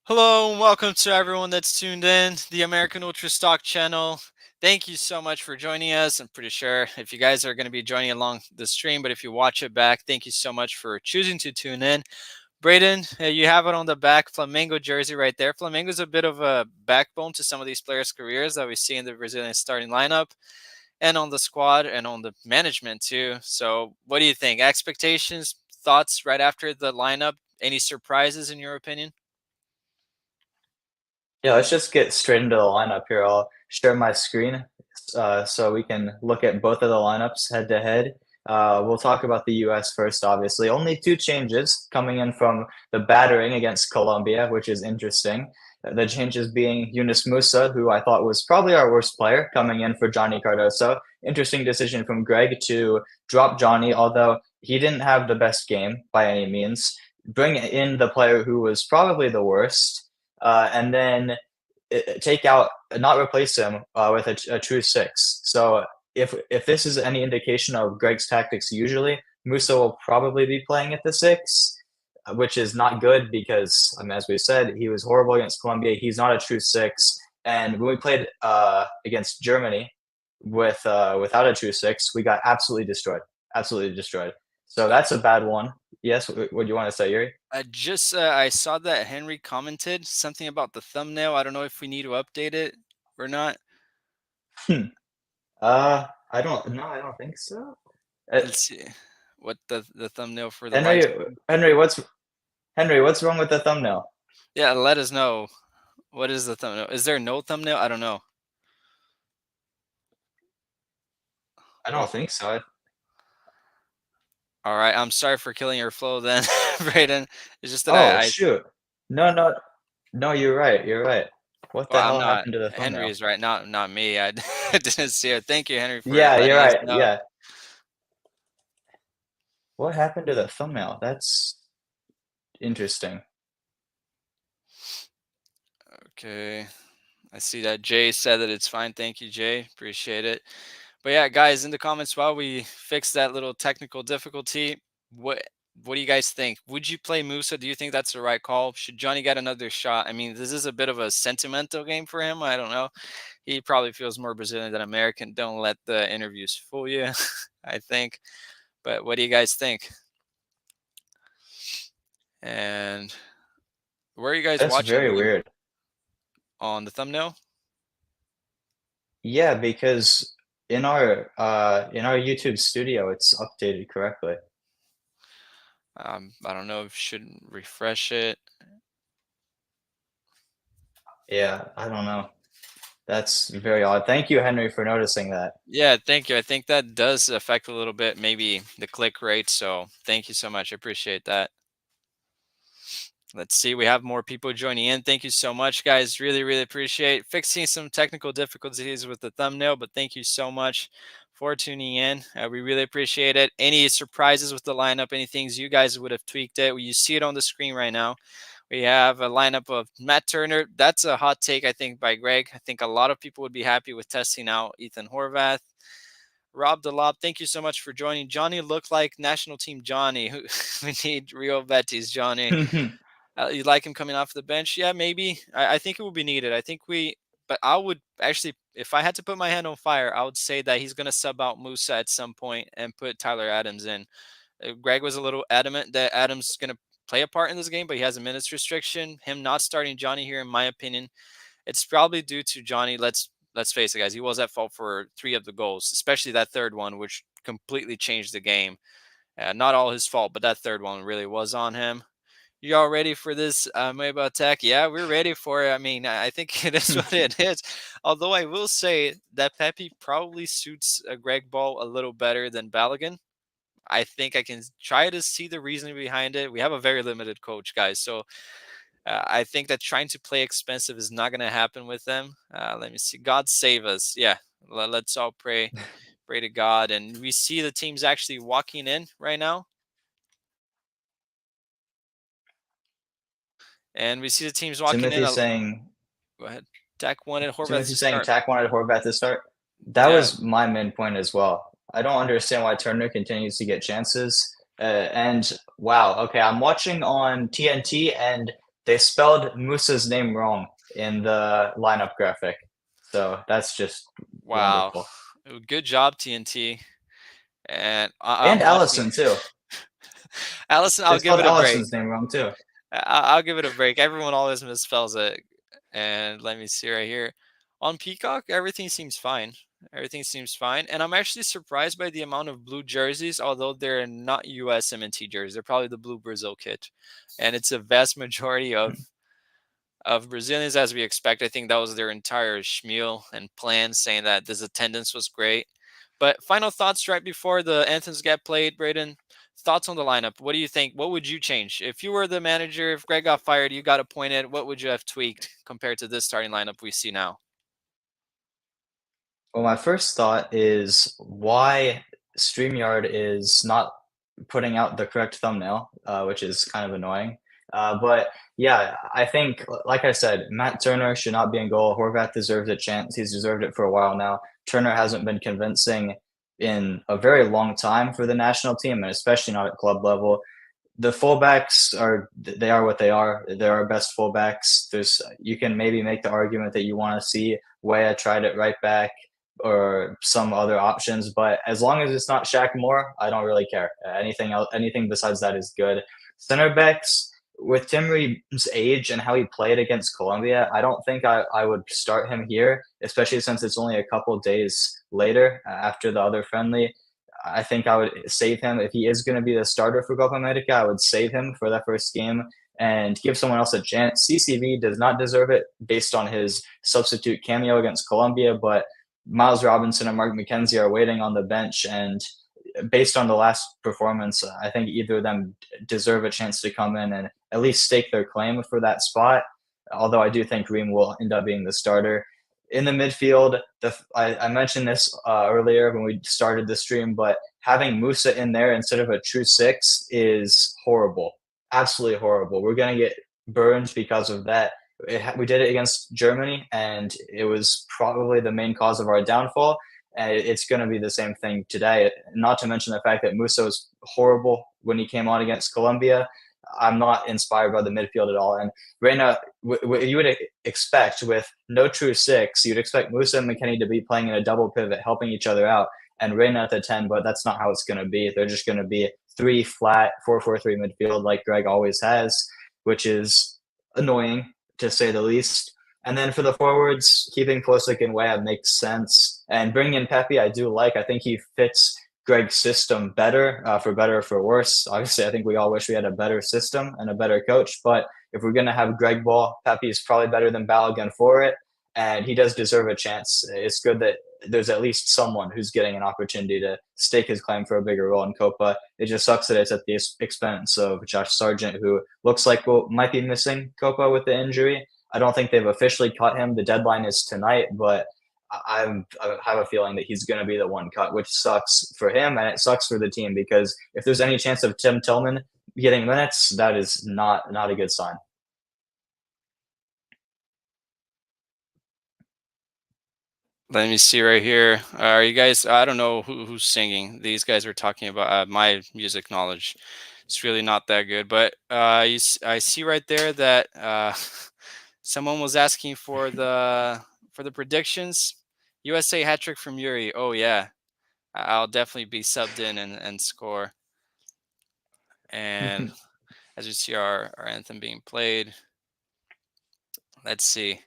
Hello and welcome to everyone that's tuned in, the American Ultra Stock channel. Thank you so much for joining us. I'm pretty sure if you guys are going to be joining along the stream, but if you watch it back, thank you so much for choosing to tune in. Braden, you have it on the back, Flamengo jersey right there. Flamengo's a bit of a backbone to some of these players' careers that we see in the Brazilian starting lineup and on the squad and on the management too. So what do you think? Expectations, thoughts right after the lineup? Any surprises in your opinion? Yeah, let's just get straight into the lineup here. I'll share my screen so we can look at both of the lineups head to head. We'll talk about the US first, obviously. Only two changes coming in from the battering against Colombia, which is interesting. The changes being Yunus Musa, who I thought was probably our worst player, coming in for Johnny Cardoso. Interesting decision from Greg to drop Johnny, although he didn't have the best game by any means. Bring in the player who was probably the worst and then take out, not replace him with a true six. So if this is any indication of Greg's tactics, usually Musa will probably be playing at the six, which is not good because, as we said, he was horrible against Colombia. He's not a true six. And when we played against Germany without a true six, we got absolutely destroyed. Absolutely destroyed. So that's a bad one. Yes, what do you want to say, Yuri? I saw that Henry commented something about the thumbnail. I don't know if we need to update it or not. Hmm. I don't. No, I don't think so. Uh, Let's see what the thumbnail for the live Henry, stream. Henry, what's wrong with the thumbnail? Yeah, let us know. What is the thumbnail? Is there no thumbnail? I don't know. I Oh, don't think so. all right. I'm sorry for killing your flow then, Brayden. It's just that Oh, I shoot. No, no, no, you're right. You're right. What well, the I'm hell not. happened to the Henry thumbnail? is right, not me. I didn't see it. Thank you, Henry, for Yeah, you're letting us right. know. Yeah. What happened to the thumbnail? That's interesting. Okay. I see that Jay said that it's fine. Thank you, Jay. Appreciate it. But yeah, guys, in the comments while we fix that little technical difficulty, what what do you guys think? Would you play Musa? Do you think that's the right call? Should Johnny get another shot? I mean, this is a bit of a sentimental game for him. I don't know. He probably feels more Brazilian than American. Don't let the interviews fool you, I think. But what do you guys think? And where are you guys That's watching very weird. on the thumbnail? Yeah, because in our YouTube studio, it's updated correctly. I don't know if should refresh it. Yeah, I don't know. That's very odd. Thank you, Henry, for noticing that. Yeah, thank you. I think that does affect a little bit, maybe the click rate. So thank you so much. I appreciate that. Let's see. We have more people joining in. Thank you so much, guys. Really, really appreciate fixing some technical difficulties with the thumbnail, but thank you so much for tuning in. We really appreciate it. Any surprises with the lineup, any things you guys would have tweaked it? You see it on the screen right now. We have a lineup of Matt Turner. That's a hot take, I think, by Greg. I think a lot of people would be happy with testing out Ethan Horvath. Rob Delop, thank you so much for joining. Johnny looked like national team Johnny. We need Rio Betis Johnny. You like him coming off the bench? Yeah, maybe. I think it will be needed. I think but I would actually, if I had to put my hand on fire, I would say that he's going to sub out Musa at some point and put Tyler Adams in. Greg was a little adamant that Adams is going to play a part in this game, but he has a minutes restriction. Him not starting Johnny here, in my opinion, it's probably due to Johnny. Let's face it, guys. He was at fault for 3 of the goals, especially that third one, which completely changed the game. Not all his fault, but that third one really was on him. Y'all ready for this mobile attack? Yeah, we're ready for it. I mean, I think it is what it is. Although I will say that Pepe probably suits Greg Ball a little better than Balogun. I think I can try to see the reasoning behind it. We have a very limited coach, guys. So I think that trying to play expensive is not going to happen with them. Let me see. God save us. Yeah, let's all pray to God. And we see the teams actually walking in right now. And we see the teams walking in. Timothy saying Go ahead. Dak wanted Horvath Timothy to saying start. Tack wanted Horvath to start. That Yeah, was my main point as well. I don't understand why Turner continues to get chances. And wow, okay, I'm watching on TNT, and they spelled Musa's name wrong in the lineup graphic. So that's just Wow. wonderful. Good job, TNT. And I'm And watching. Allison too. Allison, They I'll give spelled it a break. Allison's name wrong too. I'll give it a break. Everyone always misspells it. And let me see right here. On Peacock, everything seems fine. Everything seems fine. And I'm actually surprised by the amount of blue jerseys, although they're not US M&T jerseys. They're probably the blue Brazil kit. And it's a vast majority of Brazilians, as we expect. I think that was their entire spiel and plan, saying that this attendance was great. But final thoughts right before the anthems get played, Braden. Thoughts on the lineup. What do you think? What would you change? If you were the manager, if Greg got fired, you got appointed, what would you have tweaked compared to this starting lineup we see now? Well, my first thought is why StreamYard is not putting out the correct thumbnail, which is kind of annoying. But yeah, I think, like I said, Matt Turner should not be in goal. Horvath deserves a chance. He's deserved it for a while now. Turner hasn't been convincing in a very long time for the national team, and especially not at club level. The fullbacks are what they are. They're our best fullbacks. You can maybe make the argument that you want to see Weah tried at right back or some other options, but as long as it's not Shaq Moore, I don't really care. Anything else, anything besides that is good. Center backs with Tim Ream's age and how he played against Colombia, I don't think I would start him here, especially since it's only a couple days later after the other friendly. I think I would save him if he is going to be the starter for Copa America. I would save him for that first game and give someone else a chance. CCV does not deserve it based on his substitute cameo against Colombia, but Miles Robinson and Mark McKenzie are waiting on the bench, and based on the last performance, I think either of them deserve a chance to come in and at least stake their claim for that spot. Although I do think Ream will end up being the starter. In the midfield, I mentioned this earlier when we started the stream, but having Musa in there instead of a true six is horrible. Absolutely horrible. We're going to get burned because of that. We did it against Germany, and it was probably the main cause of our downfall. And it's going to be the same thing today. Not to mention the fact that Musa was horrible when he came on against Colombia. I'm not inspired by the midfield at all. And Reina, you would expect with no true six, you'd expect Musa and McKennie to be playing in a double pivot, helping each other out, and Reina at the 10, but that's not how it's going to be. They're just going to be three flat, 4-4-3 midfield like Greg always has, which is annoying to say the least. And then for the forwards, keeping Pulisic and Weah makes sense. And bringing in Pepe, I do like. I think he fits Greg's system better or for worse. Obviously, I think we all wish we had a better system and a better coach. But if we're going to have Greg ball, Pepe is probably better than Balogun for it. And he does deserve a chance. It's good that there's at least someone who's getting an opportunity to stake his claim for a bigger role in Copa. It just sucks that it's at the expense of Josh Sargent, who looks like might be missing Copa with the injury. I don't think they've officially cut him. The deadline is tonight, but I have a feeling that he's going to be the one cut, which sucks for him and it sucks for the team because if there's any chance of Tim Tillman getting minutes, that is not a good sign. Let me see right here. Are you guys? I don't know who's singing. These guys are talking about my music knowledge. It's really not that good. But I see right there that someone was asking for the predictions. USA hat trick from Yuri. Oh yeah, I'll definitely be subbed in and score. And as you see our anthem being played, let's see.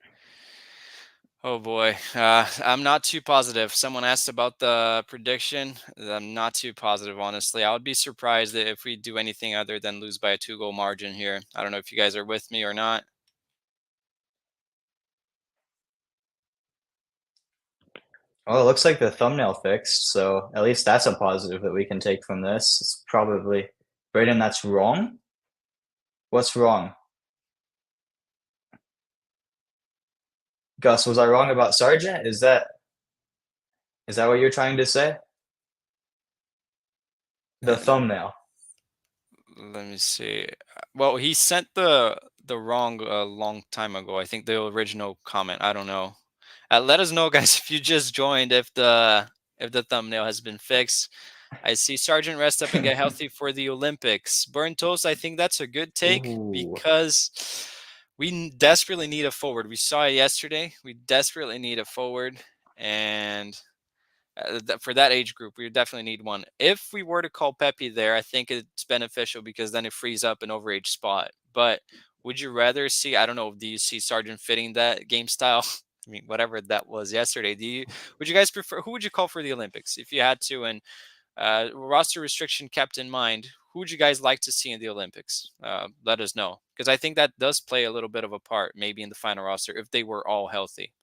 Oh boy, I'm not too positive. Someone asked about the prediction. I'm not too positive, honestly. I would be surprised if we do anything other than lose by a 2-goal margin here. I don't know if you guys are with me or not. Well, it looks like the thumbnail fixed, so at least that's a positive that we can take from this. It's probably Braden, that's wrong. What's wrong? Gus, was I wrong about Sargent? Is that what you're trying to say? The thumbnail. Let me see. Well, he sent the wrong long time ago. I think the original comment. I don't know. Let us know, guys, if you just joined. If the thumbnail has been fixed. I see Sergeant rest up and get healthy for the Olympics. Burn toast. I think that's a good take Ooh. because We desperately need a forward. We saw it yesterday. We desperately need a forward, and for that age group, we definitely need one. If we were to call Pepe there, I think it's beneficial because then it frees up an overage spot. But would you rather see? I don't know. Do you see Sargent fitting that game style? I mean, whatever that was yesterday. Do you? Would you guys prefer? Who would you call for the Olympics if you had to? And roster restriction kept in mind, who would you guys like to see in the Olympics? Let us know, because I think that does play a little bit of a part, maybe in the final roster if they were all healthy.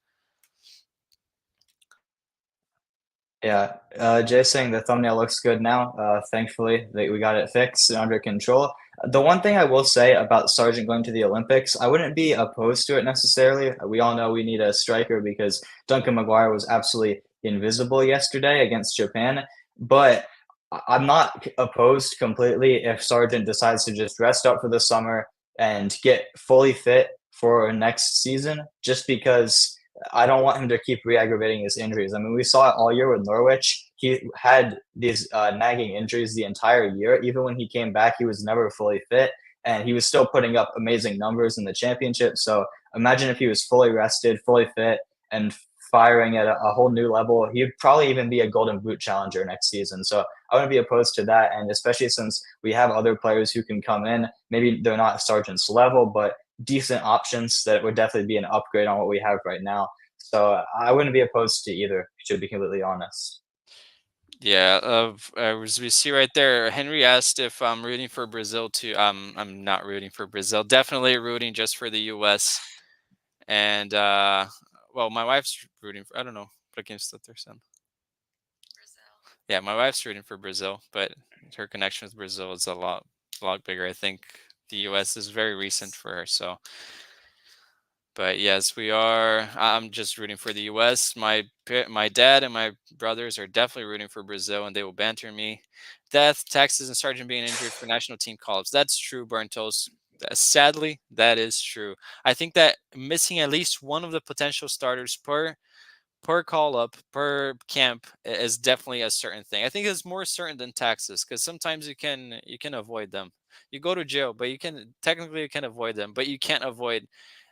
Yeah, Jay's saying the thumbnail looks good now. Thankfully, we got it fixed and under control. The one thing I will say about Sargent going to the Olympics, I wouldn't be opposed to it necessarily. We all know we need a striker because Duncan Maguire was absolutely invisible yesterday against Japan. But I'm not opposed completely if Sargent decides to just rest up for the summer and get fully fit for next season, just because I don't want him to keep re-aggravating his injuries. I mean, we saw it all year with Norwich. He had these nagging injuries the entire year. Even when he came back, he was never fully fit, and he was still putting up amazing numbers in the championship. So imagine if he was fully rested, fully fit, and firing at a whole new level. He'd probably even be a Golden Boot challenger next season. So I wouldn't be opposed to that, and especially since we have other players who can come in. Maybe they're not Sargent's level, but decent options that would definitely be an upgrade on what we have right now. So I wouldn't be opposed to either, to be completely honest. Yeah, as we see right there, Henry asked if I'm rooting for Brazil too. I'm not rooting for Brazil. Definitely rooting just for the U.S. And well, my wife's rooting for. I don't know. What game's that they're saying? Yeah, my wife's rooting for Brazil, but her connection with Brazil is a lot bigger. I think the U.S. is very recent for her, so. But yes, we are. I'm just rooting for the U.S. My dad and my brothers are definitely rooting for Brazil, and they will banter me. Death, taxes, and Sargent being injured for national team call-ups. That's true, Barntos. Sadly, that is true. I think that missing at least one of the potential starters per call up per camp is definitely a certain thing. I think it's more certain than taxes because sometimes you can avoid them. You go to jail, but you can avoid them, but you can't avoid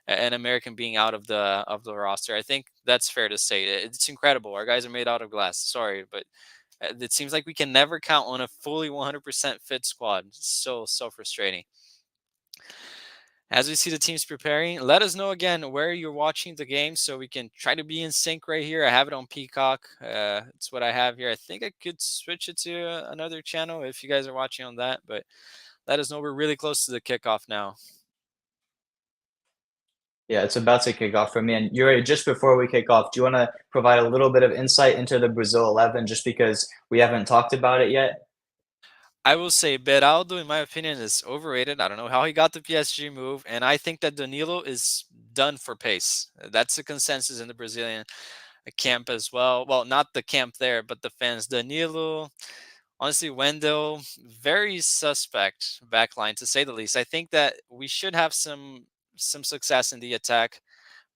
an American being out of the roster. I think that's fair to say. It's incredible. Our guys are made out of glass. Sorry, but it seems like we can never count on a fully 100% fit squad. It's so frustrating. As we see the teams preparing, let us know again where you're watching the game so we can try to be in sync right here. I have it on Peacock. It's what I have here. I think I could switch it to another channel if you guys are watching on that, but let us know. We're really close to the kickoff now. Yeah, it's about to kick off for me. And Yuri, just before we kick off, do you want to provide a little bit of insight into the Brazil 11 just because we haven't talked about it yet? I will say Beraldo, in my opinion, is overrated. I don't know how he got the PSG move, and I think that Danilo is done for pace. That's the consensus in the Brazilian camp as well. Well, not the camp there, but the fans. Danilo, honestly, Wendell, very suspect backline to say the least. I think that we should have some success in the attack,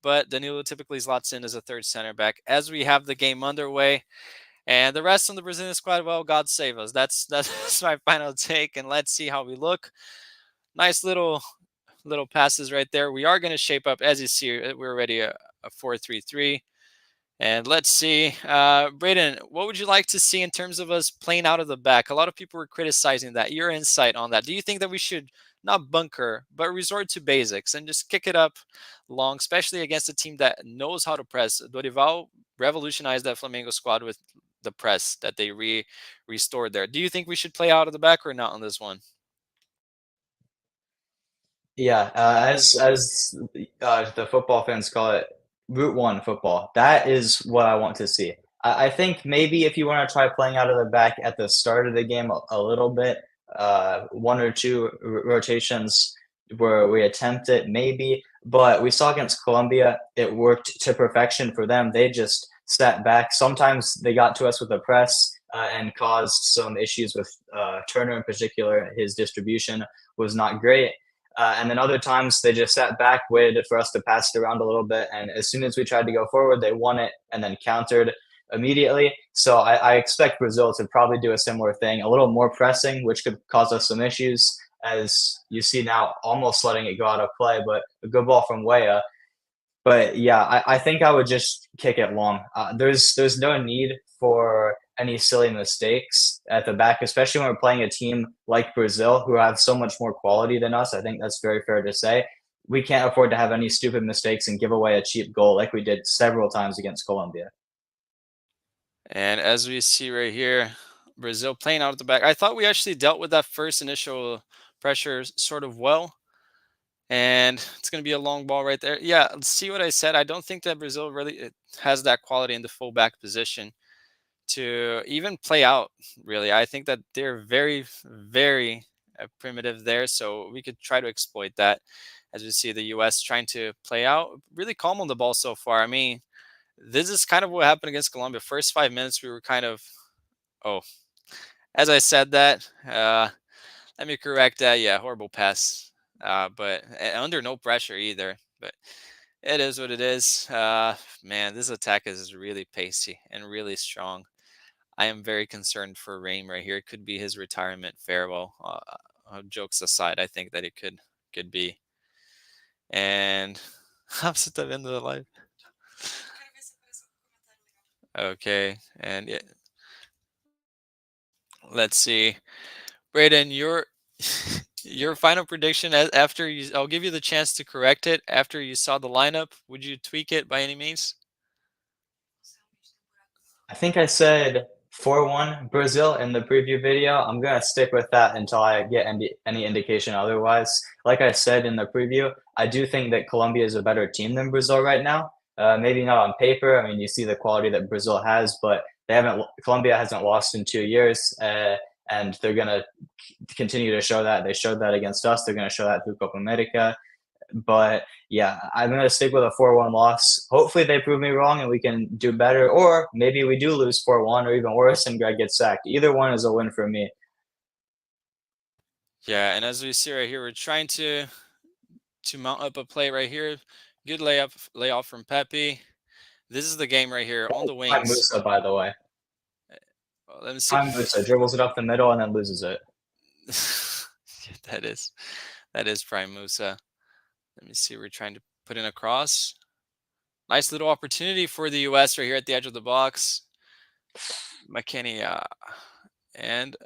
but Danilo typically slots in as a third center back. As we have the game underway, and the rest of the Brazilian squad, well, God save us. That's my final take, and let's see how we look. Nice little passes right there. We are going to shape up, as you see, we're already a 4-3-3. And let's see, Braden, what would you like to see in terms of us playing out of the back? A lot of people were criticizing that. Your insight on that. Do you think that we should not bunker, but resort to basics and just kick it up long, especially against a team that knows how to press? Dorival revolutionized that Flamengo squad with the press that they restored there. Do you think we should play out of the back or not on this one? Yeah, as the football fans call it, Route One football. That is what I want to see. I think maybe if you want to try playing out of the back at the start of the game a little bit, one or two rotations where we attempt it, maybe. But we saw against Colombia, it worked to perfection for them. They just sat back. Sometimes they got to us with the press and caused some issues with Turner in particular. His distribution was not great. And then other times they just sat back, waited for us to pass it around a little bit. And as soon as we tried to go forward, they won it and then countered immediately. So I expect Brazil to probably do a similar thing, a little more pressing, which could cause us some issues. as you see now, almost letting it go out of play, but a good ball from Weah. But yeah, I think I would just kick it long. There's no need for any silly mistakes at the back, especially when we're playing a team like Brazil who have so much more quality than us. I think that's very fair to say. We can't afford to have any stupid mistakes and give away a cheap goal like we did several times against Colombia. And as we see right here, Brazil playing out at the back. I thought we actually dealt with that first initial pressure sort of well. And it's going to be a long ball right there. Yeah, see what I said? I don't think that Brazil really has that quality in the fullback position to even play out, really. I think that they're very, very primitive there. So we could try to exploit that as we see the U.S. trying to play out. Really calm on the ball so far. I mean, this is kind of what happened against Colombia. First 5 minutes, we were kind of, oh, as I said that, let me correct that. Yeah, horrible pass. But under no pressure either. But it is what it is. Man, this attack is really pacey and really strong. I am very concerned for Reim right here. It could be his retirement farewell. Jokes aside, I think that it could be. And I'm at the end of the life. Okay, and yeah, let's see, Braden, your final prediction after you. I'll give you the chance to correct it after you saw the lineup. Would you tweak it by any means? I think I said 4-1 Brazil in the preview video. I'm gonna stick with that until I get any indication otherwise. Like I said in the preview, I do think that Colombia is a better team than Brazil right now. Maybe not on paper. I mean, you see the quality that Brazil has, but they haven't. Colombia hasn't lost in 2 years, and they're gonna continue to show that. They showed that against us. They're gonna show that through Copa America. But yeah, I'm going to stick with a 4-1 loss. Hopefully they prove me wrong and we can do better. Or maybe we do lose 4-1 or even worse and Greg gets sacked. Either one is a win for me. Yeah, and as we see right here, we're trying to mount up a play right here. Good layoff from Pepe. This is the game right here on the Prime wings. Musa, by the way. Let me see. Prime Musa dribbles it up the middle and then loses it. that is Prime Musa. Let me see. We're trying to put in a cross. Nice little opportunity for the U.S. right here at the edge of the box. McKinney, and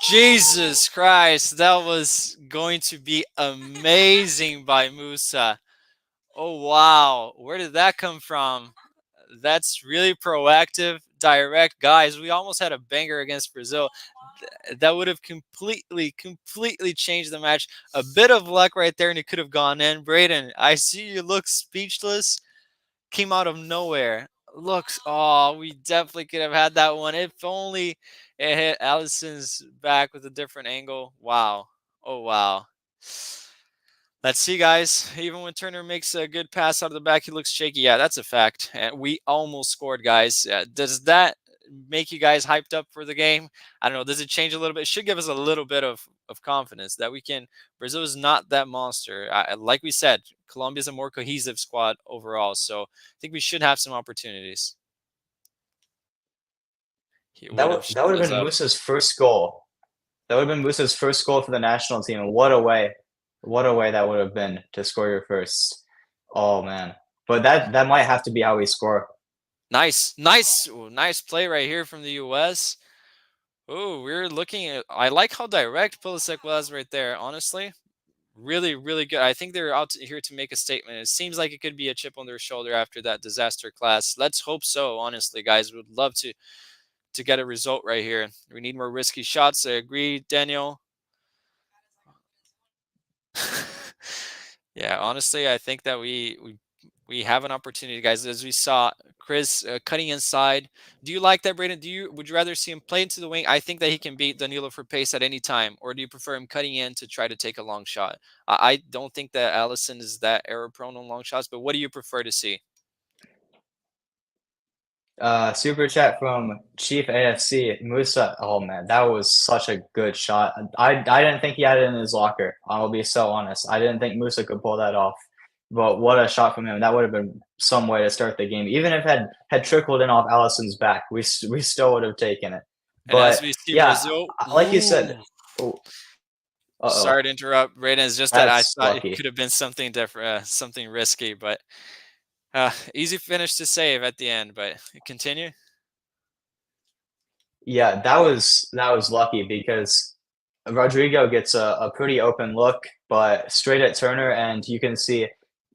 Jesus Christ, that was going to be amazing by Musa. Oh, wow. Where did that come from? That's really proactive, direct. Guys, we almost had a banger against Brazil. That would have completely changed the match. A bit of luck right there, and it could have gone in. Braden, I see you look speechless. Came out of nowhere. Looks, oh, we definitely could have had that one. If only it hit Allison's back with a different angle. Wow. Oh, wow. Let's see, guys. Even when Turner makes a good pass out of the back, he looks shaky. Yeah, that's a fact. And we almost scored, guys. Does that make you guys hyped up for the game? I don't know. Does it change a little bit? It should give us a little bit of confidence that we can. Brazil is not that monster. Like we said, Colombia is a more cohesive squad overall. So I think we should have some opportunities. He would have That would shut have us been up. Musa's first goal. That would have been Musa's first goal for the national team. And what a way. What a way that would have been to score your first. Oh man. But that might have to be how we score. Nice play right here from the U.S. Oh, we're looking at. I like how direct Pulisic was right there. Honestly, really, really good. I think they're here to make a statement. It seems like it could be a chip on their shoulder after that disaster class. Let's hope so. Honestly, guys, would love to get a result right here. We need more risky shots. I agree, Daniel. Yeah, honestly, I think that we have an opportunity, guys. As we saw, Chris cutting inside. Do you like that, Braden? Would you rather see him play into the wing? I think that he can beat Danilo for pace at any time, or do you prefer him cutting in to try to take a long shot? I don't think that Allison is that error prone on long shots, but what do you prefer to see? Super chat from Chief AFC Musa. Oh man, that was such a good shot. I didn't think he had it in his locker. I'll be so honest. I didn't think Musa could pull that off. But what a shot from him. That would have been some way to start the game. Even if it had trickled in off Allison's back, we still would have taken it. And as But we see yeah, Brazil, like you said, ooh, Uh-oh, Sorry to interrupt, Brayden. It's just that I that's thought it lucky. could have been something different, something risky, but easy finish to save at the end. But continue. Yeah, that was lucky because Rodrigo gets a pretty open look, but straight at Turner, and you can see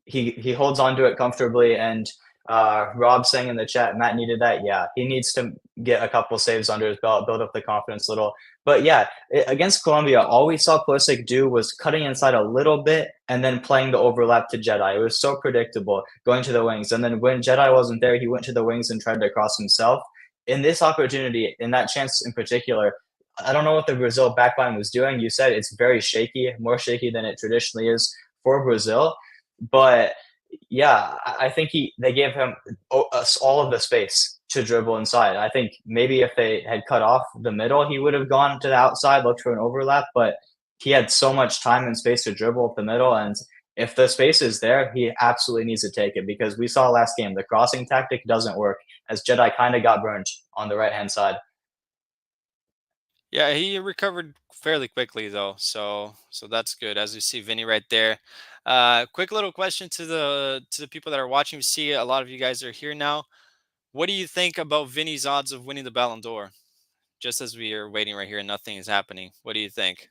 he holds onto it comfortably. And Rob saying in the chat, Matt needed that. Yeah, he needs to get a couple saves under his belt, build up the confidence a little. But yeah, against Colombia, all we saw Pulisic do was cutting inside a little bit and then playing the overlap to Jedi. It was so predictable, going to the wings. And then when Jedi wasn't there, he went to the wings and tried to cross himself. In this opportunity, in that chance in particular, I don't know what the Brazil backline was doing. You said it's very shaky, more shaky than it traditionally is for Brazil. But yeah, I think they gave him us all of the space to dribble inside. I think maybe if they had cut off the middle, he would have gone to the outside, looked for an overlap. But he had so much time and space to dribble up the middle, and if the space is there, he absolutely needs to take it because we saw last game the crossing tactic doesn't work as Jedi kind of got burned on the right hand side. Yeah, he recovered fairly quickly though, so that's good. As you see, Vinny right there. Quick little question to the people that are watching. We see a lot of you guys are here now. What do you think about Vinny's odds of winning the Ballon d'Or? Just as we are waiting right here and nothing is happening, what do you think?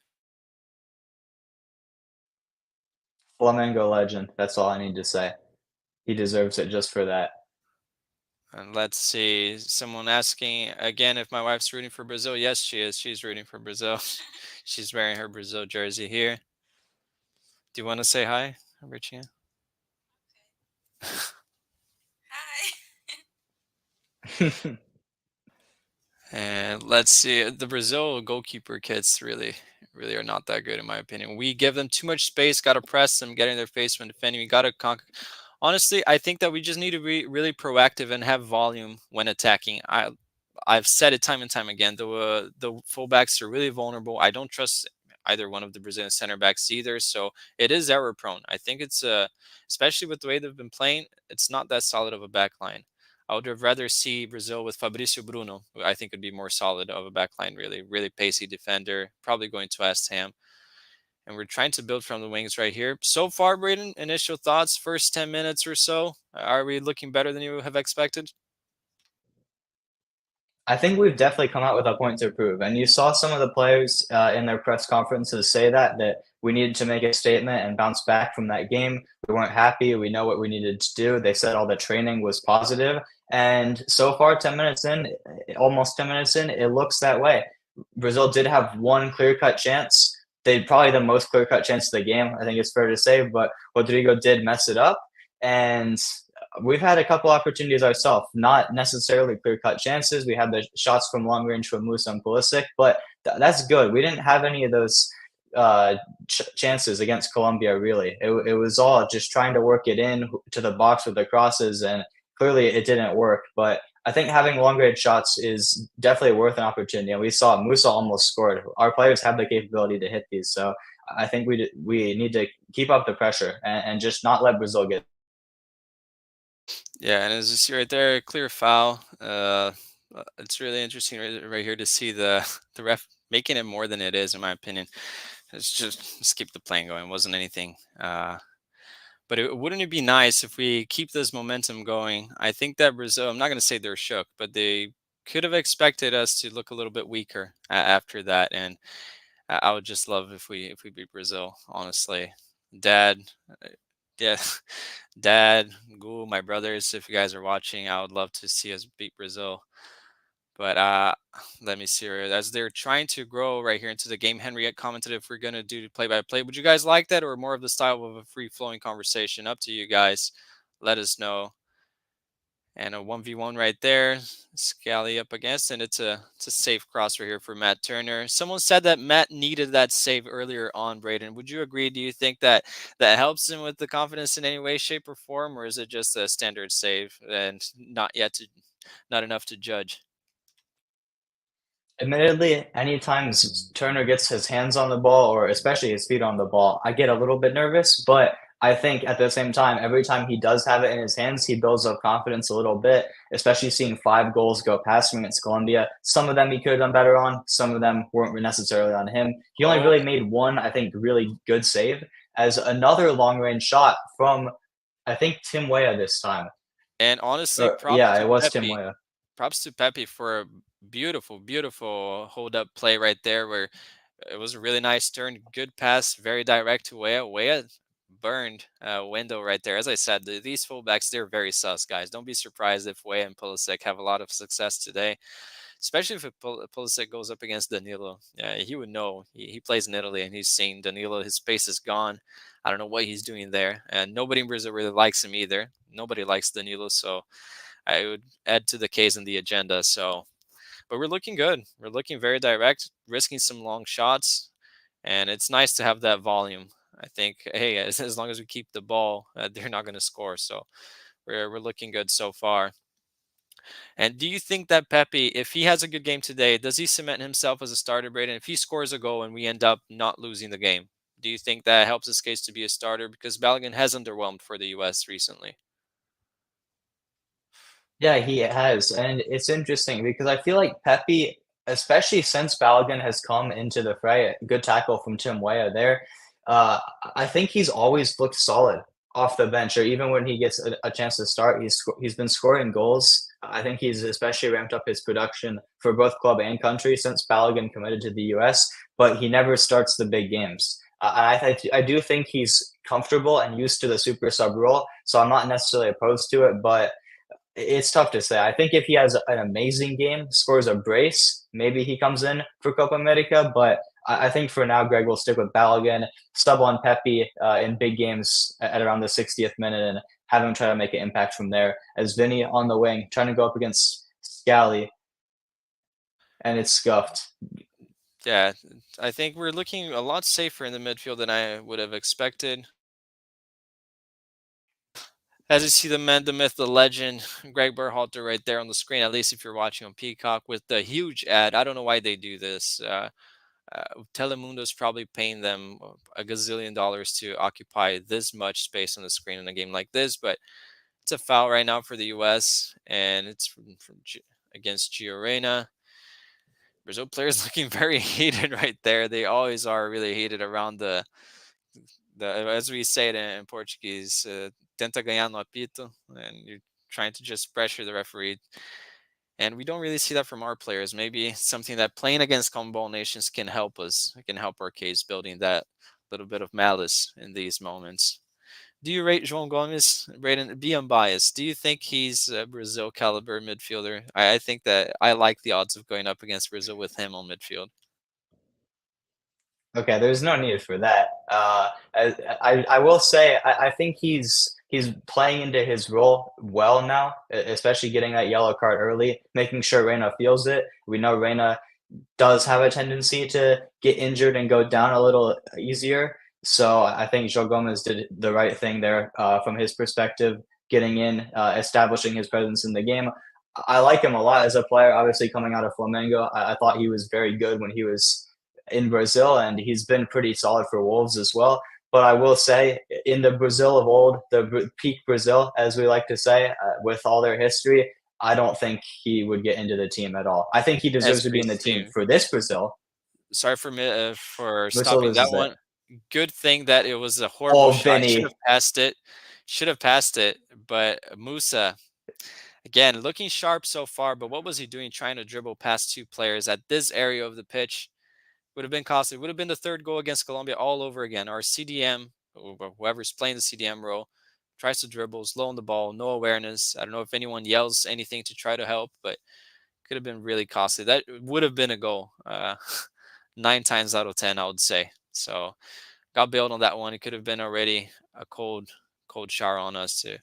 Flamengo legend. That's all I need to say. He deserves it just for that. And let's see. Someone asking again if my wife's rooting for Brazil. Yes, she is. She's rooting for Brazil. She's wearing her Brazil jersey here. Do you want to say hi, Richie? Hi. And let's see. The Brazil goalkeeper kits really are not that good in my opinion. We give them too much space. Got to press them, get in their face when defending. We got to conquer. Honestly, I think that we just need to be really proactive and have volume when attacking. I've said it time and time again. The fullbacks are really vulnerable. I don't trust either one of the Brazilian center backs either. So it is error prone. I think it's especially with the way they've been playing, it's not that solid of a back line. I would have rather see Brazil with Fabrício Bruno, who I think would be more solid of a back line, really pacey defender, probably going to West Ham. And we're trying to build from the wings right here. So far, Braden, initial thoughts, first 10 minutes or so. Are we looking better than you have expected? I think we've definitely come out with a point to prove. And you saw some of the players in their press conferences say that we needed to make a statement and bounce back from that game. We weren't happy. We know what we needed to do. They said all the training was positive. And so far, 10 minutes in, almost 10 minutes in, it looks that way. Brazil did have one clear cut chance. They probably the most clear cut chance of the game, I think it's fair to say, but Rodrigo did mess it up. And we've had a couple opportunities ourselves, not necessarily clear cut chances. We had the shots from long range from Musa and Pulisic, but that's good. We didn't have any of those chances against Colombia, really. It was all just trying to work it in to the box with the crosses, and clearly it didn't work. But I think having long range shots is definitely worth an opportunity. And we saw Musa almost scored. Our players have the capability to hit these. So I think we need to keep up the pressure and just not let Brazil get. Yeah, and as you see right there, clear foul. It's really interesting right here to see the ref making it more than it is, in my opinion. It's just keep the playing going. It wasn't anything. But wouldn't it be nice if we keep this momentum going? I think that Brazil, I'm not going to say they're shook, but they could have expected us to look a little bit weaker after that. And I would just love if we beat Brazil, honestly. Dad, uh, yeah, Dad, Goo, my brothers, if you guys are watching, I would love to see us beat Brazil. But let me see here. As they're trying to grow right here into the game, Henriette commented if we're going to do play by play. Would you guys like that or more of the style of a free flowing conversation? Up to you guys. Let us know. And a 1v1 right there. Scally up against, and it's a safe cross right here for Matt Turner. Someone said that Matt needed that save earlier on, Braden. Would you agree? Do you think that that helps him with the confidence in any way, shape, or form, or is it just a standard save and not enough to judge? Admittedly, anytime Turner gets his hands on the ball or especially his feet on the ball, I get a little bit nervous. But I think at the same time, every time he does have it in his hands, he builds up confidence a little bit, especially seeing 5 goals go past him against Colombia. Some of them he could have done better on, some of them weren't necessarily on him. He only Oh, really made one, I think, really good save as another long range shot from, I think, Tim Weah this time. and honestly, Or, yeah, it was Tim Weah. Props to Pepe for a beautiful, beautiful hold up play right there where it was a really nice turn, good pass, very direct to Weah. Weah burned window right there. As I said, these fullbacks, they're very sus, guys. Don't be surprised if Weah and Pulisic have a lot of success today, especially if Pulisic goes up against Danilo. Yeah, he would know. He plays in Italy and he's seen Danilo. His space is gone. I don't know what he's doing there. And nobody in Brazil really likes him either. Nobody likes Danilo. So I would add to the case in the agenda. So, but we're looking good. We're looking very direct, risking some long shots, and it's nice to have that volume. I think, hey, as long as we keep the ball, they're not going to score. So we're looking good so far. And do you think that Pepe, if he has a good game today, does he cement himself as a starter, Braden? If he scores a goal and we end up not losing the game, do you think that helps his case to be a starter? Because Balogun has underwhelmed for the U.S. recently. Yeah, he has, and it's interesting because I feel like Pepe, especially since Balogun has come into the fray, good tackle from Tim Weah there. Uh, I think he's always looked solid off the bench, or even when he gets a chance to start, he's been scoring goals. I think he's especially ramped up his production for both club and country since Balogun committed to the U.S. But he never starts the big games. I do think he's comfortable and used to the super sub role, so I'm not necessarily opposed to it, but it's tough to say. I think if he has an amazing game, scores a brace, maybe he comes in for Copa America. But I think for now, Greg will stick with Balogun, sub on Pepe in big games at around the 60th minute, and have him try to make an impact from there. As Vinny on the wing, trying to go up against Scally, and it's scuffed. Yeah, I think we're looking a lot safer in the midfield than I would have expected. As you see the man, the myth, the legend, Greg Berhalter right there on the screen, at least if you're watching on Peacock, with the huge ad. I don't know why they do this. Telemundo's probably paying them a gazillion dollars to occupy this much space on the screen in a game like this, but it's a foul right now for the U.S. and it's against Giorena. Brazil players looking very heated right there. They always are really heated around the as we say it in Portuguese, tenta ganhar no apito, and you're trying to just pressure the referee. And we don't really see that from our players. Maybe something that playing against CONMEBOL nations can help us. It can help our case building that little bit of malice in these moments. Do you rate João Gomes, Braden? Be unbiased. Do you think he's a Brazil caliber midfielder? I think that I like the odds of going up against Brazil with him on midfield. Okay, there's no need for that. I will say I think he's playing into his role well now, especially getting that yellow card early, making sure Reina feels it. We know Reina does have a tendency to get injured and go down a little easier. So I think Joe Gomez did the right thing there from his perspective, getting in, establishing his presence in the game. I like him a lot as a player. Obviously, coming out of Flamengo, I thought he was very good when he was in Brazil, and he's been pretty solid for Wolves as well. But I will say, in the Brazil of old, the peak Brazil, as we like to say, with all their history, I don't think he would get into the team at all. I think he deserves That's to be pretty in the team soon. for this Brazil. Sorry for Brazil stopping that loses it. one. Good thing that it was a horrible Oh, shot. He should have Vinny. passed it. Should have passed it. But Musa, again, looking sharp so far. But what was he doing trying to dribble past two players at this area of the pitch? Would have been costly. Would have been the third goal against Colombia all over again. Our CDM, whoever's playing the CDM role, tries to dribble, slow on the ball, no awareness. I don't know if anyone yells anything to try to help, but could have been really costly. That would have been a goal. 9 times out of 10, I would say. So got bailed on that one. It could have been already a cold shower on us to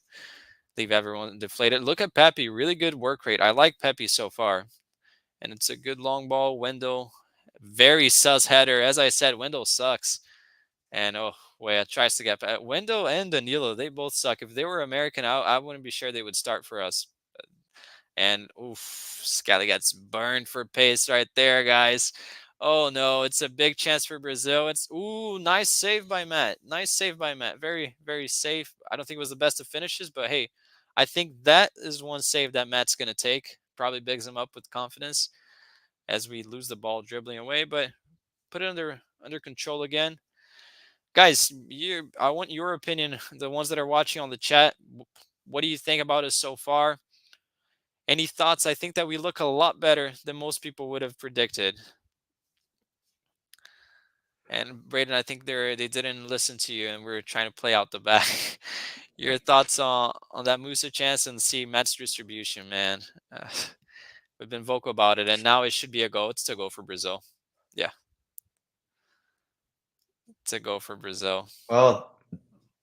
leave everyone deflated. Look at Pepe, really good work rate. I like Pepe so far, and it's a good long ball. Wendell, very sus header. As I said, Wendell sucks, and tries to get Wendell and Danilo. They both suck. If they were American, I wouldn't be sure they would start for us. And Scally gets burned for pace right there, guys. Oh no, it's a big chance for Brazil. It's nice save by Matt. Nice save by Matt. Very, very safe. I don't think it was the best of finishes, but hey, I think that is one save that Matt's gonna take. Probably bigs him up with confidence as we lose the ball dribbling away, but put it under control again. Guys, I want your opinion. The ones that are watching on the chat, what do you think about us so far? Any thoughts? I think that we look a lot better than most people would have predicted. And Braden, I think they didn't listen to you, and we're trying to play out the back. Your thoughts on that Musa chance and see Matt's distribution, man. We've been vocal about it, and now it should be a go. It's a go for Brazil. Yeah, it's a go for Brazil. Well,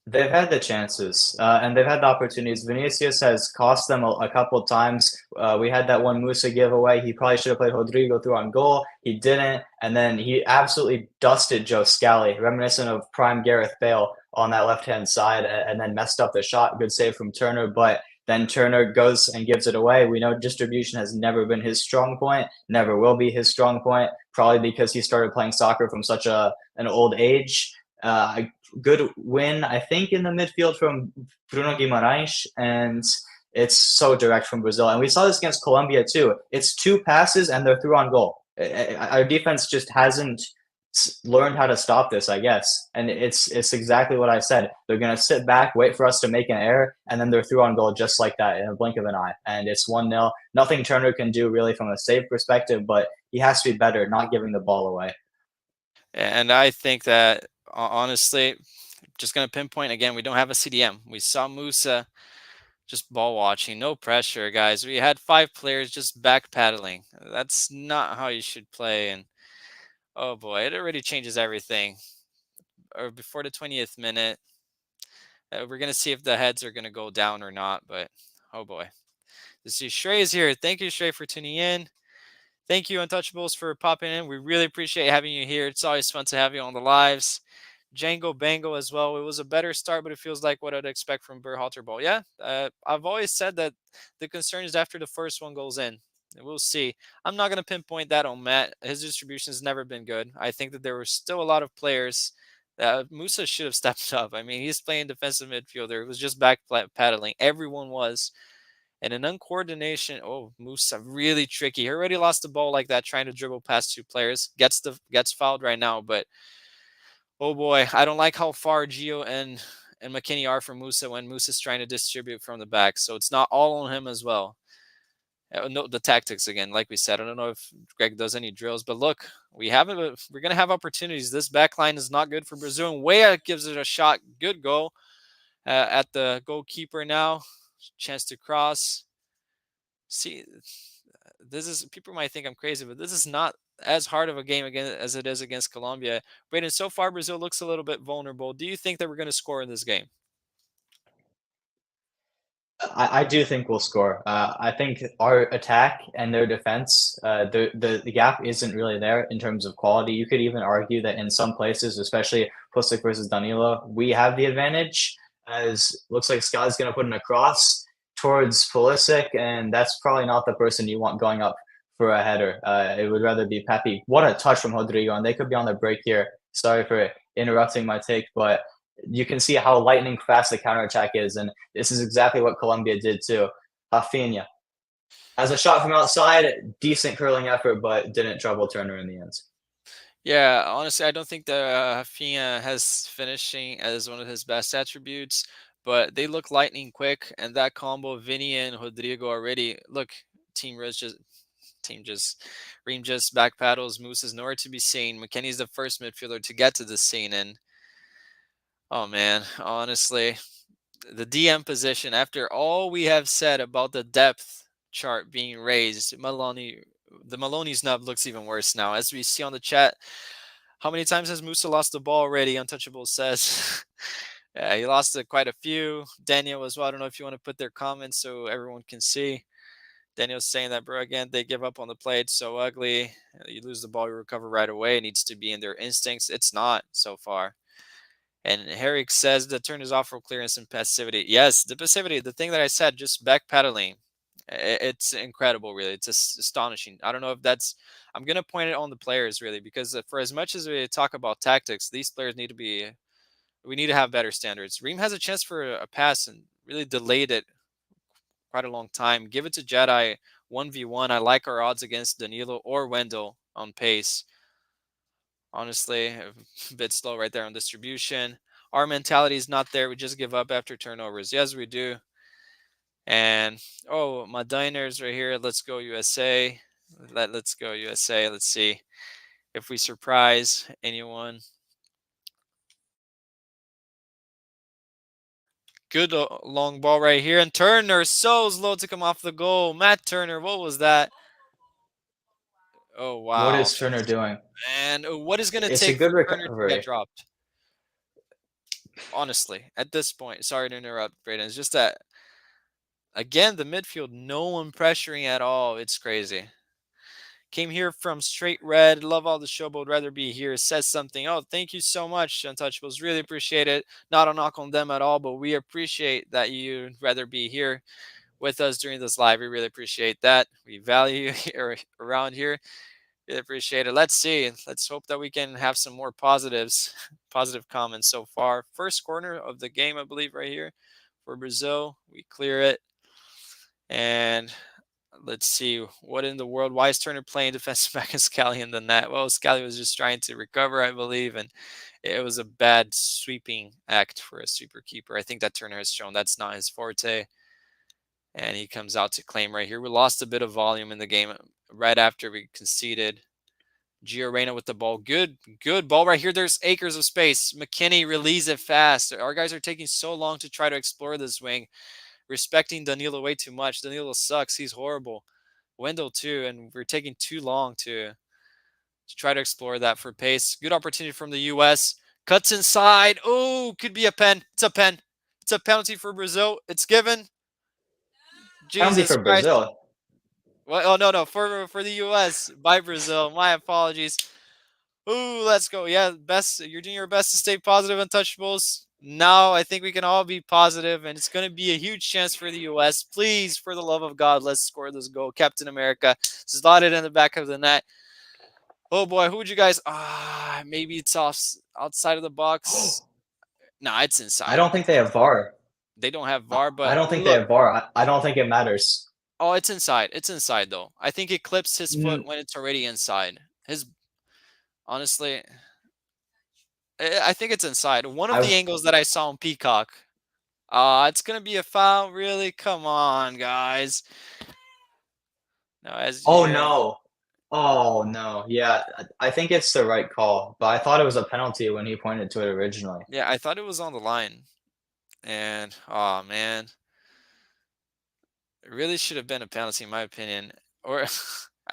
they've had the chances, and they've had the opportunities. Vinicius has cost them a couple of times. We had that one Musa giveaway. He probably should have played Rodrigo through on goal. He didn't, and then he absolutely dusted Joe Scally, reminiscent of prime Gareth Bale on that left-hand side, and then messed up the shot. Good save from Turner, but then Turner goes and gives it away. We know distribution has never been his strong point, never will be his strong point, probably because he started playing soccer from such an old age. Good win, I think, in the midfield from Bruno Guimarães, and it's so direct from Brazil. And we saw this against Colombia too. It's 2 passes and they're through on goal. Our defense just hasn't learned how to stop this, I guess. And it's exactly what I said. They're going to sit back, wait for us to make an error, and then they're through on goal just like that in a blink of an eye. And it's 1-0. Nothing Turner can do really from a save perspective, but he has to be better, not giving the ball away. And I think that honestly, just going to pinpoint again, we don't have a CDM. We saw Musa just ball watching, no pressure, guys. We had 5 players just back paddling. That's not how you should play. And oh boy, it already changes everything. Or before the 20th minute, we're gonna see if the heads are gonna go down or not. But oh boy, this is Shrey is here. Thank you, Shrey, for tuning in. Thank you, Untouchables, for popping in. We really appreciate having you here. It's always fun to have you on the lives. Django Bango as well. It was a better start, but it feels like what I'd expect from Berhalter Ball. Yeah, I've always said that the concern is after the first one goes in. We'll see. I'm not going to pinpoint that on Matt. His distribution has never been good. I think that there were still a lot of players that Musa should have stepped up. I mean, he's playing defensive midfielder. It was just back paddling. Everyone was. And an uncoordination. Oh, Musa, really tricky. He already lost the ball like that, trying to dribble past 2 players. Gets fouled right now, but oh boy, I don't like how far Gio and McKinney are from Musa when Musa's trying to distribute from the back. So it's not all on him as well. No, the tactics again, like we said. I don't know if Greg does any drills, but look, we're gonna have opportunities. This back line is not good for Brazil. And Weah gives it a shot. Good goal at the goalkeeper now. Chance to cross. See, this is people might think I'm crazy, but this is not as hard of a game again as it is against Colombia. Brayden, so far Brazil looks a little bit vulnerable. Do you think that we're going to score in this game? I do think we'll score. I think our attack and their defense, the gap isn't really there in terms of quality. You could even argue that in some places, especially Pulisic versus Danilo, we have the advantage. As looks like Scott's going to put in a cross towards Pulisic, and that's probably not the person you want going up for a header. It would rather be Pepe. What a touch from Rodrigo, and they could be on the break here. Sorry for interrupting my take, but you can see how lightning fast the counterattack is, and this is exactly what Colombia did too. Rafinha has a shot from outside, decent curling effort, but didn't trouble Turner in the end. Yeah, honestly, I don't think that Rafinha has finishing as one of his best attributes, but they look lightning quick, and that combo, Vinny and Rodrigo already look. Team just Ream just back paddles. Moose is nowhere to be seen. McKenny's the first midfielder to get to the scene, and oh man, honestly, the DM position, after all we have said about the depth chart being raised, the Maloney snub looks even worse now. As we see on the chat, how many times has Musa lost the ball already? Untouchable says. Yeah, he lost it quite a few. Daniel as well. I don't know if you want to put their comments so everyone can see. Daniel's saying that, bro, again, they give up on the play. It's so ugly. You lose the ball, you recover right away. It needs to be in their instincts. It's not so far. And Herrick says the turn is off for clearance and passivity. Yes, the passivity, the thing that I said, just back pedaling. It's incredible, really. It's just astonishing. I don't know if that's. I'm gonna point it on the players, really, because for as much as we talk about tactics, these players need to be. We need to have better standards. Reem has a chance for a pass and really delayed it quite a long time. Give it to Jedi 1v1. I like our odds against Danilo or Wendell on pace. Honestly, a bit slow right there on distribution. Our mentality is not there. We just give up after turnovers. Yes, we do. And oh, my diners right here. Let's go USA. Let's go USA. Let's see if we surprise anyone. Good long ball right here. And Turner so slow to come off the goal. Matt Turner, what was that? Oh, What wow. is Turner doing? And what is going to It's a take good for Turner to get recovery. dropped? Honestly, at this point, sorry to interrupt, Brayden. It's just that, again, the midfield, no one pressuring at all. It's crazy. Came here from straight red. Love all the show, but would rather be here. Says something. Oh, thank you so much, Untouchables. Really appreciate it. Not a knock on them at all, but we appreciate that you'd rather be here with us during this live. We really appreciate that. We value you around here. Really appreciate it. Let's see. Let's hope that we can have some more positives, positive comments so far. First corner of the game, I believe, right here for Brazil. We clear it. And let's see. What in the world? Why is Turner playing defensive back and Scally in the net? Well, Scally was just trying to recover, I believe, and it was a bad sweeping act for a sweeper keeper. I think that Turner has shown that's not his forte. And he comes out to claim right here. We lost a bit of volume in the game right after we conceded. Gio Reyna with the ball. Good ball right here. There's acres of space. McKinney release it fast. Our guys are taking so long to try to explore this wing. Respecting Danilo way too much. Danilo sucks. He's horrible. Wendell too, and we're taking too long to try to explore that for pace. Good opportunity from the U.S. Cuts inside. Oh, could be a pen. It's a pen. It's a penalty for Brazil. It's given. Penalty Jesus for Christ. Brazil. Well, oh no, for the U.S. by Brazil. My apologies. Ooh, let's go. Yeah, best. You're doing your best to stay positive, Untouchables. Now I think we can all be positive, and it's going to be a huge chance for the U.S. Please, for the love of God, let's score this goal. Captain America slotted in the back of the net. Oh boy, who would you guys? Maybe it's outside of the box. Nah, it's inside. I don't think they have VAR. They don't have VAR, I but don't think they look. have VAR. I don't think it matters. Oh, it's inside. It's inside though. I think it clips his foot Mm, when it's already inside. Honestly, I think it's inside. One of the I. angles that I saw on Peacock. It's gonna be a foul. Really? Come on, guys. No, as Oh you. no. Oh no. Yeah, I think it's the right call, but I thought it was a penalty when he pointed to it originally. Yeah, I thought it was on the line, and oh man, it really should have been a penalty in my opinion. Or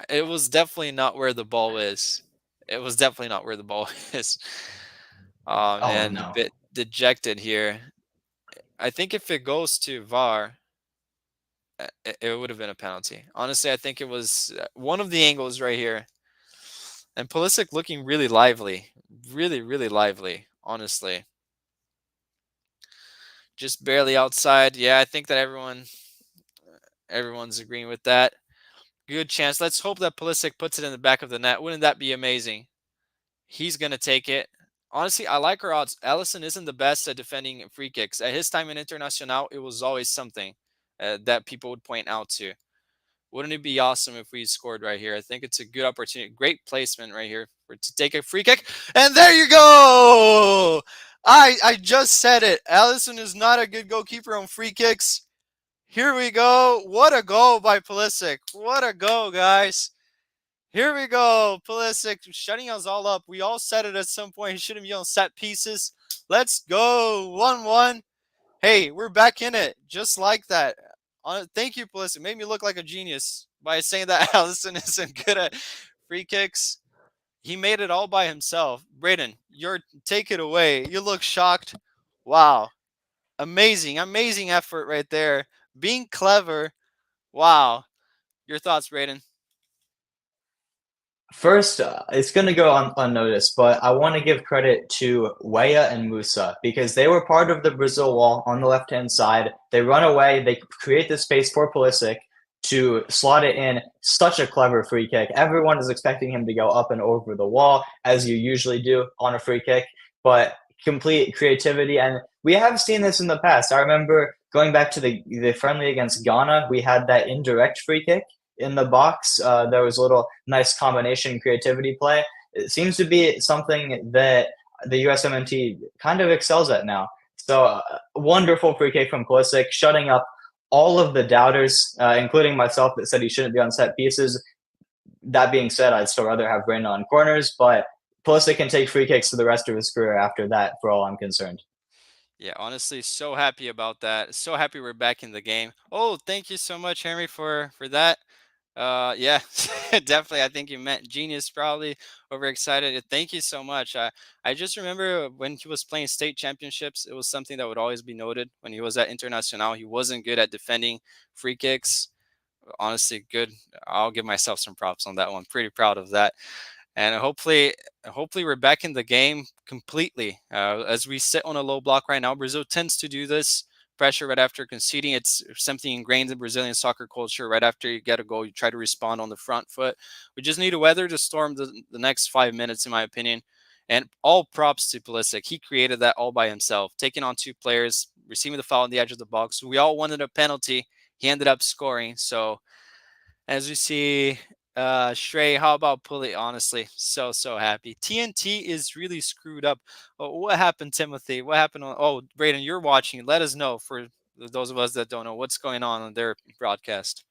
it was definitely not where the ball is. It was definitely not where the ball is. Oh Oh man, a no. bit dejected here. I think if it goes to VAR, it would have been a penalty. Honestly, I think it was one of the angles right here. And Pulisic looking really lively. Really, really lively, honestly. Just barely outside. Yeah, I think that everyone's agreeing with that. Good chance. Let's hope that Pulisic puts it in the back of the net. Wouldn't that be amazing? He's going to take it. Honestly, I like our odds. Allison isn't the best at defending free kicks. At his time in Internacional, it was always something that people would point out to. Wouldn't it be awesome if we scored right here? I think it's a good opportunity. Great placement right here to take a free kick. And there you go. I just said it. Allison is not a good goalkeeper on free kicks. Here we go. What a goal by Pulisic. What a goal, guys. Here we go. Pulisic shutting us all up. We all said it at some point. He shouldn't be on set pieces. Let's go. 1-1. Hey, we're back in it. Just like that. Thank you, Pulisic. Made me look like a genius by saying that Allison isn't good at free kicks. He made it all by himself. Brayden, take it away. You look shocked. Wow. Amazing effort right there. Being clever. Wow. Your thoughts, Brayden? First, it's going to go unnoticed, but I want to give credit to Weah and Musa because they were part of the Brazil wall on the left-hand side. They run away. They create the space for Pulisic. to slot it in. Such a clever free kick. Everyone is expecting him to go up and over the wall, as you usually do on a free kick, but complete creativity. And we have seen this in the past. I remember going back to the friendly against Ghana, we had that indirect free kick in the box. There was a little nice combination creativity play. It seems to be something that the USMNT kind of excels at now. So wonderful free kick from Pulisic, shutting up all of the doubters, including myself, that said he shouldn't be on set pieces. That being said, I'd still rather have Brandon on corners, but Pulisic can take free kicks for the rest of his career after that, for all I'm concerned. Yeah, honestly, so happy about that. So happy we're back in the game. Oh, thank you so much, Henry, for that. Yeah, definitely. I think you meant genius, probably overexcited. Thank you so much. I just remember when he was playing state championships, it was something that would always be noted. When he was at Internacional, he wasn't good at defending free kicks. Honestly, good. I'll give myself some props on that one. Pretty proud of that. And hopefully we're back in the game completely. As we sit on a low block right now, Brazil tends to do this pressure right after conceding. It's something ingrained in Brazilian soccer culture. Right after you get a goal, you try to respond on the front foot. We just need to weather the storm the next 5 minutes, in my opinion. And all props to Pulisic. He created that all by himself, taking on two players, receiving the foul on the edge of the box. We all wanted a penalty. He ended up scoring. So as you see, Shrey, how about Pulley? Honestly, so happy. TNT is really screwed up. Oh, what happened, Timothy? What happened on? Oh, Braden, you're watching. Let us know for those of us that don't know what's going on their broadcast.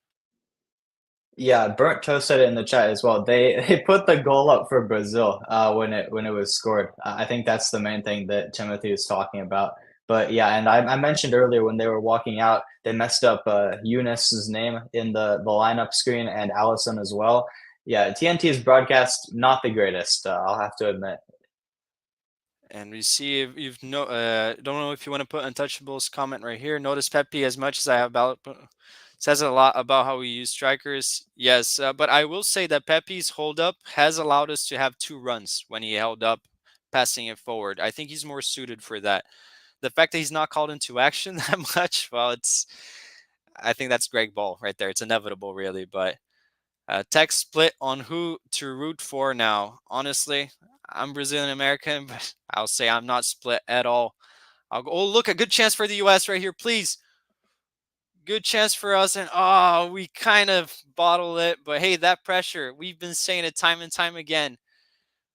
Yeah, Burnt Toast said it in the chat as well. They put the goal up for Brazil when it was scored. I think that's the main thing that Timothy is talking about. But yeah, and I mentioned earlier when they were walking out, they messed up Eunice's name in the lineup screen and Allison as well. Yeah, TNT's broadcast not the greatest. I'll have to admit. And we see if you've don't know if you want to put Untouchables comment right here. Notice Pepe as much as I have about says a lot about how we use strikers. Yes, but I will say that Pepe's hold up has allowed us to have 2 runs when he held up, passing it forward. I think he's more suited for that. The fact that he's not called into action that much, well, I think that's Greg Ball right there. It's inevitable, really, but tech split on who to root for now. Honestly, I'm Brazilian American, but I'll say I'm not split at all. I'll go, oh, look, a good chance for the U.S. right here, please. Good chance for us, and we kind of bottle it. But hey, that pressure, we've been saying it time and time again.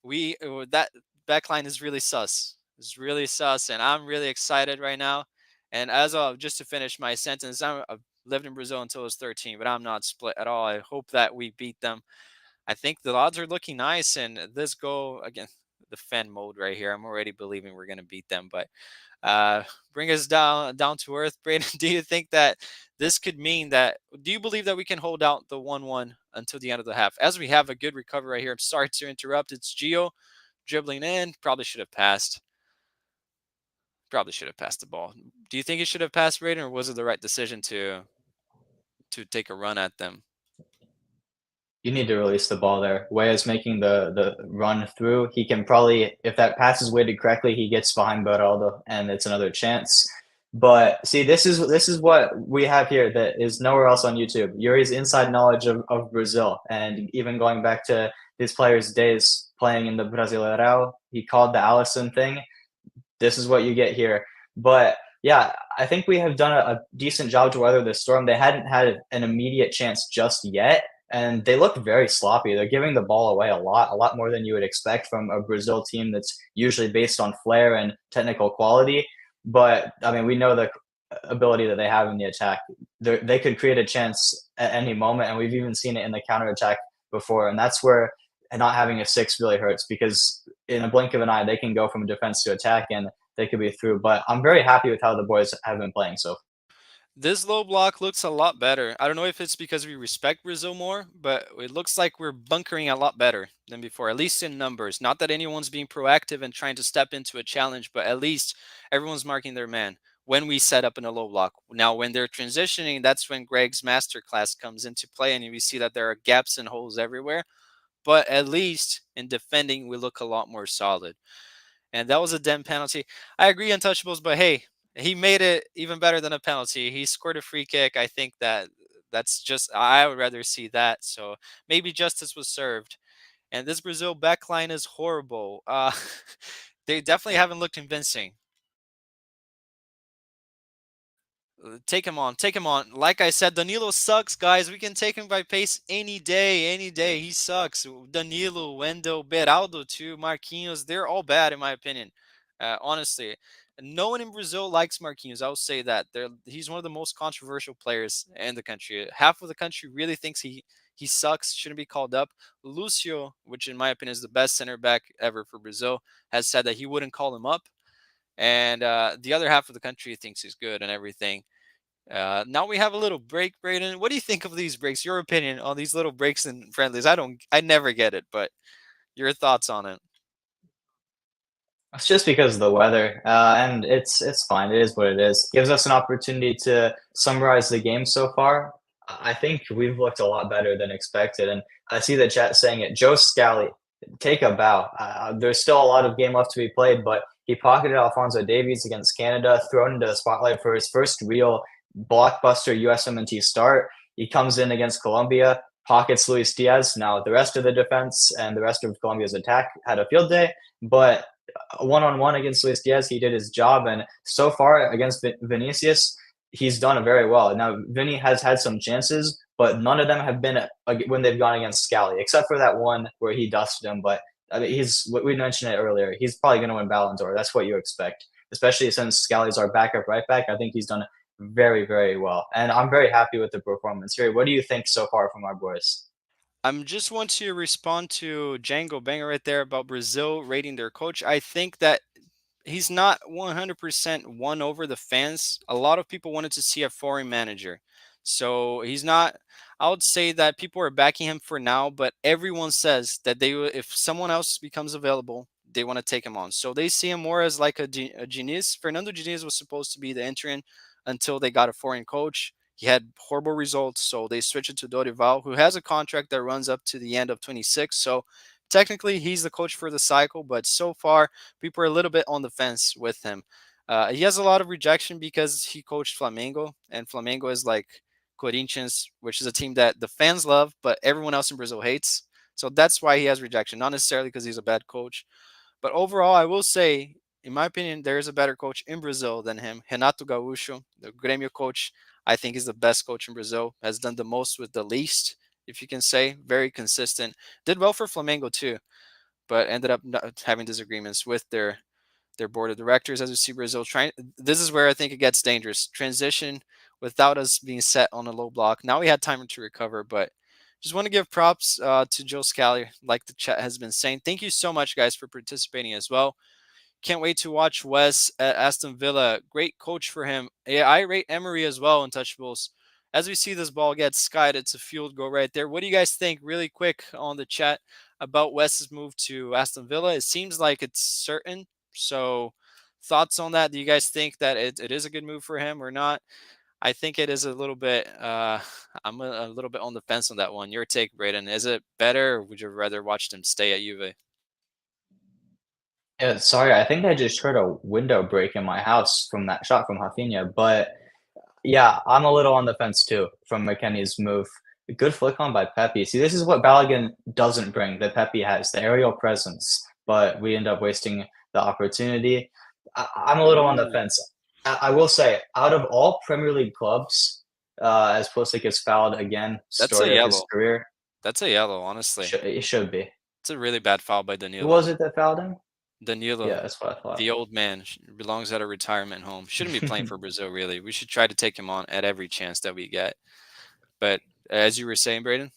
That backline is really sus. It's really sus, and I'm really excited right now. And just to finish my sentence, I've lived in Brazil until I was 13, but I'm not split at all. I hope that we beat them. I think the odds are looking nice, and this goal again, the fan mode right here. I'm already believing we're going to beat them, but bring us down to earth, Brandon. Do you think that this could mean that? Do you believe that we can hold out the 1-1 until the end of the half? As we have a good recovery right here. I'm sorry to interrupt. It's Gio dribbling in. Probably should have passed. Probably should have passed the ball. Do you think he should have passed, Brandon, or was it the right decision to take a run at them? You need to release the ball there. Weah's making the run through. He can probably, if that pass is weighted correctly, he gets behind Beraldo, and it's another chance. But see, this is what we have here that is nowhere else on YouTube. Yuri's inside knowledge of Brazil, and even going back to his players' days playing in the Brasileirão, he called the Allison thing. This is what you get here. But yeah, I think we have done a decent job to weather this storm. They hadn't had an immediate chance just yet, and they looked very sloppy. They're giving the ball away a lot more than you would expect from a Brazil team that's usually based on flair and technical quality. But I mean, we know the ability that they have in the attack. They could create a chance at any moment, and we've even seen it in the counterattack before. And that's where not having a six really hurts, because in a blink of an eye, they can go from defense to attack and they could be through. But I'm very happy with how the boys have been playing so far. This low block looks a lot better. I don't know if it's because we respect Brazil more, but it looks like we're bunkering a lot better than before, at least in numbers. Not that anyone's being proactive and trying to step into a challenge, but at least everyone's marking their man when we set up in a low block. Now, when they're transitioning, that's when Greg's masterclass comes into play, and we see that there are gaps and holes everywhere. But at least in defending, we look a lot more solid. And that was a dem penalty. I agree, Untouchables, but hey, he made it even better than a penalty. He scored a free kick. I think that I would rather see that. So maybe justice was served. And this Brazil backline is horrible. They definitely haven't looked convincing. Take him on. Take him on. Like I said, Danilo sucks, guys. We can take him by pace any day. Any day. He sucks. Danilo, Wendell, Beraldo, too. Marquinhos. They're all bad, in my opinion. Honestly. No one in Brazil likes Marquinhos. I will say that. He's one of the most controversial players in the country. Half of the country really thinks he sucks, shouldn't be called up. Lucio, which in my opinion is the best center back ever for Brazil, has said that he wouldn't call him up. And the other half of the country thinks he's good and everything. Now we have a little break, Braden. What do you think of these breaks? Your opinion on these little breaks and friendlies? I never get it, but your thoughts on it? It's just because of the weather, and it's fine. It is what it is. Gives us an opportunity to summarize the game so far. I think we've looked a lot better than expected, and I see the chat saying it. Joe Scally, take a bow. There's still a lot of game left to be played, but he pocketed Alphonso Davies against Canada, thrown into the spotlight for his first real blockbuster USMNT start. He comes in against Colombia, pockets Luis Diaz. Now the rest of the defense and the rest of Colombia's attack had a field day, but one-on-one against Luis Diaz, he did his job, and so far against Vinicius, he's done it very well. Now, Vinny has had some chances, but none of them have been when they've gone against Scally, except for that one where he dusted him. But I mean, we mentioned it earlier. He's probably going to win Ballon d'Or. That's what you expect, especially since Scally's our backup right back. I think he's done very, very well, and I'm very happy with the performance here. What do you think so far from our boys? I'm just want to respond to Django Banger right there about Brazil rating their coach. I think that he's not 100% won over the fans. A lot of people wanted to see a foreign manager. So he's not, I would say that people are backing him for now, but everyone says that if someone else becomes available, they want to take him on. So they see him more as like a Diniz. Fernando Diniz was supposed to be the interim until they got a foreign coach. He had horrible results, so they switched it to Dorival, who has a contract that runs up to the end of 26. So technically, he's the coach for the cycle, but so far, people are a little bit on the fence with him. He has a lot of rejection because he coached Flamengo, and Flamengo is like Corinthians, which is a team that the fans love, but everyone else in Brazil hates. So that's why he has rejection, not necessarily because he's a bad coach. But overall, I will say, in my opinion, there is a better coach in Brazil than him. Renato Gaúcho, the Grêmio coach, I think is the best coach in Brazil, has done the most with the least, if you can say, very consistent. Did well for Flamengo too, but ended up having disagreements with their board of directors. As we see Brazil trying, this is where I think it gets dangerous. Transition without us being set on a low block. Now we had time to recover, but just want to give props to Joe Scally, like the chat has been saying. Thank you so much, guys, for participating as well. Can't wait to watch Wes at Aston Villa. Great coach for him. Yeah, I rate Emery as well in touchables. As we see this ball get skied, it's a field goal right there. What do you guys think, really quick on the chat, about Wes's move to Aston Villa? It seems like it's certain. So, thoughts on that? Do you guys think that it is a good move for him or not? I think it is a little bit. I'm a little bit on the fence on that one. Your take, Braden. Is it better, or would you rather watch them stay at Juve? Yeah, sorry, I think I just heard a window break in my house from that shot from Rafinha, but yeah, I'm a little on the fence too from McKennie's move. Good flick on by Pepe. See, this is what Balogun doesn't bring that Pepe has, the aerial presence, but we end up wasting the opportunity. I'm a little on the Ooh, fence. I will say, out of all Premier League clubs, as Pulisic gets fouled again, that's a story of his yellow. career, That's a yellow, honestly. it should be. It's a really bad foul by Who Danilo. was it that fouled him? Danilo, Yeah, that's what I thought. the old man, belongs at a retirement home. Shouldn't be playing for Brazil, really. We should try to take him on at every chance that we get. But as you were saying, Braden,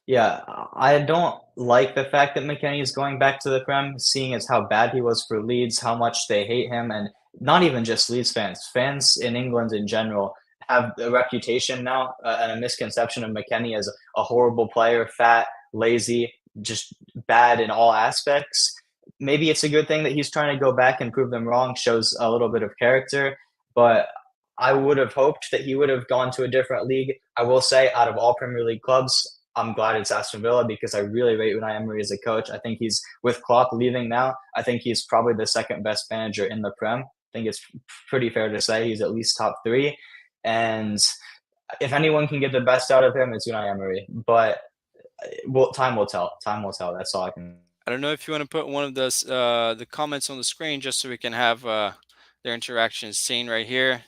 Yeah, I don't like the fact that McKennie is going back to the Prem, seeing as how bad he was for Leeds, how much they hate him, and not even just Leeds fans. Fans in England in general have a reputation now and a misconception of McKennie as a horrible player, fat, lazy, just bad in all aspects. Maybe it's a good thing that he's trying to go back and prove them wrong, shows a little bit of character, but I would have hoped that he would have gone to a different league. I will say, out of all Premier League clubs, I'm glad it's Aston Villa because I really rate Unai Emery as a coach. I think he's, with Klopp leaving now, I think he's probably the second best manager in the Prem. I think it's pretty fair to say he's at least top three. And if anyone can get the best out of him, it's Unai Emery. But time will tell. Time will tell. That's all I can. I don't know if you want to put one of the comments on the screen just so we can have their interactions seen right here.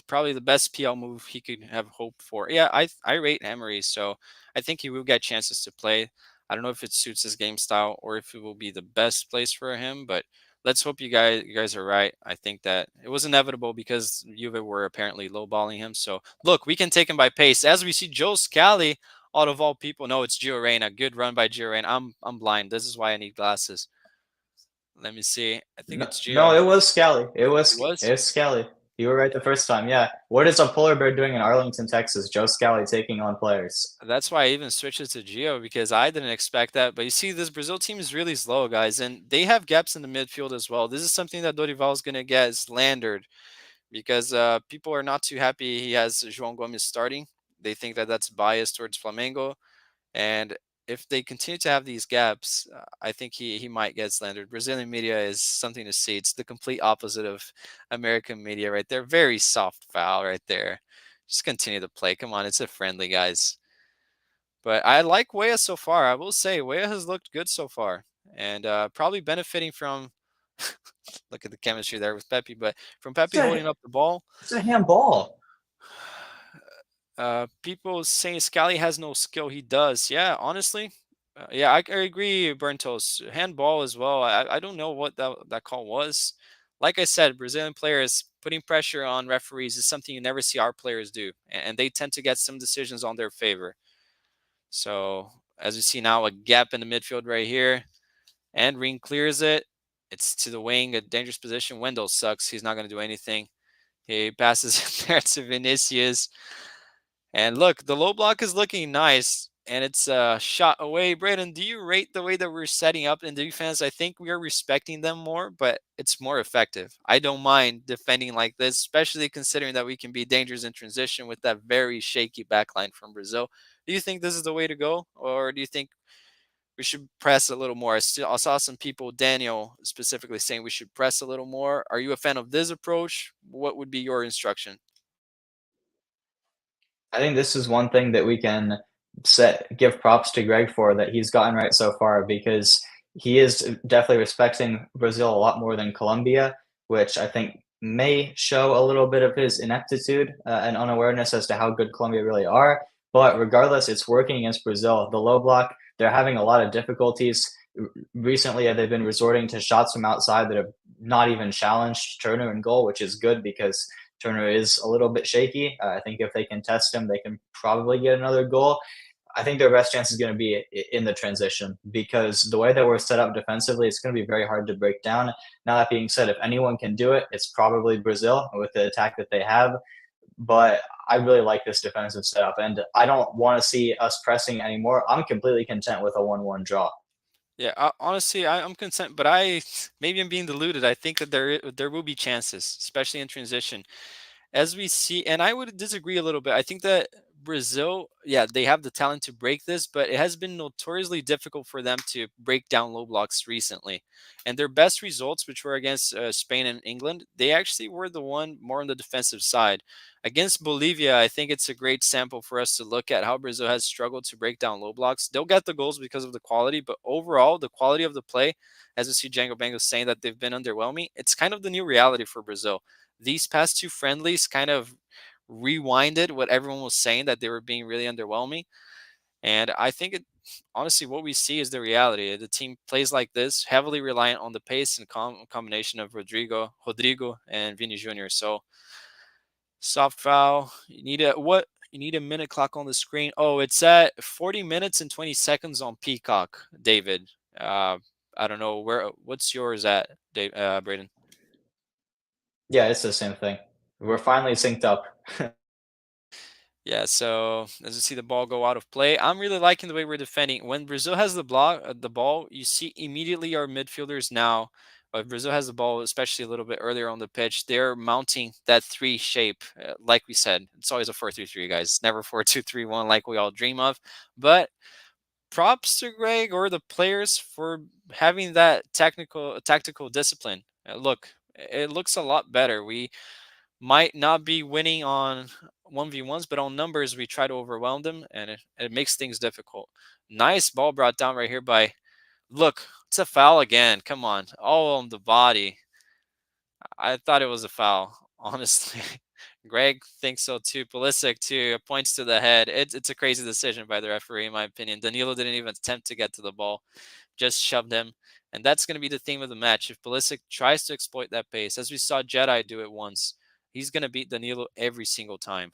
Probably the best PL move he could have hoped for. Yeah, I rate Emery, so I think he will get chances to play. I don't know if it suits his game style or if it will be the best place for him, but let's hope you guys are right. I think that it was inevitable because Juve were apparently lowballing him. So look, we can take him by pace as we see Joe Scally out of all people. No, it's Gio Reyna. Good run by Gio Reyna. I'm blind. This is why I need glasses. Let me see. I think No, it's no, Gio. it was Scally. It was. It was Scally. You were right the first time. Yeah. What is a polar bear doing in Arlington, Texas? Joe Scally taking on players. That's why I even switched it to Gio because I didn't expect that. But you see, this Brazil team is really slow, guys, and they have gaps in the midfield as well. This is something that Dorival is going to get slandered because people are not too happy he has João Gomes starting. They think that that's biased towards Flamengo. And if they continue to have these gaps, I think he might get slandered. Brazilian media is something to see. It's the complete opposite of American media right there. Very soft foul right there. Just continue to play. Come on, it's a friendly, guys. But I like Weah so far. I will say Weah has looked good so far, and probably benefiting from look at the chemistry there with Pepe, but from Pepe holding up the ball. It's a handball. People saying Scally has no skill. He does. Yeah, honestly. Yeah, I agree, Berntos. Handball as well. I don't know what that call was. Like I said, Brazilian players putting pressure on referees is something you never see our players do. And they tend to get some decisions on their favor. So, as we see now, a gap in the midfield right here. And Ring clears it. It's to the wing, a dangerous position. Wendell sucks. He's not going to do anything. He passes there to Vinicius. And look, the low block is looking nice, and it's a shot away. Braden, do you rate the way that we're setting up in defense? I think we are respecting them more, but it's more effective. I don't mind defending like this, especially considering that we can be dangerous in transition with that very shaky backline from Brazil. Do you think this is the way to go, or do you think we should press a little more? I saw some people, Daniel specifically, saying we should press a little more. Are you a fan of this approach? What would be your instruction? I think this is one thing that we can give props to Greg for that he's gotten right so far because he is definitely respecting Brazil a lot more than Colombia, which I think may show a little bit of his ineptitude and unawareness as to how good Colombia really are. But regardless, it's working against Brazil. The low block, they're having a lot of difficulties. Recently, they've been resorting to shots from outside that have not even challenged Turner in goal, which is good because Turner is a little bit shaky. I think if they can test him, they can probably get another goal. I think their best chance is going to be in the transition because the way that we're set up defensively, it's going to be very hard to break down. Now, that being said, if anyone can do it, it's probably Brazil with the attack that they have. But I really like this defensive setup, and I don't want to see us pressing anymore. I'm completely content with a 1-1 draw. Yeah, honestly, I'm content, but I maybe I'm being deluded. I think that there will be chances, especially in transition, as we see. And I would disagree a little bit. I think that Brazil, yeah, they have the talent to break this, but it has been notoriously difficult for them to break down low blocks recently. And their best results, which were against Spain and England, they actually were the one more on the defensive side. Against Bolivia, I think it's a great sample for us to look at how Brazil has struggled to break down low blocks. They'll get the goals because of the quality, but overall, the quality of the play, as we see Django Bango saying that they've been underwhelming, it's kind of the new reality for Brazil. These past two friendlies kind of rewinded what everyone was saying that they were being really underwhelming. And I think honestly, what we see is the reality. The team plays like this, heavily reliant on the pace and combination of Rodrigo, and Vini Jr. So soft foul. You need a what? You need a minute clock on the screen. Oh, it's at 40 minutes and 20 seconds on Peacock, David. I don't know where. What's yours at, Dave, Braden? Yeah, it's the same thing. We're finally synced up. Yeah, so as you see the ball go out of play, I'm really liking the way we're defending. When Brazil has the ball, you see immediately our midfielders now. If Brazil has the ball, especially a little bit earlier on the pitch, they're mounting that three shape. Like we said, it's always a 4-3-3, guys. It's never 4-2-3-1 like we all dream of. But props to Greg or the players for having that tactical discipline. Look, it looks a lot better. We might not be winning on 1v1s, but on numbers we try to overwhelm them, and it makes things difficult. Nice ball brought down right here by, look, it's a foul again. Come on, all on the body. I thought it was a foul, honestly. Greg thinks so too. Pulisic too points to the head. It's a crazy decision by the referee, in my opinion. Danilo didn't even attempt to get to the ball, just shoved him. And that's going to be the theme of the match. If Pulisic tries to exploit that pace, as we saw Jedi do it once, he's going to beat Danilo every single time.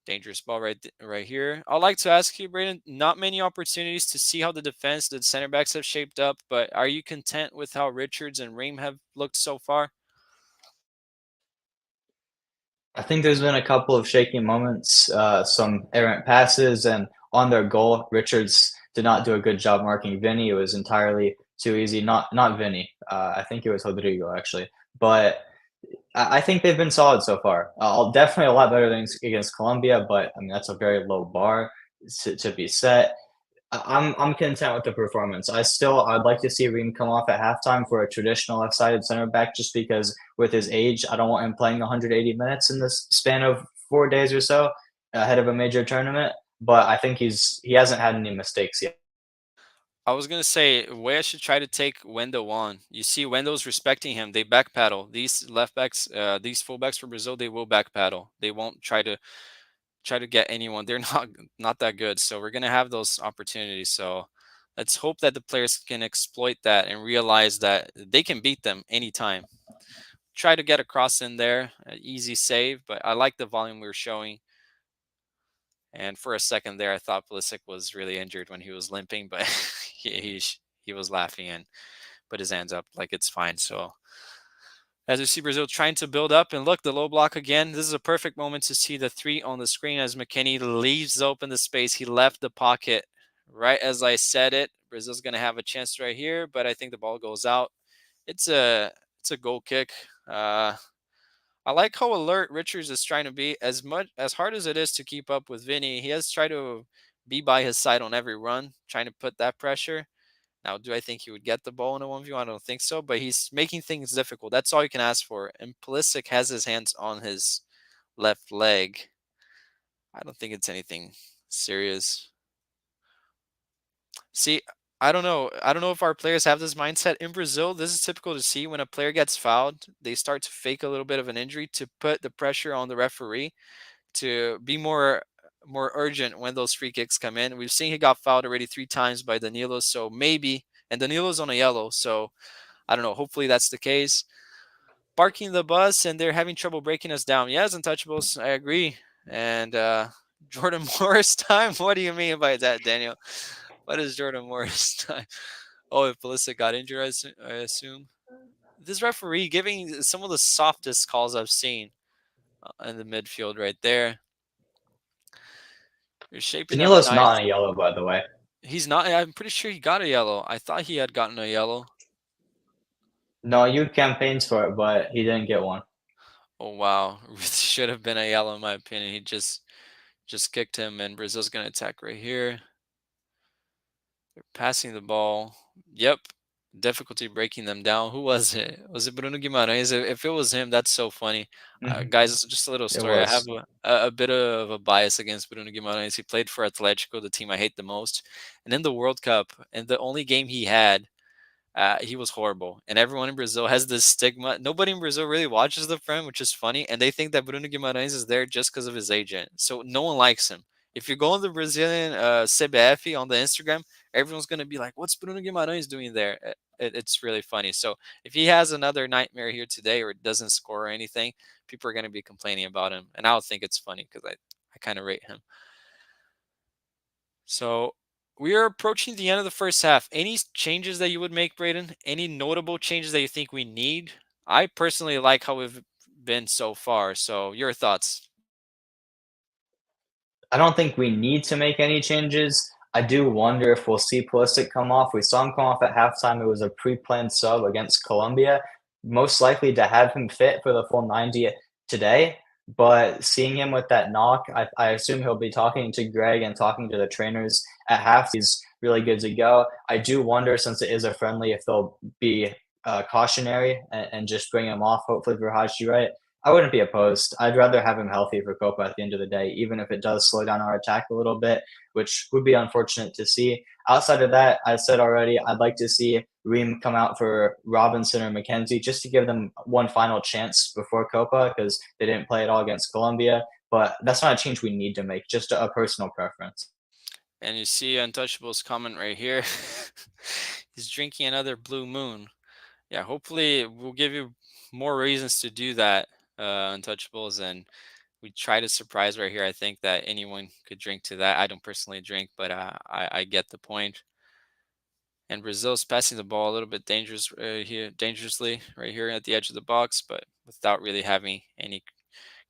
Dangerous ball right here. I'd like to ask you, Braden, not many opportunities to see how the defense, the center backs have shaped up, but are you content with how Richards and Ream have looked so far? I think there's been a couple of shaky moments, some errant passes, and on their goal, Richards did not do a good job marking Vinny. It was entirely too easy. Not Vinny. I think it was Rodrigo actually. But I think they've been solid so far. Definitely a lot better than against Colombia, but I mean that's a very low bar to be set. I'm content with the performance. I'd like to see Reem come off at halftime for a traditional left-sided center back, just because with his age, I don't want him playing 180 minutes in this span of 4 days or so ahead of a major tournament. But I think he hasn't had any mistakes yet. I was gonna say Wea should try to take Wendo on. You see, Wendo's respecting him. They backpedal. These left backs, these fullbacks for Brazil, they will backpedal. They won't try to get anyone. They're not that good. So we're gonna have those opportunities. So let's hope that the players can exploit that and realize that they can beat them anytime. Try to get a cross in there, easy save. But I like the volume we were showing. And for a second there, I thought Pulisic was really injured when he was limping, but he was laughing and put his hands up like it's fine. So as we see Brazil trying to build up, and look, the low block again. This is a perfect moment to see the 3 on the screen as McKennie leaves open the space. He left the pocket right as I said it. Brazil's going to have a chance right here, but I think the ball goes out. It's a goal kick. I like how alert Richards is trying to be. As hard as it is to keep up with Vinny, he has tried to be by his side on every run, trying to put that pressure. Now, do I think he would get the ball in a 1v1? I don't think so, but he's making things difficult. That's all you can ask for. And Pulisic has his hands on his left leg. I don't think it's anything serious. See, I don't know. I don't know if our players have this mindset. In Brazil, this is typical to see when a player gets fouled, they start to fake a little bit of an injury to put the pressure on the referee to be more urgent when those free kicks come in. We've seen he got fouled already 3 times by Danilo, so maybe, and Danilo's on a yellow, so I don't know. Hopefully that's the case. Parking the bus, and they're having trouble breaking us down. Yes, untouchables, I agree. And Jordan Morris time? What do you mean by that, Daniel? What is Jordan Morris time? Oh, if Pulisic got injured, I assume. This referee giving some of the softest calls I've seen in the midfield right there. You're shaping up Danilo's nice. not a yellow, by the way. He's not. I'm pretty sure he got a yellow. I thought he had gotten a yellow. No, you campaigns for it, but he didn't get one. Oh wow, should have been a yellow in my opinion. He just kicked him, and Brazil's gonna attack right here. They're passing the ball. Yep, difficulty breaking them down. Who was it? Was it Bruno Guimarães? If it was him, that's so funny. Guys, just a little It story. I have was. a bit of a bias against Bruno Guimarães. He played for Atletico, the team I hate the most, and in the World Cup, and the only game he had, he was horrible. And everyone in Brazil has this stigma. Nobody in Brazil really watches the friend, which is funny. And they think that Bruno Guimarães is there just because of his agent. So no one likes him. If you go on the Brazilian CBF on the Instagram, everyone's going to be like, what's Bruno Guimarães doing there? It's really funny. So if he has another nightmare here today or doesn't score or anything, people are going to be complaining about him. And I'll think it's funny because I kind of rate him. So we are approaching the end of the first half. Any changes that you would make, Braden? Any notable changes that you think we need? I personally like how we've been so far. So your thoughts? I don't think we need to make any changes. I do wonder if we'll see Pulisic come off. We saw him come off at halftime. It was a pre-planned sub against Colombia, most likely to have him fit for the full 90 today. But seeing him with that knock, I assume he'll be talking to Greg and talking to the trainers at half. He's really good to go. I do wonder, since it is a friendly, if they'll be cautionary and just bring him off, hopefully for Haji, right? I wouldn't be opposed. I'd rather have him healthy for Copa at the end of the day, even if it does slow down our attack a little bit, which would be unfortunate to see. Outside of that, I said already, I'd like to see Ream come out for Robinson or McKenzie just to give them one final chance before Copa because they didn't play at all against Colombia. But that's not a change we need to make, just a personal preference. And you see Untouchable's comment right here. He's drinking another Blue Moon. Yeah, hopefully we'll give you more reasons to do that, Untouchables, and we try to surprise right here. I think that anyone could drink to that. I don't personally drink, but I get the point. And Brazil's passing the ball a little bit dangerously right here at the edge of the box, but without really having any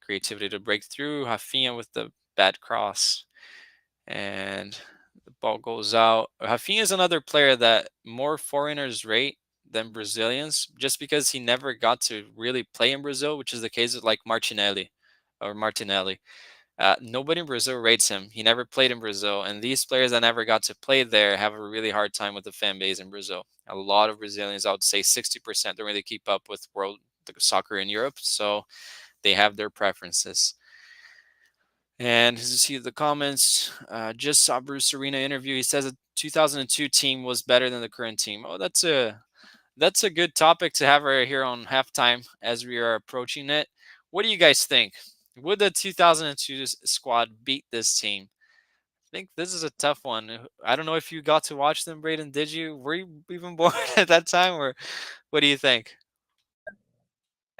creativity to break through. Rafinha with the bad cross, and the ball goes out. Rafinha is another player that more foreigners rate than Brazilians, just because he never got to really play in Brazil, which is the case with like Martinelli. Nobody in Brazil rates him. He never played in Brazil, and these players that never got to play there have a really hard time with the fan base in Brazil. A lot of Brazilians, I would say 60%, don't really keep up with world soccer in Europe, so they have their preferences. And as you see the comments, just saw Bruce Arena interview. He says the 2002 team was better than the current team. Oh, that's a good topic to have right here on halftime as we are approaching it. What do you guys think? Would the 2002 squad beat this team? I think this is a tough one. I don't know if you got to watch them, Braden. Did you? Were you even born at that time, or what do you think?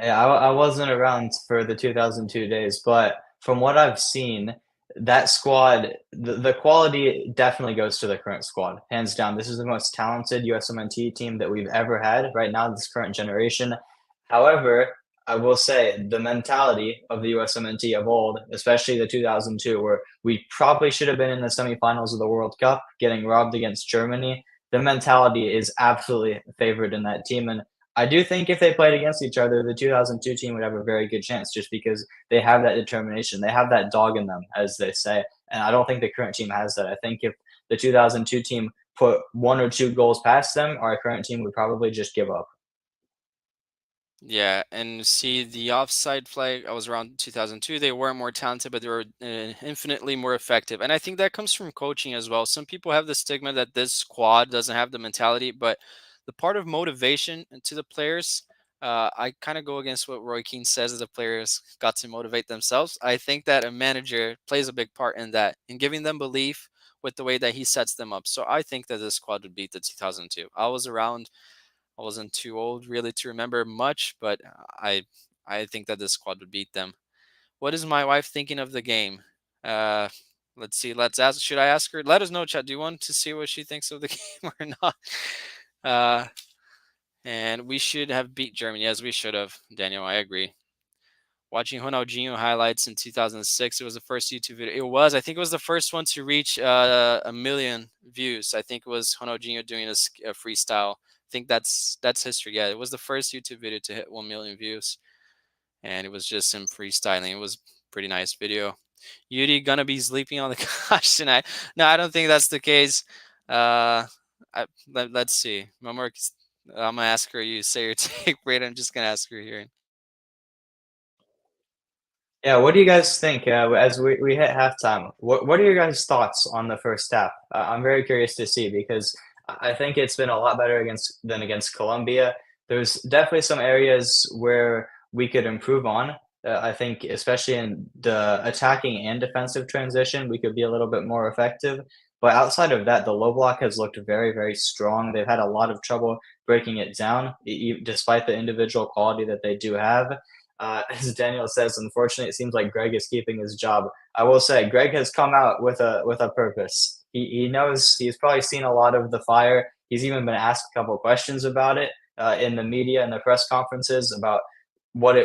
Yeah, I wasn't around for the 2002 days, but from what I've seen, that squad, the quality definitely goes to the current squad, hands down. This is the most talented USMNT team that we've ever had right now, this current generation. However, I will say the mentality of the USMNT of old, especially the 2002, where we probably should have been in the semifinals of the World Cup, getting robbed against Germany. The mentality is absolutely favored in that team, and I do think if they played against each other, the 2002 team would have a very good chance just because they have that determination. They have that dog in them, as they say. And I don't think the current team has that. I think if the 2002 team put one or two goals past them, our current team would probably just give up. Yeah, and see the offside flag. I was around 2002. They weren't more talented, but they were infinitely more effective. And I think that comes from coaching as well. Some people have the stigma that this squad doesn't have the mentality, but the part of motivation to the players, I kind of go against what Roy Keane says that the players got to motivate themselves. I think that a manager plays a big part in that, in giving them belief with the way that he sets them up. So I think that this squad would beat the 2002. I was around. I wasn't too old really to remember much, but I think that this squad would beat them. What is my wife thinking of the game? Uh, let's see. Let's ask. Should I ask her? Let us know, chat. Do you want to see what she thinks of the game or not? Uh, and we should have beat Germany. Yes, we should have. Daniel, I agree. Watching Ronaldinho highlights in 2006, it was the first YouTube video. It was. I think it was the first one to reach 1 million views. I think it was Ronaldinho doing a freestyle. I think that's history. Yeah, it was the first YouTube video to hit 1 million views, and it was just him freestyling. It was pretty nice video. Yuri gonna be sleeping on the couch tonight? No, I don't think that's the case. Let's see. I'm gonna ask her. You say your take, Brady. I'm just gonna ask her here. Yeah, what do you guys think as we hit halftime? What are your guys' thoughts on the first half? I'm very curious to see because I think it's been a lot better against Colombia. There's definitely some areas where we could improve on. I think especially in the attacking and defensive transition, we could be a little bit more effective. But outside of that, the low block has looked very, very strong. They've had a lot of trouble breaking it down, despite the individual quality that they do have. As Daniel says, unfortunately, it seems like Greg is keeping his job. I will say, Greg has come out with a purpose. He knows he's probably seen a lot of the fire. He's even been asked a couple questions about it in the media and the press conferences about what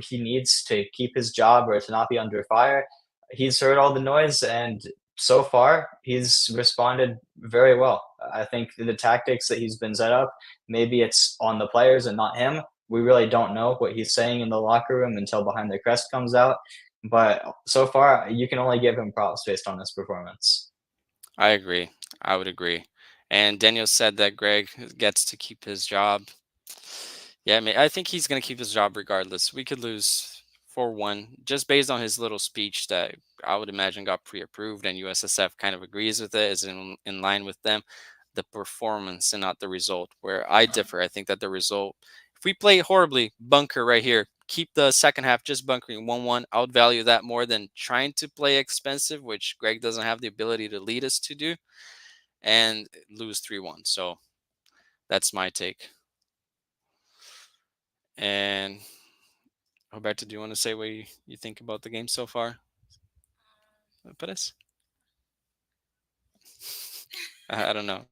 he needs to keep his job or to not be under fire. He's heard all the noise, and so far he's responded very well. I think the tactics that he's been set up, maybe it's on the players and not him. We really don't know what he's saying in the locker room until behind the crest comes out. But so far, you can only give him props based on his performance. I agree. I would agree. And Daniel said that Greg gets to keep his job. Yeah, I mean, I think he's going to keep his job regardless. We could lose 4-1 just based on his little speech that I would imagine got pre-approved, and USSF kind of agrees with it, is in line with them. The performance and not the result. Where I differ, I think that the result, if we play horribly, bunker right here, keep the second half just bunkering 1-1. I would value that more than trying to play expensive, which Greg doesn't have the ability to lead us to do, and lose 3-1. So that's my take. And Roberto, do you want to say what you think about the game so far? Perez? I don't know.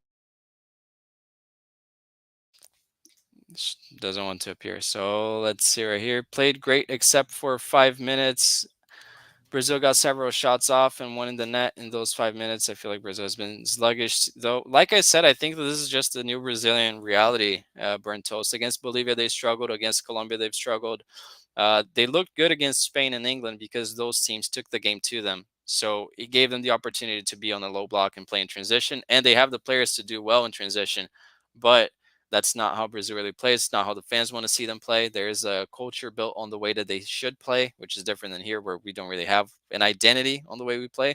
Doesn't want to appear. So let's see right here. Played great except for 5 minutes. Brazil got several shots off and one in the net in those 5 minutes. I feel like Brazil has been sluggish, though. Like I said, I think that this is just the new Brazilian reality. Burnt toast. Against Bolivia, they struggled. Against Colombia, they've struggled. They looked good against Spain and England because those teams took the game to them. So it gave them the opportunity to be on the low block and play in transition. And they have the players to do well in transition. But that's not how Brazil really plays. It's not how the fans want to see them play. There's a culture built on the way that they should play, which is different than here, where we don't really have an identity on the way we play.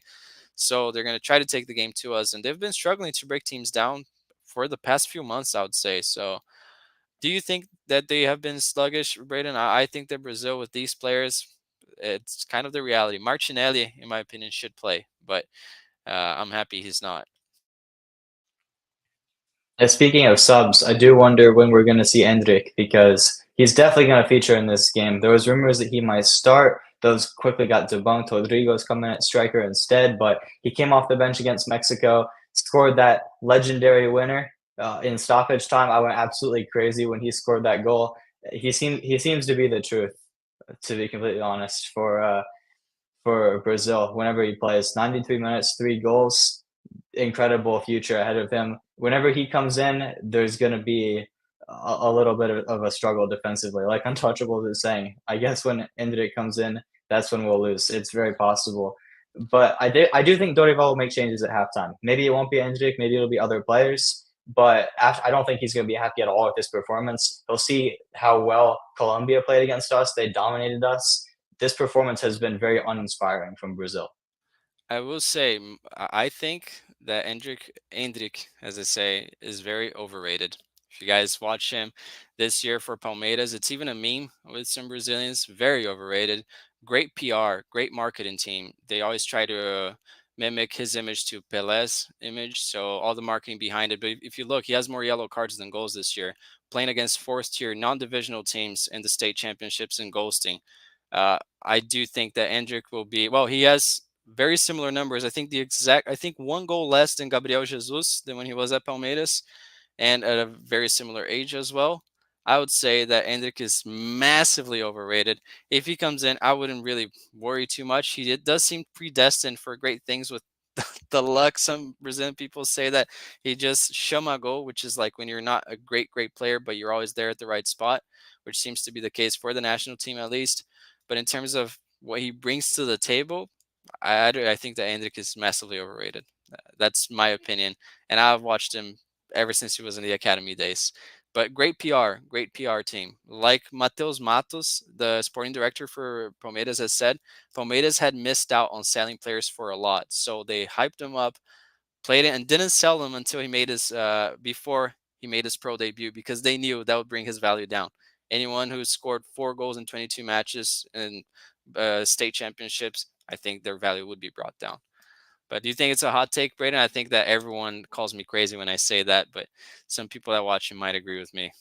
So they're going to try to take the game to us. And they've been struggling to break teams down for the past few months, I would say. So do you think that they have been sluggish, Braden? I think that Brazil, with these players, it's kind of the reality. Martinelli, in my opinion, should play, but I'm happy he's not. And speaking of subs, I do wonder when we're going to see Endrick because he's definitely going to feature in this game. There was rumors that he might start. Those quickly got debunked. Rodrigo's coming at striker instead, but he came off the bench against Mexico, scored that legendary winner in stoppage time. I went absolutely crazy when he scored that goal. He seems to be the truth, to be completely honest, for Brazil whenever he plays. 93 minutes, 3 goals, incredible future ahead of him. Whenever he comes in, there's going to be a little bit of a struggle defensively. Like Untouchables is saying, I guess when Endrick comes in, that's when we'll lose. It's very possible. But I do think Dorival will make changes at halftime. Maybe it won't be Endrick, maybe it'll be other players. But I don't think he's going to be happy at all with this performance. He'll see how well Colombia played against us. They dominated us. This performance has been very uninspiring from Brazil. I will say, I think that Endrick, as I say, is very overrated. If you guys watch him this year for Palmeiras, it's even a meme with some Brazilians. Very overrated. Great PR, great marketing team. They always try to mimic his image to Pelé's image, so all the marketing behind it. But if you look, he has more yellow cards than goals this year, playing against fourth-tier non-divisional teams in the state championships and ghosting. I do think that Endrick will be, well, he has very similar numbers. I think one goal less than Gabriel Jesus than when he was at Palmeiras, and at a very similar age as well. I would say that Endrick is massively overrated. If he comes in, I wouldn't really worry too much. Does seem predestined for great things with the luck. Some Brazilian people say that he just chama gol, which is like when you're not a great player, but you're always there at the right spot, which seems to be the case for the national team at least. But in terms of what he brings to the table, I think that Endrick is massively overrated. That's my opinion, and I've watched him ever since he was in the academy days. But great PR team. Like Mateus Matos, the sporting director for Palmeiras, has said, Palmeiras had missed out on selling players for a lot, so they hyped him up, played it, and didn't sell him until he made his before he made his pro debut because they knew that would bring his value down. Anyone who scored 4 goals in 22 matches in state championships, I think their value would be brought down. But do you think it's a hot take, Braden? I think that everyone calls me crazy when I say that, but some people that watch him might agree with me.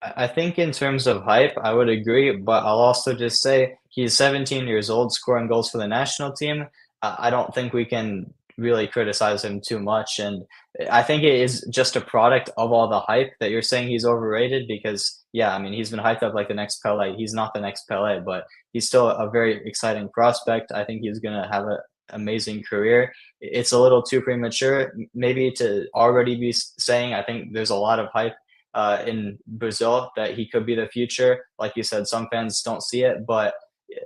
I think in terms of hype, I would agree, but I'll also just say he's 17 years old, scoring goals for the national team. I don't think we can really criticize him too much, and I think it is just a product of all the hype that you're saying he's overrated because, yeah, I mean, he's been hyped up like the next Pele. He's not the next Pele, but he's still a very exciting prospect. I think he's going to have an amazing career. It's a little too premature, maybe to already be saying I think there's a lot of hype in Brazil that he could be the future. Like you said, some fans don't see it, but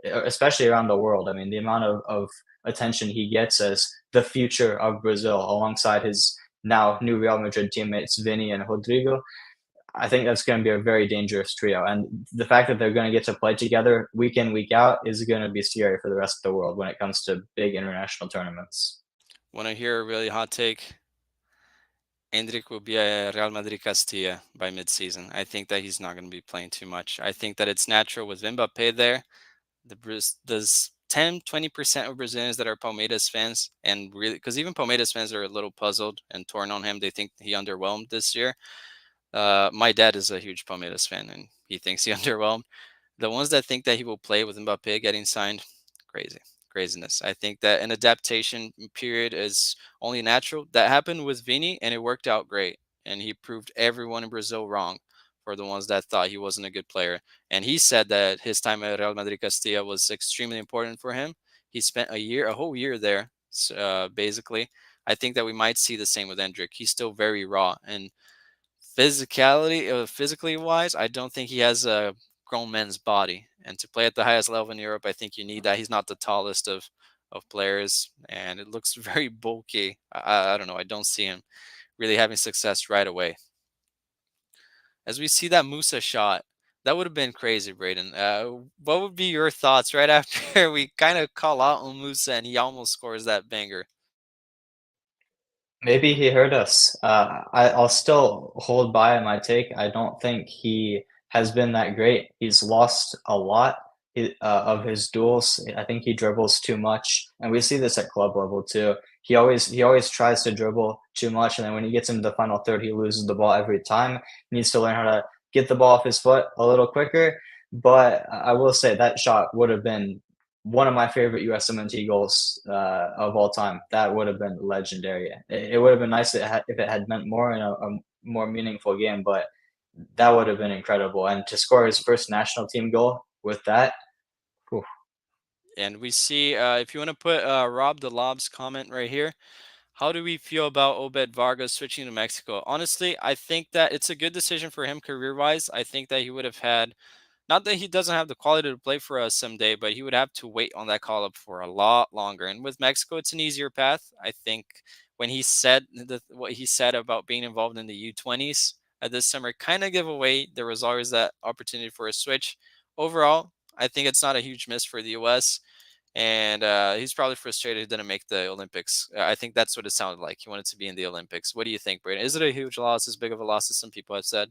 especially around the world, I mean, the amount of attention he gets as the future of Brazil alongside his now new Real Madrid teammates Vini and Rodrigo. I think that's going to be a very dangerous trio. And the fact that they're going to get to play together week in, week out is going to be scary for the rest of the world when it comes to big international tournaments. Want to hear a really hot take? Endrick will be a Real Madrid Castilla by midseason. I think that he's not going to be playing too much. I think that it's natural with Mbappe there. There's 10-20% of Brazilians that are Palmeiras fans, and really, because even Palmeiras fans are a little puzzled and torn on him. They think he underwhelmed this year. My dad is a huge Palmeiras fan, and he thinks he underwhelmed. The ones that think that he will play with Mbappe getting signed, craziness. I think that an adaptation period is only natural. That happened with Vini, and it worked out great. And he proved everyone in Brazil wrong for the ones that thought he wasn't a good player. And he said that his time at Real Madrid Castilla was extremely important for him. He spent a whole year there, basically. I think that we might see the same with Endrick. He's still very raw, and physically wise, I don't think he has a grown man's body. And to play at the highest level in Europe, I think you need that. He's not the tallest of players, and it looks very bulky. I don't know. I don't see him really having success right away. As we see that Musa shot, that would have been crazy, Braden. What would be your thoughts right after we kind of call out on Musa and he almost scores that banger? Maybe he heard us. I'll still hold by my take. I don't think he has been that great. He's lost a lot of his duels. I think he dribbles too much, and we see this at club level too. He always tries to dribble too much, and then when he gets into the final third, he loses the ball every time. He needs to learn how to get the ball off his foot a little quicker. But I will say that shot would have been one of my favorite USMNT goals of all time. That would have been legendary. It would have been nice if it had meant more in a more meaningful game, but that would have been incredible. And to score his first national team goal with that, whew. And we see, if you want to put Rob the Lob's comment right here, how do we feel about Obed Vargas switching to Mexico? Honestly, I think that it's a good decision for him career-wise. I think that he would have had, not that he doesn't have the quality to play for us someday, but he would have to wait on that call-up for a lot longer. And with Mexico, it's an easier path. I think when he said what he said about being involved in the U20s this summer kind of give away there was always that opportunity for a switch. Overall, I think it's not a huge miss for the U.S. And he's probably frustrated he didn't make the Olympics. I think that's what it sounded like. He wanted to be in the Olympics. What do you think, Brayden? Is it a huge loss, as big of a loss as some people have said?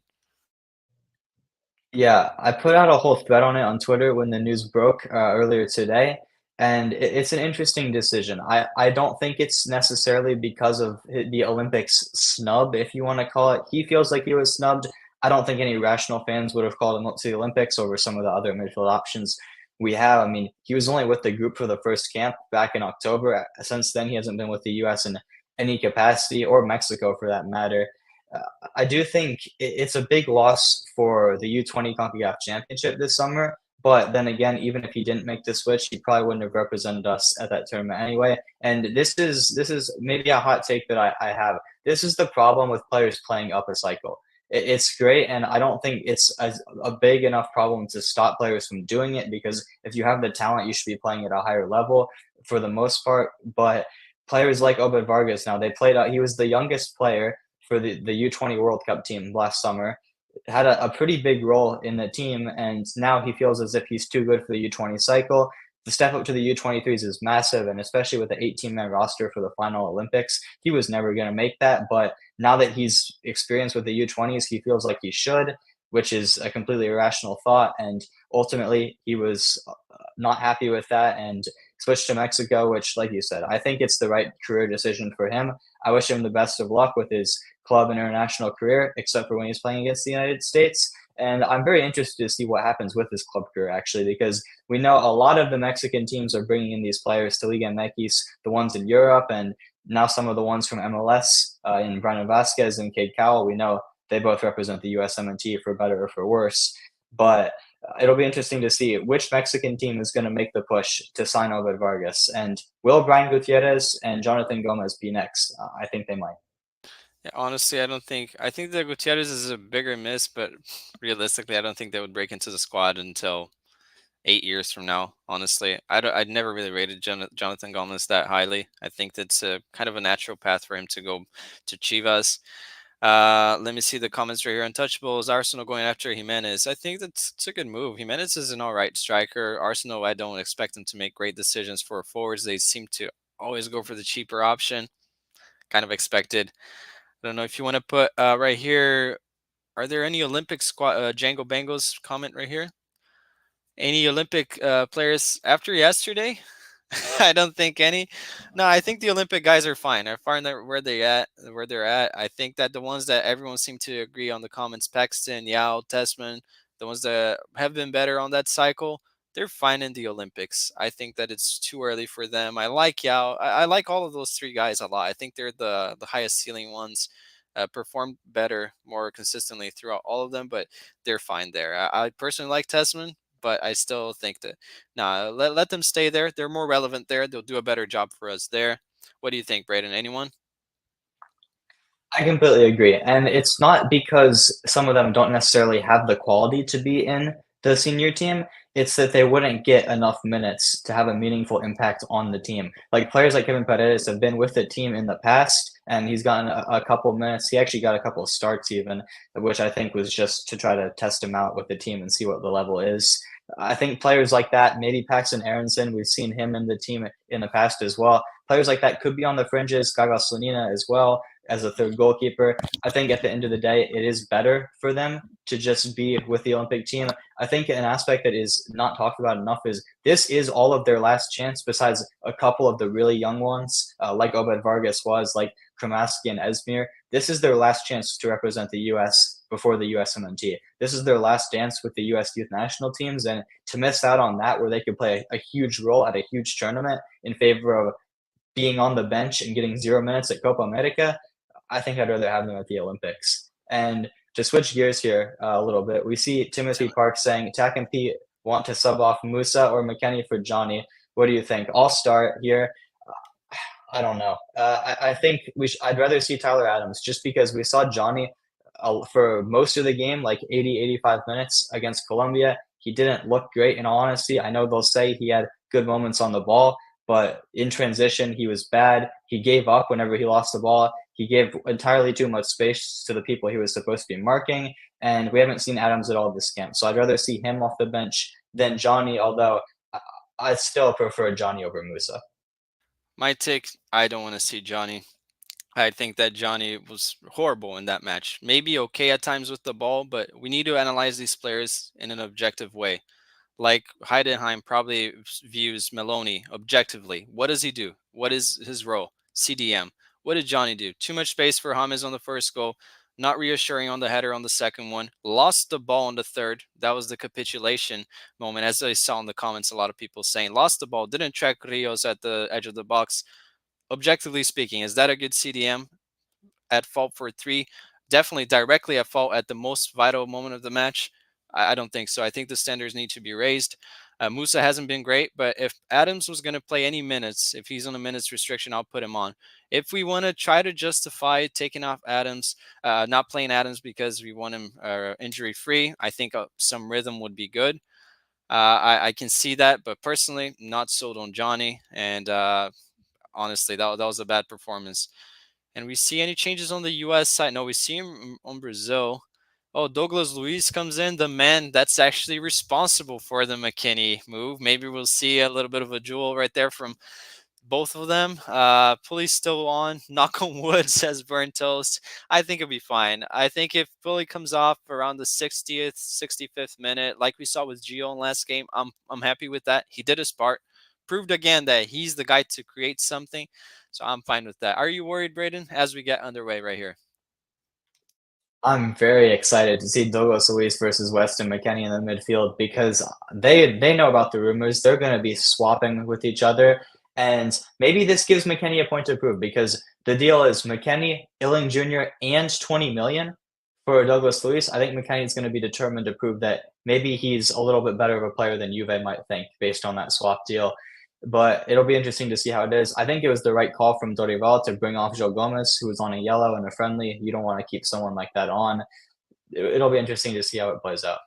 Yeah, I put out a whole thread on it on Twitter when the news broke earlier today, and it's an interesting decision. I don't think it's necessarily because of the Olympics snub, if you want to call it. He feels like he was snubbed. I don't think any rational fans would have called him up to the Olympics over some of the other midfield options we have. I mean, he was only with the group for the first camp back in October. Since then, he hasn't been with the U.S. in any capacity, or Mexico for that matter. Uh, I do think it's a big loss for the U20 CONCACAF Championship this summer. But then again, even if he didn't make the switch, he probably wouldn't have represented us at that tournament anyway. And this is maybe a hot take that I have. This is the problem with players playing up a cycle. It's great, and I don't think it's a big enough problem to stop players from doing it, because if you have the talent, you should be playing at a higher level for the most part. But players like Obed Vargas, now they played out. He was the youngest player for the U20 World Cup team last summer, had a pretty big role in the team, and now he feels as if he's too good for the U20 cycle. The step up to the U23s is massive, and especially with the 18-man roster for the final Olympics, he was never going to make that. But now that he's experienced with the U20s, he feels like he should, which is a completely irrational thought. And ultimately, he was not happy with that and switched to Mexico, which, like you said, I think it's the right career decision for him. I wish him the best of luck with his club and international career, except for when he's playing against the United States. And I'm very interested to see what happens with his club career, actually, because we know a lot of the Mexican teams are bringing in these players to Liga MX, the ones in Europe, and now some of the ones from MLS in Brandon Vasquez and Cade Cowell. We know they both represent the USMNT for better or for worse. But it'll be interesting to see which Mexican team is going to make the push to sign Obed Vargas. And will Brian Gutierrez and Jonathan Gomez be next? I think they might. Yeah, honestly, I think that Gutierrez is a bigger miss, but realistically, I don't think they would break into the squad until 8 years from now. Honestly, I'd never really rated Jonathan Gomez that highly. I think that's a kind of a natural path for him to go to Chivas. Let me see the comments right here. Untouchables, Arsenal going after Jimenez. I think it's a good move. Jimenez is an all right striker. Arsenal, I don't expect them to make great decisions for forwards. They seem to always go for the cheaper option. Kind of expected. I don't know if you want to put right here. Are there any Olympic squad Django Bangles comment right here? Any Olympic players after yesterday? I don't think any. No, I think the Olympic guys are fine. Are fine where they at, where they're at. I think that the ones that everyone seemed to agree on the comments, Paxton, Yao, Tessman, the ones that have been better on that cycle, they're fine in the Olympics. I think that it's too early for them. I like Yao. I like all of those three guys a lot. I think they're the highest ceiling ones. Performed better, more consistently throughout all of them, but they're fine there. I personally like Tessman, but I still think that let them stay there. They're more relevant there. They'll do a better job for us there. What do you think, Braden? Anyone? I completely agree. And it's not because some of them don't necessarily have the quality to be in the senior team. It's that they wouldn't get enough minutes to have a meaningful impact on the team. Like players like Kevin Paredes have been with the team in the past, and he's gotten a couple minutes. He actually got a couple of starts even, which I think was just to try to test him out with the team and see what the level is. I think players like that, maybe Paxton Aronson, we've seen him in the team in the past as well. Players like that could be on the fringes, Gaga Slanina as well as a third goalkeeper. I think at the end of the day, it is better for them to just be with the Olympic team. I think an aspect that is not talked about enough is this is all of their last chance, besides a couple of the really young ones, like Obed Vargas was, like Kramaski and Esmir. This is their last chance to represent the U.S. before the USMNT. This is their last dance with the U.S. youth national teams, and to miss out on that, where they could play a huge role at a huge tournament in favor of being on the bench and getting 0 minutes at Copa America, I think I'd rather have them at the Olympics. And to switch gears here a little bit, we see Timothy Park saying, Tack and Pete want to sub off Musa or McKennie for Johnny. What do you think? I'll start here. I don't know. I think I'd rather see Tyler Adams just because we saw Johnny for most of the game, like 80, 85 minutes against Colombia. He didn't look great, in all honesty. I know they'll say he had good moments on the ball, but in transition, he was bad. He gave up whenever he lost the ball. He gave entirely too much space to the people he was supposed to be marking, and we haven't seen Adams at all this camp. So I'd rather see him off the bench than Johnny, although I still prefer Johnny over Musa. My take, I don't want to see Johnny. I think that Johnny was horrible in that match. Maybe okay at times with the ball, but we need to analyze these players in an objective way. Like Heidenheim probably views Meloni objectively. What does he do? What is his role? CDM. What did Johnny do? Too much space for James on the first goal. Not reassuring on the header on the second one. Lost the ball on the third. That was the capitulation moment. As I saw in the comments, a lot of people saying lost the ball. Didn't track Rios at the edge of the box. Objectively speaking, is that a good CDM? At fault for three? Definitely directly at fault at the most vital moment of the match? I don't think so. I think the standards need to be raised. Musa hasn't been great, but if Adams was going to play any minutes, if he's on a minutes restriction, I'll put him on. If we want to try to justify taking off Adams, not playing Adams because we want him injury free, I think some rhythm would be good. I can see that, but personally, not sold on Johnny. And honestly, that was a bad performance. And we see any changes on the U.S. side? No, we see him on Brazil. Oh, Douglas Luiz comes in, the man that's actually responsible for the McKennie move. Maybe we'll see a little bit of a duel right there from both of them. Pulley's still on. Knock on wood, says Burn Toast. I think it'll be fine. I think if Pulley comes off around the 60th, 65th minute, like we saw with Gio in last game, I'm happy with that. He did his part. Proved again that he's the guy to create something. So I'm fine with that. Are you worried, Braden, as we get underway right here? I'm very excited to see Douglas Luiz versus Weston McKennie in the midfield because they know about the rumors. They're going to be swapping with each other. And maybe this gives McKennie a point to prove because the deal is McKennie, Illing Jr., and 20 million for Douglas Luiz. I think McKennie is going to be determined to prove that maybe he's a little bit better of a player than Juve might think based on that swap deal. But it'll be interesting to see how it is. I think it was the right call from Dorival to bring off Joe Gomez, who was on a yellow and a friendly. You don't want to keep someone like that on. It'll be interesting to see how it plays out.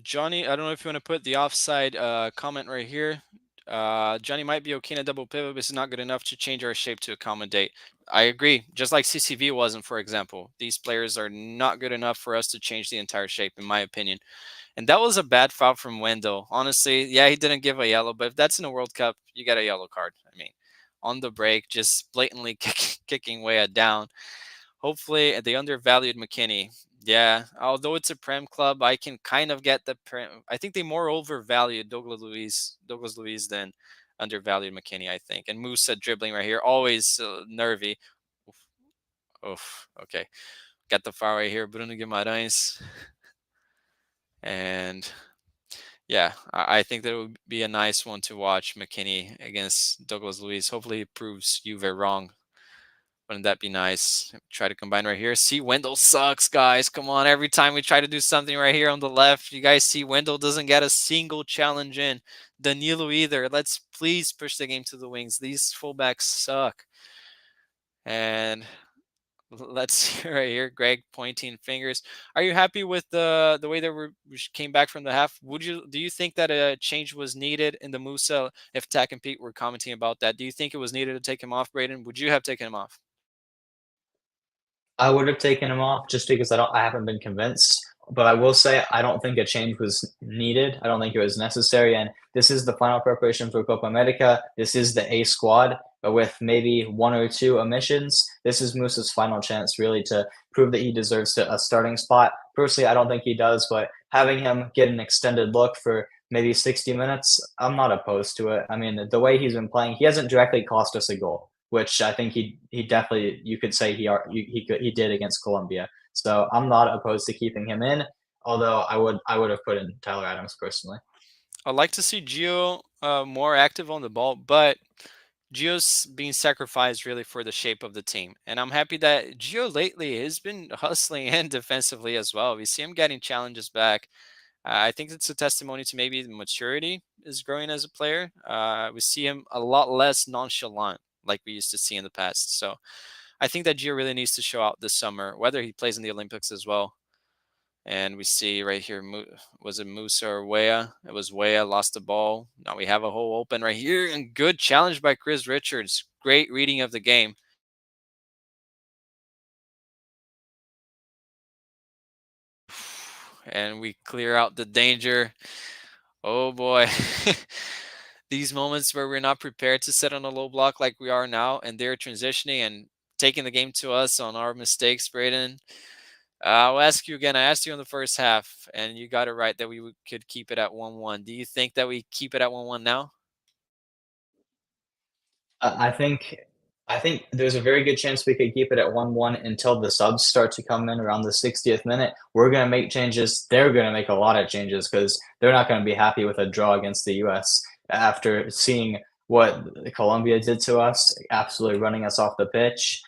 Johnny, I don't know if you want to put the offside comment right here. Johnny might be okay in a double pivot, but it's not good enough to change our shape to accommodate. I agree. Just like CCV wasn't, for example. These players are not good enough for us to change the entire shape, in my opinion. And that was a bad foul from Wendell. Honestly, yeah, he didn't give a yellow, but if that's in a World Cup, you get a yellow card. I mean, on the break, just blatantly kicking Weah down. Hopefully, they undervalued McKinney. Yeah, although it's a Prem club, I can kind of get the Prem. I think they more overvalued Douglas Luiz than undervalued McKinney, I think. And Musa dribbling right here, always nervy. Oof, oof, okay. Got the foul right here, Bruno Guimarães. And yeah, I think that it would be a nice one to watch, McKinney against Douglas Luiz. Hopefully, it proves Juve wrong. Wouldn't that be nice? Try to combine right here. See, Wendell sucks, guys. Come on. Every time we try to do something right here on the left, you guys see Wendell doesn't get a single challenge in. Danilo either. Let's please push the game to the wings. These fullbacks suck. And let's see right here, Greg pointing fingers. Are you happy with the way that we came back from the half? Do you think that a change was needed in the Musa? If Tak and Pete were commenting about that, do you think it was needed to take him off, Braden? Would you have taken him off? I would have taken him off just because I haven't been convinced. But I will say I don't think a change was needed. I don't think it was necessary. And this is the final preparation for Copa America. This is the A squad, but with maybe one or two omissions. This is Musa's final chance, really, to prove that he deserves a starting spot. Personally, I don't think he does, but having him get an extended look for maybe 60 minutes, I'm not opposed to it. I mean, the way he's been playing, he hasn't directly cost us a goal, which I think he definitely, you could say he did against Colombia. So I'm not opposed to keeping him in, although I would have put in Tyler Adams personally. I'd like to see Gio more active on the ball, but Gio's being sacrificed really for the shape of the team. And I'm happy that Gio lately has been hustling and defensively as well. We see him getting challenges back. I think it's a testimony to maybe the maturity is growing as a player. We see him a lot less nonchalant like we used to see in the past. So I think that Gio really needs to show out this summer, whether he plays in the Olympics as well. And we see right here, was it Musa or Weah? It was Weah, lost the ball. Now we have a hole open right here. And good challenge by Chris Richards. Great reading of the game. And we clear out the danger. Oh boy. These moments where we're not prepared to sit on a low block like we are now, and they're transitioning and taking the game to us on our mistakes, Braden. I'll ask you again. I asked you in the first half, and you got it right that we could keep it at 1-1. Do you think that we keep it at 1-1 now? I think I think there's a very good chance we could keep it at 1-1 until the subs start to come in around the 60th minute. We're going to make changes. They're going to make a lot of changes because they're not going to be happy with a draw against the U.S. after seeing what Colombia did to us, absolutely running us off the pitch.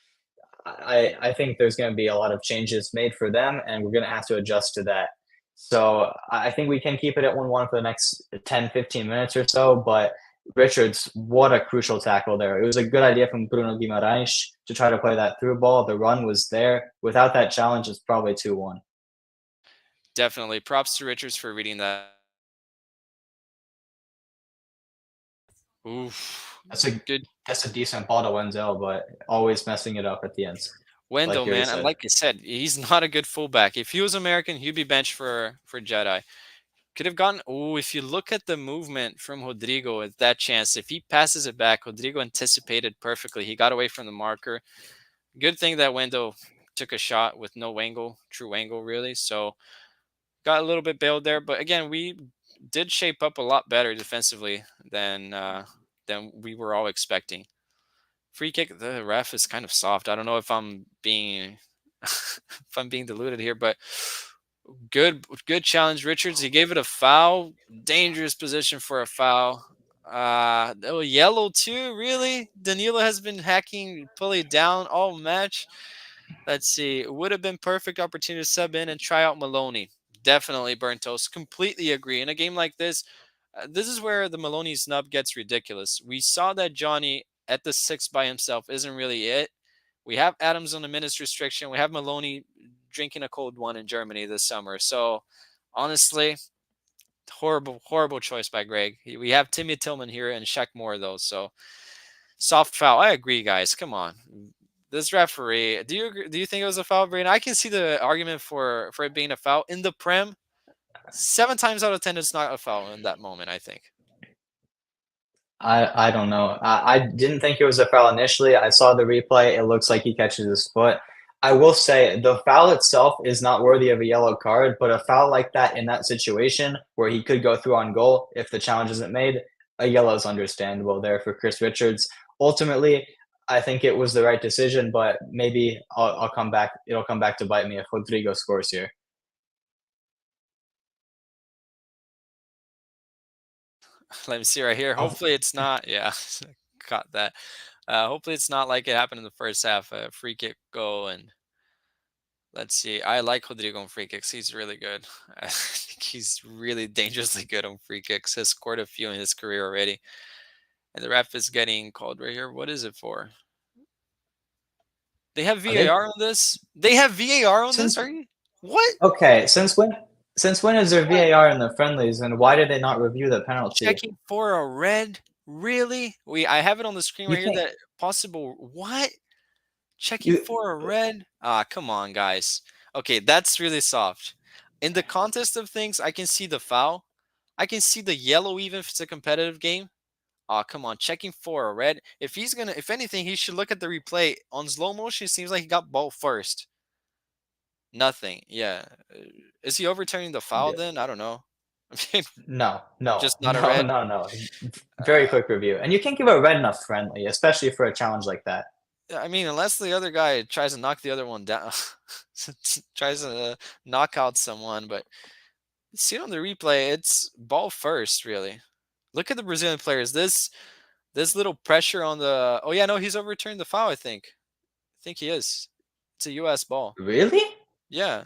I think there's going to be a lot of changes made for them, and we're going to have to adjust to that. So I think we can keep it at 1-1 for the next 10, 15 minutes or so. But Richards, what a crucial tackle there. It was a good idea from Bruno Guimarães to try to play that through ball. The run was there. Without that challenge, it's probably 2-1. Definitely. Props to Richards for reading that. Oof. That's a Good that's a decent ball to Wenzel, but always messing it up at the end, like Wendell, you already man. And said. like I said, he's not a good fullback. If he was American, he'd be benched for Jedi. Could have gotten. Oh, if you look at the movement from Rodrigo at that chance, if he passes it back, Rodrigo anticipated perfectly. He got away from the marker. Good thing that Wendell took a shot with no angle, true angle, really. So got a little bit bailed there. But again, we did shape up a lot better defensively than we were all expecting. Free kick, the ref is kind of soft. I don't know if I'm being if I'm being deluded here, but good challenge, Richards. He gave it a foul. Dangerous position for a foul. Oh, yellow too, really? Danilo has been hacking Pulley down all match. Let's see. It would have been perfect opportunity to sub in and try out Maloney. Definitely burnt toast. Completely agree. In a game like this is where the Maloney snub gets ridiculous. We saw that Johnny at the six by himself isn't really it. We have Adams on the minutes restriction. We have Maloney drinking a cold one in Germany this summer. So honestly, horrible choice by Greg. We have Timmy Tillman here and Shaq Moore though, so soft foul. I agree, guys. Come on, this referee. Do you agree, do you think it was a foul, Brain? I can see the argument for it being a foul in the Prem. 7 times out of 10, it's not a foul in that moment. I think. I don't know. I didn't think it was a foul initially. I saw the replay. It looks like he catches his foot. I will say the foul itself is not worthy of a yellow card, but a foul like that in that situation where he could go through on goal if the challenge isn't made, a yellow is understandable there for Chris Richards. Ultimately, I think it was the right decision, but maybe I'll come back. It'll come back to bite me if Rodrigo scores here. Let me see right here. Oh. Hopefully it's not. Yeah, caught that. Hopefully it's not like it happened in the first half. A free kick goal, and let's see. I like Rodrigo on free kicks. He's really good. I think he's really dangerously good on free kicks. Has scored a few in his career already. And the ref is getting called right here. What is it for? They have Are they VAR on this. They have VAR on this. since Are you? What? okay? Since when is there What? VAR in the friendlies, and why did they not review the penalty? Checking for a red? Really? I have it on the screen You right here. can't That possible. What? Checking you for a red? Ah, come on, guys. Okay, that's really soft. In the contest of things, I can see the foul. I can see the yellow even if it's a competitive game. Ah, come on, checking for a red. If anything, he should look at the replay. On slow motion, it seems like he got ball first. Nothing. Yeah. Is he overturning the foul yeah. then? I don't know. I mean, No, no, just not a no, red. no, no. Very Uh, quick review. And you can't give a red enough friendly, especially for a challenge like that. I mean, unless the other guy tries to knock the other one down, tries to knock out someone, but see on the replay, it's ball first, really. Look at the Brazilian players. This little pressure on the. Oh yeah, no, he's overturned the foul. I think he is. It's a U.S. ball. Really? Yeah,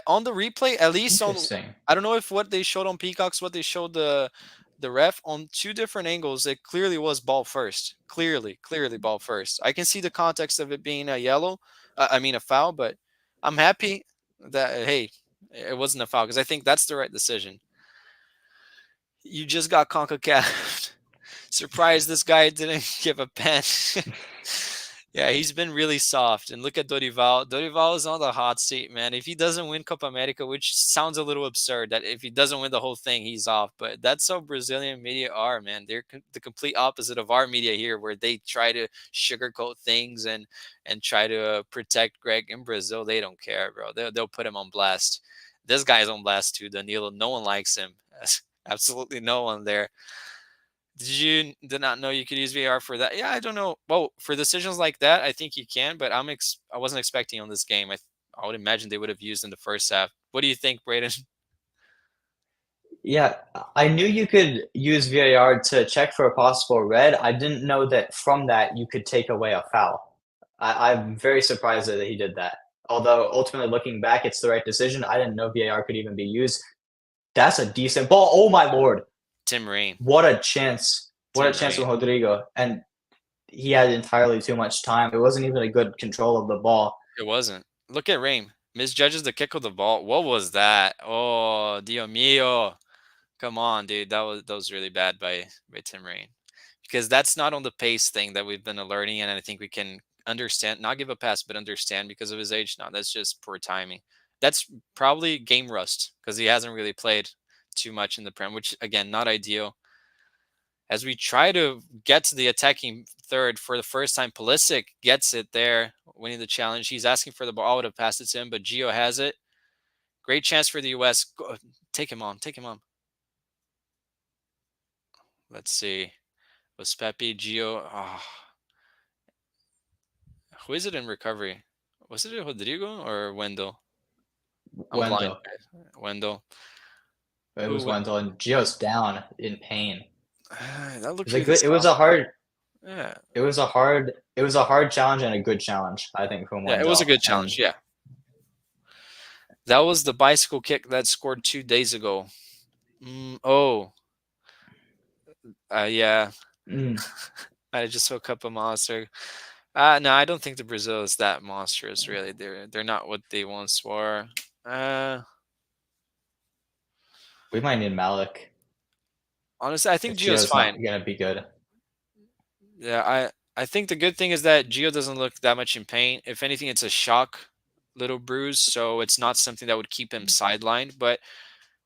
on the replay, at least on. Interesting. I don't know if what they showed on Peacocks, what they showed the ref on 2 different angles. It clearly was ball first. Clearly ball first. I can see the context of it being a yellow. I mean a foul, but I'm happy that hey, it wasn't a foul because I think that's the right decision. You just got CONCACAF. Surprised this guy didn't give a pen. Yeah, he's been really soft. And look at Dorival. Dorival is on the hot seat, man. If he doesn't win Copa America, which sounds a little absurd, that if he doesn't win the whole thing, he's off. But that's how Brazilian media are, man. They're the complete opposite of our media here, where they try to sugarcoat things and try to protect Greg. In Brazil, they don't care, bro. They'll put him on blast. This guy's on blast too, Danilo. No one likes him. Absolutely no one there. Did not know you could use VR for that? Yeah, I don't know. Well, for decisions like that, I think you can, but I wasn't expecting on this game. I would imagine they would have used in the first half. What do you think, Braden? Yeah, I knew you could use VAR to check for a possible red. I didn't know that from that you could take away a foul. I'm very surprised that he did that. Although ultimately looking back, it's the right decision. I didn't know VAR could even be used. That's a decent ball. Oh my lord. Tim Rain. What a chance. What a Tim chance Rain. from Rodrigo. And he had entirely too much time. It wasn't even a good control of the ball. It wasn't. Look at Rain. Misjudges the kick of the ball. What was that? Oh, Dio mio. Come on, dude. That was really bad by Tim Rain. Because that's not on the pace thing that we've been alerting, and I think we can understand, not give a pass, but understand because of his age. No, that's just poor timing. That's probably game rust because he hasn't really played too much in the Prem, which again, not ideal. As we try to get to the attacking third for the first time, Pulisic gets it there, winning the challenge. He's asking for the ball. I would have passed it to him, but Gio has it. Great chance for the U.S. Go, take him on. Take him on. Let's see. Was Pepe, Gio? Oh, who is it in recovery? Was it Rodrigo or Wendell? I'm blind. Wendell. Wendell. It was Who? Wendell, and Gio's down in pain. That It looked was a really good. It was soft. a hard. Yeah. It was a hard challenge and a good challenge, I think, from Yeah, it was a Wendell. good And challenge. Yeah. That was the bicycle kick that scored 2 days ago. Oh, yeah. mm, I just woke up a monster. No, I don't think the Brazil is that monstrous. Really, they're not what they once were. Uh, We might need Malik Honestly, I think if Gio's Gio's not fine. gonna be good. Yeah, I think the good thing is that Gio doesn't look that much in pain. If anything, it's a shock little bruise, so it's not something that would keep him sidelined. But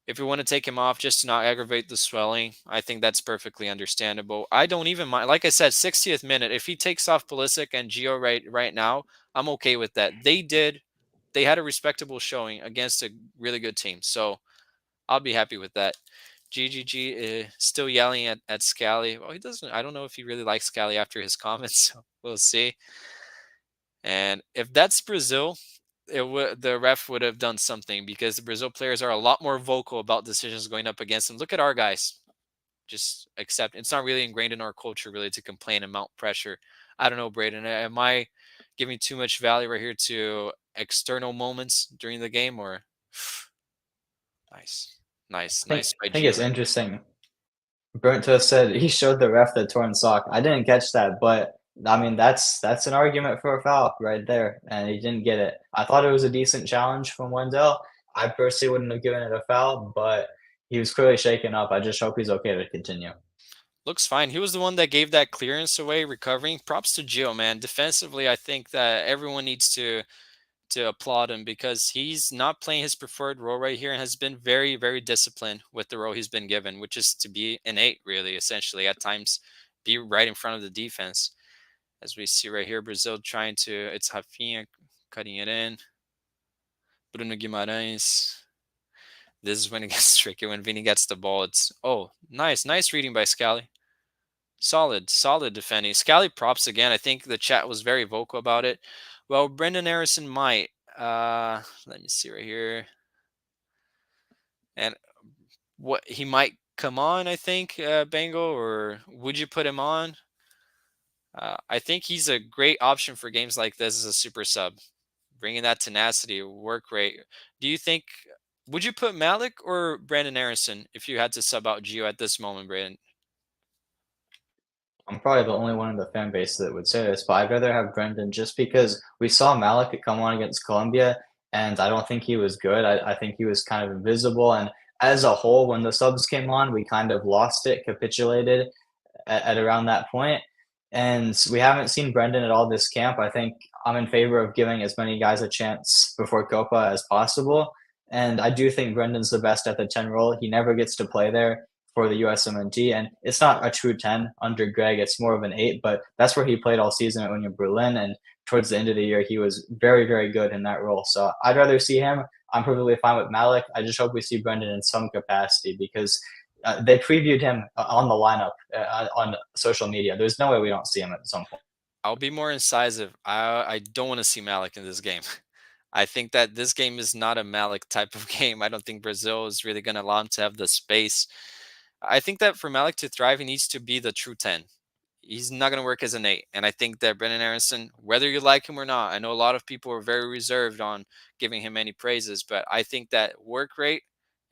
if we want to take him off just to not aggravate the swelling, I think that's perfectly understandable. I don't even mind. Like I said, 60th minute. If he takes off Pulisic and Gio right now, I'm okay with that. They had a respectable showing against a really good team, so I'll be happy with that. GGG is still yelling at Scally. Well, he doesn't. I don't know if he really likes Scally after his comments. So we'll see. And if that's Brazil, the ref would have done something because the Brazil players are a lot more vocal about decisions going up against them. Look at our guys. Just accept. It's not really ingrained in our culture really to complain and mount pressure. I don't know, Braden. Am I giving too much value right here to external moments during the game or nice. Nice. Nice by I think it's Gio. interesting. Bernto said he showed the ref the torn sock. I didn't catch that, but I mean that's an argument for a foul right there, and he didn't get it. I thought it was a decent challenge from Wendell. I personally wouldn't have given it a foul, but he was clearly shaken up. I just hope he's okay to continue. Looks fine. He was the one that gave that clearance away, recovering. Props to Gio, man. Defensively, I think that everyone needs to applaud him because he's not playing his preferred role right here and has been very, very disciplined with the role he's been given, which is to be an 8, really, essentially, at times be right in front of the defense. As we see right here, Brazil trying to, it's Rafinha cutting it in. Bruno Guimarães. This is when it gets tricky, when Vini gets the ball. It's, oh, nice reading by Scally. Solid defending. Scally props again. I think the chat was very vocal about it. Well, Brendan Harrison might. Let me see right here. And what he might come on, I think, Bengal, or would you put him on? I think he's a great option for games like this as a super sub, bringing that tenacity, work rate. Do you think? Would you put Malik or Brandon Harrison if you had to sub out Gio at this moment, Brandon? I'm probably the only one in the fan base that would say this, but I'd rather have Brendan just because we saw Malik come on against Colombia, and I don't think he was good. I think he was kind of invisible. And as a whole, when the subs came on, we kind of lost it, capitulated at around that point. And we haven't seen Brendan at all this camp. I think I'm in favor of giving as many guys a chance before Copa as possible. And I do think Brendan's the best at the 10 role. He never gets to play there for the USMNT. And it's not a true 10 under Greg. It's more of an 8, but that's where he played all season at Union Berlin. And towards the end of the year, he was very, very good in that role. So I'd rather see him. I'm perfectly fine with Malik. I just hope we see Brendan in some capacity because they previewed him on the lineup on social media. There's no way we don't see him at some point. I'll be more incisive. I don't want to see Malik in this game. I think that this game is not a Malik type of game. I don't think Brazil is really going to allow him to have the space. I think that for Malik to thrive, he needs to be the true 10. He's not going to work as an 8. And I think that Brendan Aronson, whether you like him or not, I know a lot of people are very reserved on giving him any praises, but I think that work rate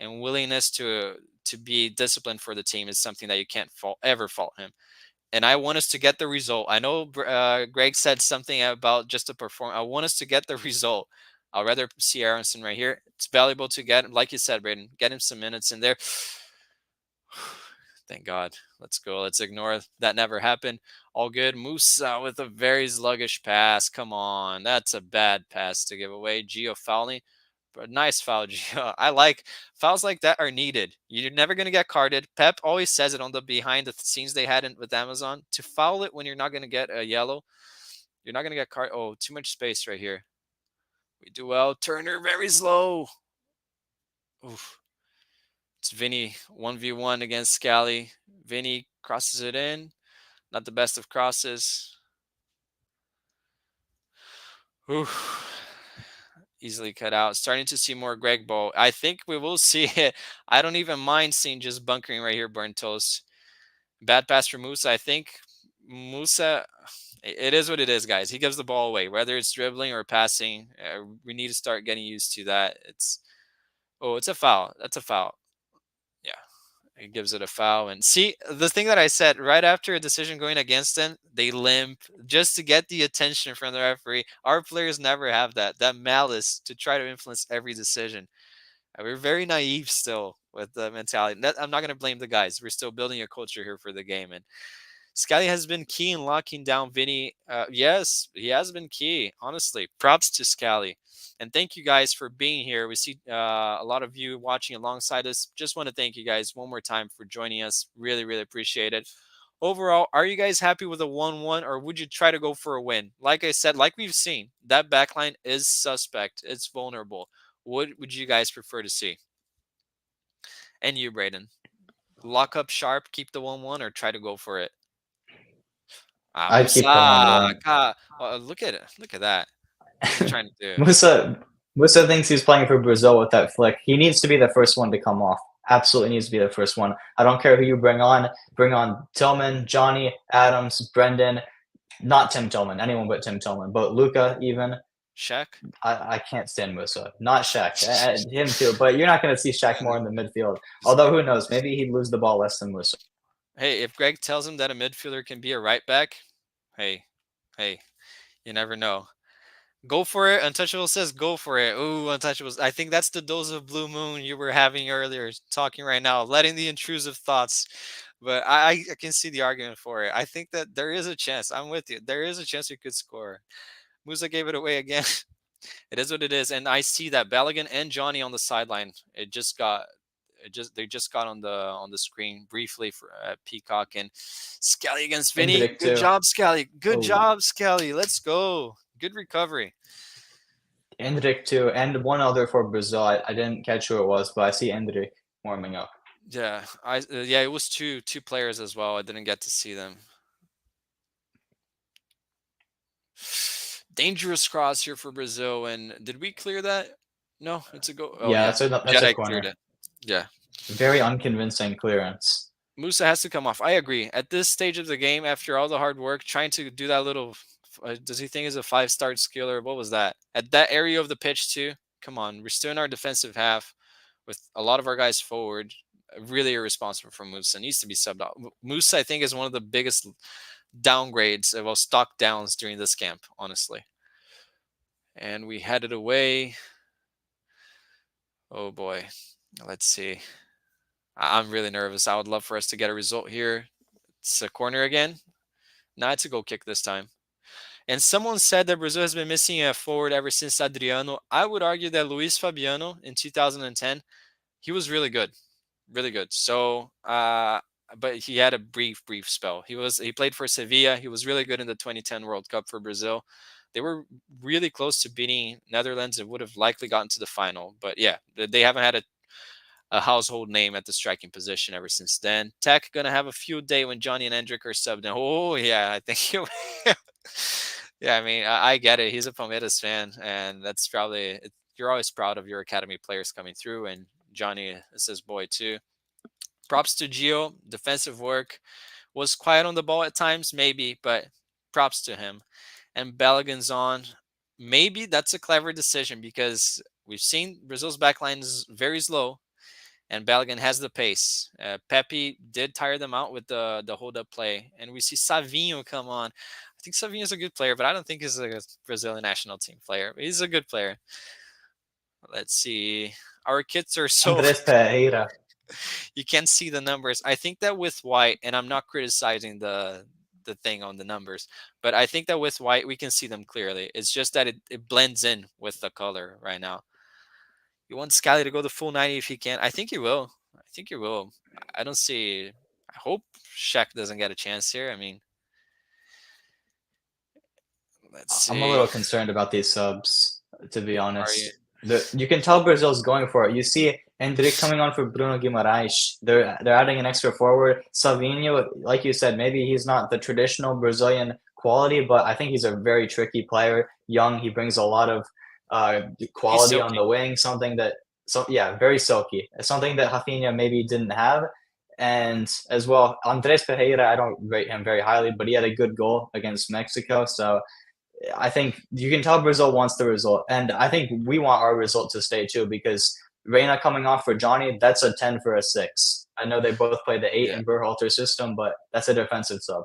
and willingness to be disciplined for the team is something that you can't ever fault him. And I want us to get the result. I know Greg said something about just to perform. I want us to get the result. I'll rather see Aronson right here. It's valuable to get, like you said, Braden, get him some minutes in there. Thank God. Let's go. Let's ignore that never happened. All good. Musa with a very sluggish pass. Come on. That's a bad pass to give away. Gio fouling. But nice foul, Gio. I like fouls like that are needed. You're never going to get carded. Pep always says it on the behind the scenes they had with Amazon. To foul it when you're not going to get a yellow, you're not going to get card. Oh, too much space right here. We do well. Turner very slow. Oof. It's Vinny 1v1 against Scally. Vinny crosses it in. Not the best of crosses. Oof. Easily cut out. Starting to see more Greg Ball. I think we will see it. I don't even mind seeing just bunkering right here, burnt toast. Bad pass for Musa. I think Musa, it is what it is, guys. He gives the ball away, whether it's dribbling or passing. We need to start getting used to that. It's a foul. That's a foul. Yeah. He gives it a foul. And see, the thing that I said right after a decision going against them, they limp just to get the attention from the referee. Our players never have that malice to try to influence every decision. We're very naive still. with the mentality. I'm not going to blame the guys. We're still building a culture here for the game. And Scally has been key in locking down Vinny. Yes, he has been key. Honestly, props to Scally. And thank you guys for being here. We see a lot of you watching alongside us. Just want to thank you guys one more time for joining us. Really, really appreciate it. Overall, are you guys happy with a 1-1 or would you try to go for a win? Like I said, like we've seen, that backline is suspect. It's vulnerable. What would you guys prefer to see? And you, Braden, lock up sharp, keep the 1-1 or try to go for it? I'd keep the 1-1. Look at it. Look at that. What is he trying to do? Musa thinks he's playing for Brazil with that flick. He needs to be the first one to come off. Absolutely needs to be the first one. I don't care who you bring on. Bring on Tillman, Johnny, Adams, Brendan. Not Tim Tillman. Anyone but Tim Tillman. But Luca even. Shaq? I can't stand Musa. Not Shaq. Him too. But you're not going to see Shaq more in the midfield. Although who knows? Maybe he'd lose the ball less than Musa. Hey, if Greg tells him that a midfielder can be a right back, hey, you never know. Go for it. Untouchable says go for it. Ooh, Untouchables. I think that's the dose of blue moon you were having earlier, talking right now, letting the intrusive thoughts. But I can see the argument for it. I think that there is a chance. I'm with you. There is a chance we could score. Musa gave it away again. It is what it is. And I see that Balogun and Johnny on the sideline. They just got on the screen briefly for Peacock and Scally against Vinny. Good job, Scally. Good job, Scally. Let's go. Good recovery. Endrick too, and one other for Brazil. I didn't catch who it was, but I see Endrick warming up. Yeah, it was two players as well. I didn't get to see them. Dangerous cross here for Brazil, and did we clear that? No, it's a go. Oh, yeah, that's a corner. Cleared it. Yeah. Very unconvincing clearance. Musa has to come off. I agree. At this stage of the game, after all the hard work, trying to do that little, does he think is a 5-star skill or what was that? At that area of the pitch too? Come on, we're still in our defensive half with a lot of our guys forward. Really irresponsible from Musa. Needs to be subbed out. Musa, I think, is one of the biggest downgrades, well, stock downs during this camp, honestly. And we headed away. Oh boy. Let's see. I'm really nervous. I would love for us to get a result here. It's a corner again. Nah, it's a goal kick this time. And someone said that Brazil has been missing a forward ever since Adriano. I would argue that Luis Fabiano in 2010, he was really good. Really good. So, but he had a brief spell. He played for Sevilla. He was really good in the 2010 World Cup for Brazil. They were really close to beating Netherlands and would have likely gotten to the final. But yeah, they haven't had a household name at the striking position ever since then. Tech gonna have a field day when Johnny and Hendrick are subbed in. Oh yeah, I think yeah, I mean, I get it. He's a Palmeiras fan, and that's probably you're always proud of your academy players coming through, and Johnny is his boy too. Props to Gio. Defensive work. Was quiet on the ball at times, maybe, but props to him. And Balogun's on. Maybe that's a clever decision because we've seen Brazil's backline is very slow, and Balogun has the pace. Pepe did tire them out with the hold-up play, and we see Savinho come on. I think Savinho's a good player, but I don't think he's a Brazilian national team player. He's a good player. Let's see. Our kits are so... Andres Pereira. You can't see the numbers. I think that with white, and I'm not criticizing the thing on the numbers, but I think that with white, we can see them clearly. It's just that it blends in with the color right now. You want Scally to go the full 90 if he can. I think he will. I don't see... I hope Shaq doesn't get a chance here. I mean... Let's see. I'm a little concerned about these subs, to be honest. You can tell Brazil's going for it. You see Hendrick coming on for Bruno Guimarães. They're adding an extra forward. Savinho, like you said, maybe he's not the traditional Brazilian quality, but I think he's a very tricky player. Young, he brings a lot of quality on the wing. Very silky. Something that Rafinha maybe didn't have. And as well, Andres Pereira, I don't rate him very highly, but he had a good goal against Mexico. So I think you can tell Brazil wants the result. And I think we want our result to stay too, because Reina coming off for Johnny, that's a 10 for a 6. I know they both play the 8 in Berhalter system, but that's a defensive sub.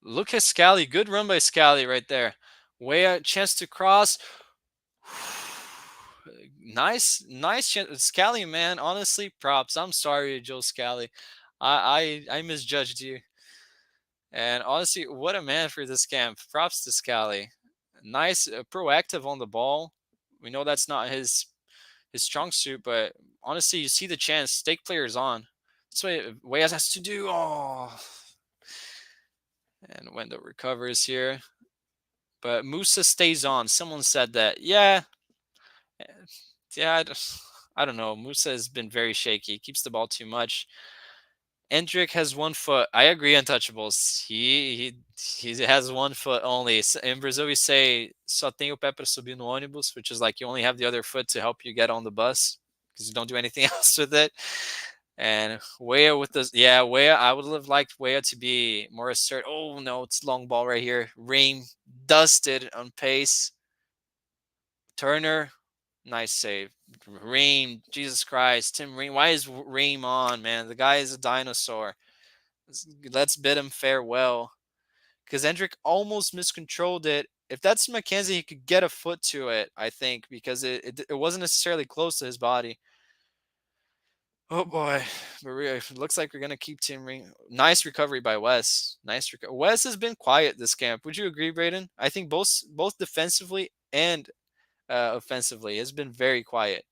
Look at Scally. Good run by Scally right there. Way a chance to cross. Nice Scally, man. Honestly, props. I'm sorry, Joe Scally. I misjudged you. And honestly, what a man for this camp. Props to Scally. Nice, proactive on the ball. We know that's not his strong suit, but honestly, you see the chance. Take players on. That's what Weyas has to do. Oh, and Wendell recovers here, but Musa stays on. Someone said that. Yeah, eh, yeah. I don't know. Musa has been very shaky. He keeps the ball too much. Endrick has 1 foot. I agree, untouchables. He has 1 foot only. In Brazil, we say só tem o pé para subir no ônibus, which is like you only have the other foot to help you get on the bus because you don't do anything else with it. And Weah with this, yeah, Weah. I would have liked Weah to be more assertive. Oh no, it's long ball right here. Ream dusted on pace. Turner, nice save. Ream, Jesus Christ, Tim Ream. Why is Ream on, man? The guy is a dinosaur. Let's bid him farewell. Because Hendrick almost miscontrolled it. If that's McKenzie, he could get a foot to it, I think, because it wasn't necessarily close to his body. Oh boy, Maria! It looks like we're gonna keep Tim Ring. Nice recovery by Wes. Wes has been quiet this camp. Would you agree, Braden? I think both defensively and offensively has been very quiet.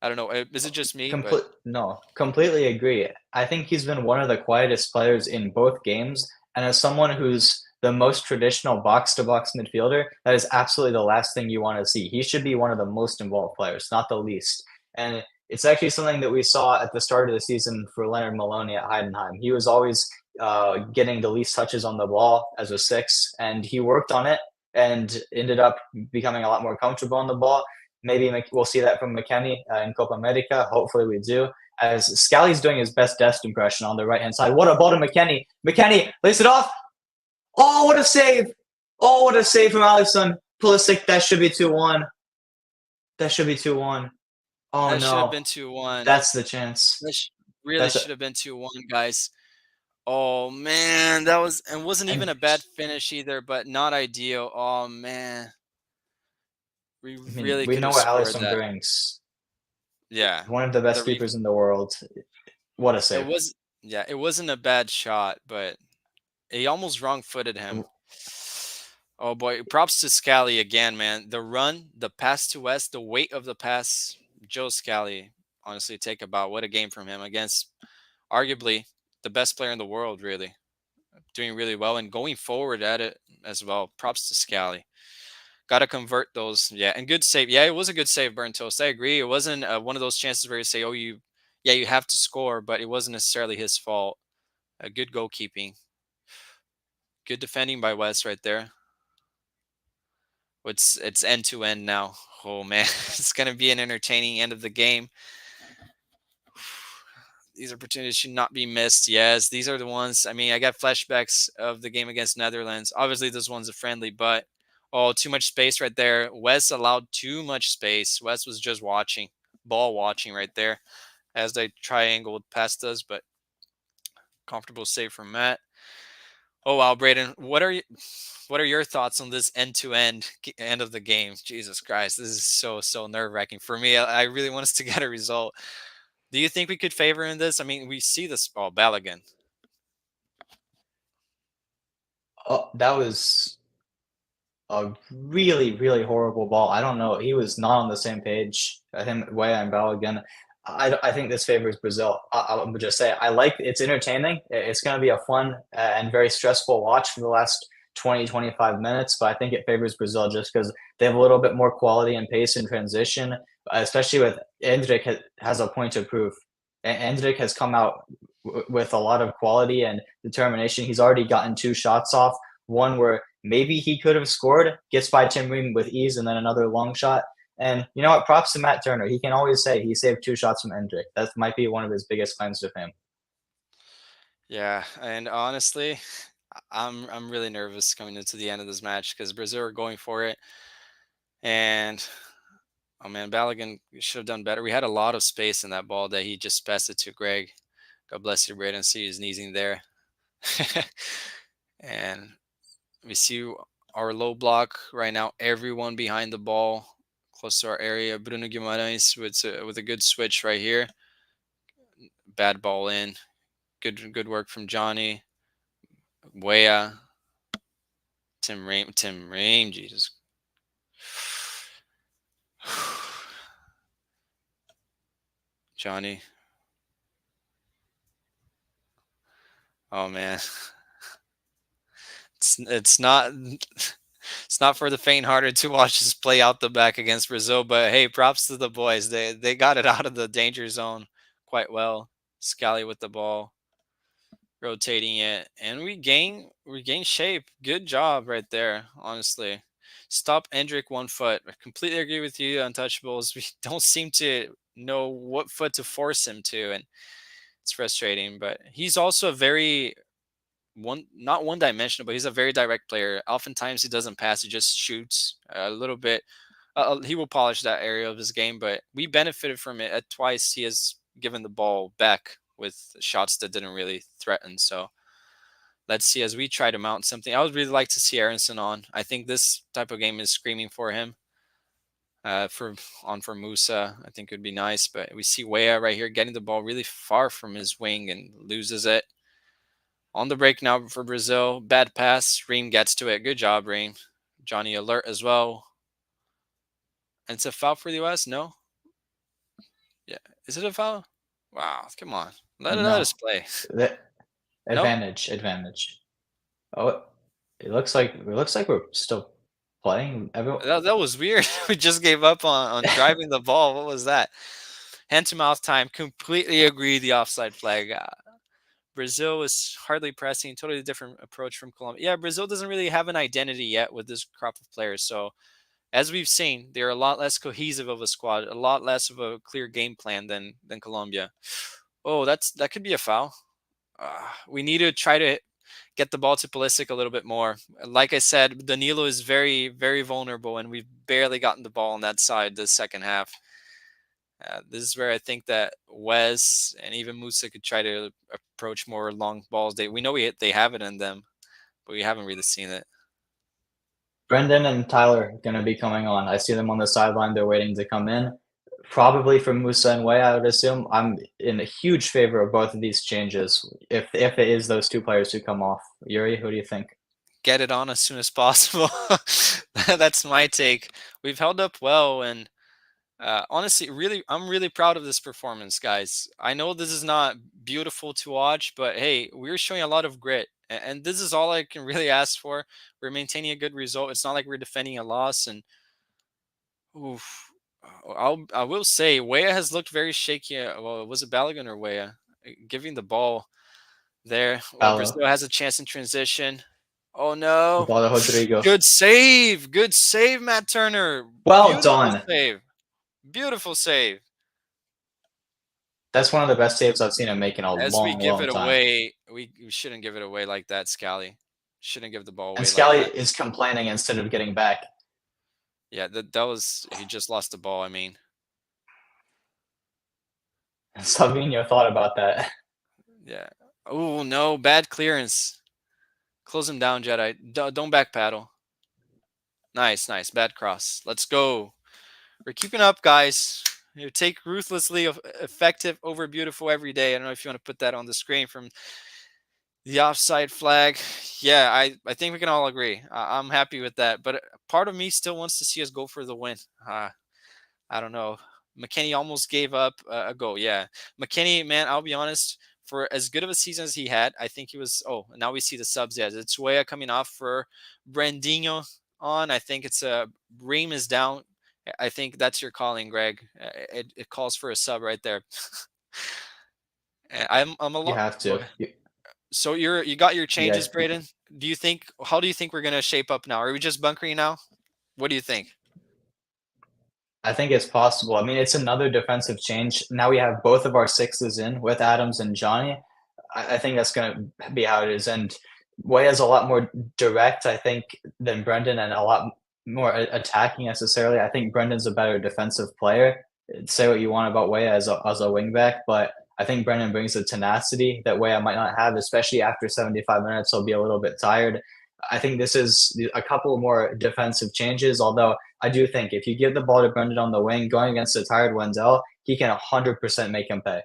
I don't know. Is it just me? But No, completely agree. I think he's been one of the quietest players in both games, and as someone who's the most traditional box-to-box midfielder, that is absolutely the last thing you want to see. He should be one of the most involved players, not the least. And it's actually something that we saw at the start of the season for Leonard Maloney at Heidenheim. He was always getting the least touches on the ball as a six, and he worked on it and ended up becoming a lot more comfortable on the ball. Maybe we'll see that from McKennie in Copa America. Hopefully we do. As Scally's doing his best Dest impression on the right-hand side. What a ball to McKennie. McKennie, lace it off. Oh, what a save. Oh, what a save from Alisson. Pulisic, that should be 2-1. That should be 2-1. Oh, that should have no. been 2-1. That's the chance. That really should have been 2-1, guys. Oh man, that wasn't even a bad finish either, but not ideal. Oh man. We really we could know have what scored Alisson that. brings. Yeah. One of the best keepers in the world. What a It save. was it wasn't a bad shot, but he almost wrong-footed him. Oh boy, props to Scally again, man. The run, the pass to West, the weight of the pass, Joe Scally. Honestly, take about what a game from him against arguably the best player in the world, really. Doing really well and going forward at it as well. Props to Scally. Got to convert those. Yeah, and good save. Yeah, it was a good save, Burnt Toast. I agree. It wasn't one of those chances where you say, oh, you have to score, but it wasn't necessarily his fault. A good goalkeeping. Good defending by West right there. It's end to end now. Oh man, it's gonna be an entertaining end of the game. These opportunities should not be missed. Yes, these are the ones. I mean, I got flashbacks of the game against Netherlands. Obviously, this one's a friendly, but oh, too much space right there. Wes allowed too much space. Wes was just watching, ball watching right there as they triangled past us, but comfortable save from Matt. Oh wow, Braden, what are your thoughts on this end-to-end end of the game? Jesus Christ, this is so nerve-wracking for me. I really want us to get a result. Do you think we could favor in this? I mean, we see this. Oh, Balogun. Oh, that was a really, really horrible ball. I don't know. He was not on the same page. Him, Weah, and Balogun. I think this favors Brazil. I would just say I like it's entertaining. It's going to be a fun and very stressful watch for the last 20, 25 minutes, but I think it favors Brazil just because they have a little bit more quality and pace in transition, especially with Endrick has a point to prove. Endrick has come out with a lot of quality and determination. He's already gotten 2 shots off, one where maybe he could have scored, gets by Tim Ream with ease, and then another long shot. And you know what? Props to Matt Turner. He can always say he saved 2 shots from Endrick. That might be one of his biggest claims to fame. Yeah, and honestly, I'm really nervous coming into the end of this match because Brazil are going for it, and oh man, Balogun should have done better. We had a lot of space in that ball that he just passed it to Greg. God bless you, Braden. See his knees in there, and we see our low block right now. Everyone behind the ball, close to our area. Bruno Guimarães with a good switch right here. Bad ball in. Good work from Johnny. Weah. Tim Ream, Jesus. Johnny. Oh man. It's not it's not for the faint-hearted to watch this play out the back against Brazil, but hey, props to the boys. They got it out of the danger zone quite well. Scally with the ball, rotating it, and we gain shape. Good job right there, honestly. Stop Endrick 1 foot. I completely agree with you, Untouchables. We don't seem to know what foot to force him to, and it's frustrating. But he's also a very not one dimensional, but he's a very direct player. Oftentimes he doesn't pass; he just shoots a little bit. He will polish that area of his game, but we benefited from it. At twice he has given the ball back with shots that didn't really threaten. So let's see as we try to mount something. I would really like to see Aronson on. I think this type of game is screaming for him. For Musa, I think it would be nice. But we see Weah right here getting the ball really far from his wing and loses it. On the break now for Brazil. Bad pass. Ream gets to it. Good job, Ream. Johnny alert as well. And it's a foul for the U.S.? No? Yeah. Is it a foul? Wow. Come on. Let us play. Advantage. Oh, it looks like we're still playing. That was weird. We just gave up on driving the ball. What was that? Hand to mouth time. Completely agree. The offside flag. Brazil is hardly pressing. Totally different approach from Colombia. Yeah, Brazil doesn't really have an identity yet with this crop of players. So, as we've seen, they're a lot less cohesive of a squad, a lot less of a clear game plan than Colombia. Oh, that could be a foul. We need to try to get the ball to Pulisic a little bit more. Like I said, Danilo is very, very vulnerable, and we've barely gotten the ball on that side the second half. This is where I think that Wes and even Musa could try to approach more long balls. We know they have it in them, but we haven't really seen it. Brendan and Tyler are going to be coming on. I see them on the sideline. They're waiting to come in. Probably from Musa and Weah, I would assume. I'm in a huge favor of both of these changes. If it is those two players who come off. Yuri, who do you think? Get it on as soon as possible. That's my take. We've held up well, and honestly, I'm really proud of this performance, guys. I know this is not beautiful to watch, but hey, we're showing a lot of grit, and this is all I can really ask for. We're maintaining a good result. It's not like we're defending a loss, and oof. I will say, Weah has looked very shaky. Well, was it Balogun or Weah giving the ball there? Well, Brazil has a chance in transition. Oh no! Rodrigo. Good save, Matt Turner. Well done. Beautiful save. That's one of the best saves I've seen him make in a long time. As we give it away, we shouldn't give it away like that, Scally. Shouldn't give the ball away. And Scally is complaining instead of getting back. Yeah, that was he just lost the ball. I mean, Savinho thought about that. Yeah. Oh no, bad clearance. Close him down, Jedi. Don't back paddle. Nice. Bad cross. Let's go. We're keeping up, guys. You take ruthlessly effective over beautiful every day. I don't know if you want to put that on the screen from the offside flag. Yeah, I think we can all agree. I'm happy with that. But part of me still wants to see us go for the win. I don't know. McKennie almost gave up a goal. Yeah. McKennie, man, I'll be honest. For as good of a season as he had, I think he was. Oh, now we see the subs. Yeah, it's Weah coming off for Brandinho on. I think it's Ream is down. I think that's your calling, Greg. It calls for a sub right there. I'm a lot. You have to. So you got your changes, yeah. Braden. How do you think we're gonna shape up now? Are we just bunkering now? What do you think? I think it's possible. I mean, it's another defensive change. Now we have both of our sixes in with Adams and Johnny. I think that's going to be how it is. And Weah is a lot more direct, I think, than Brendan, and a lot more attacking necessarily. I think Brendan's a better defensive player. Say what you want about Weah as a wingback, but I think Brendan brings a tenacity that Weah might not have, especially after 75 minutes. He'll be a little bit tired. I think this is a couple more defensive changes, although I do think if you give the ball to Brendan on the wing, going against a tired Wendell, he can 100% make him pay.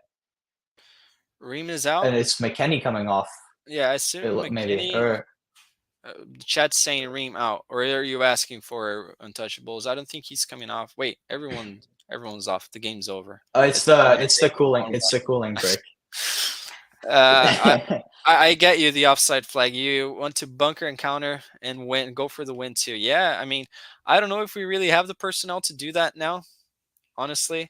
Ream is out. And it's McKennie coming off, Yeah, I assume maybe. McKinney. Or Chat's saying Ream out, or are you asking for Untouchables? I don't think he's coming off. Wait, everyone's off. The game's over. it's the cooling break. I get you, the offside flag. You want to bunker and counter and go for the win too. Yeah, I mean, I don't know if we really have the personnel to do that now. Honestly,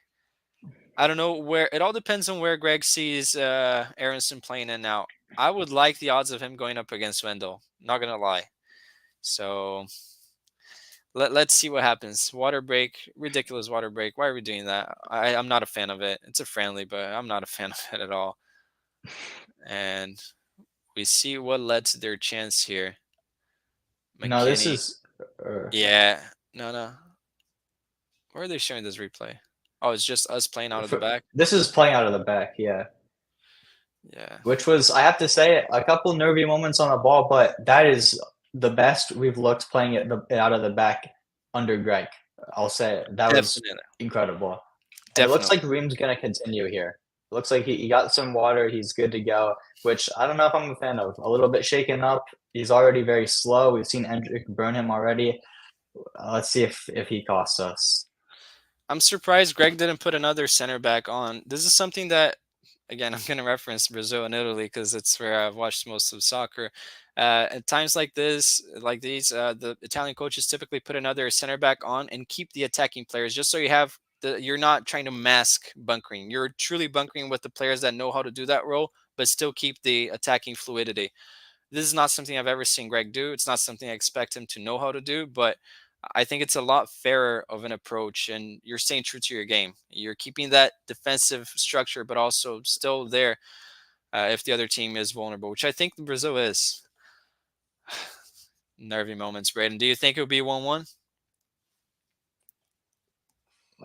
I don't know where. It all depends on where Greg sees Aronson playing in now. I would like the odds of him going up against Wendell. Not gonna lie. So let's see what happens. Water break, ridiculous water break. Why are we doing that? I'm not a fan of it. It's a friendly, but I'm not a fan of it at all. And we see what led to their chance here. McKinney. No, this is. Yeah. No. Where are they showing this replay? Oh, it's just us playing out of the back. This is playing out of the back, yeah. Yeah. Which was, I have to say, a couple nervy moments on the ball, but that is the best we've looked playing it out of the back under Greg. I'll say it. That was incredible. It looks like Ream's going to continue here. It looks like he got some water. He's good to go, which I don't know if I'm a fan of. A little bit shaken up. He's already very slow. We've seen Endrick burn him already. Let's see if he costs us. I'm surprised Greg didn't put another center back on. This is something that, again, I'm going to reference Brazil and Italy because it's where I've watched most of soccer. At times like these, the Italian coaches typically put another center back on and keep the attacking players just so you're not trying to mask bunkering. You're truly bunkering with the players that know how to do that role, but still keep the attacking fluidity. This is not something I've ever seen Greg do. It's not something I expect him to know how to do, but I think it's a lot fairer of an approach, and you're staying true to your game. You're keeping that defensive structure, but also still there if the other team is vulnerable, which I think Brazil is. Nervy moments, Braden. Do you think it would be 1-1?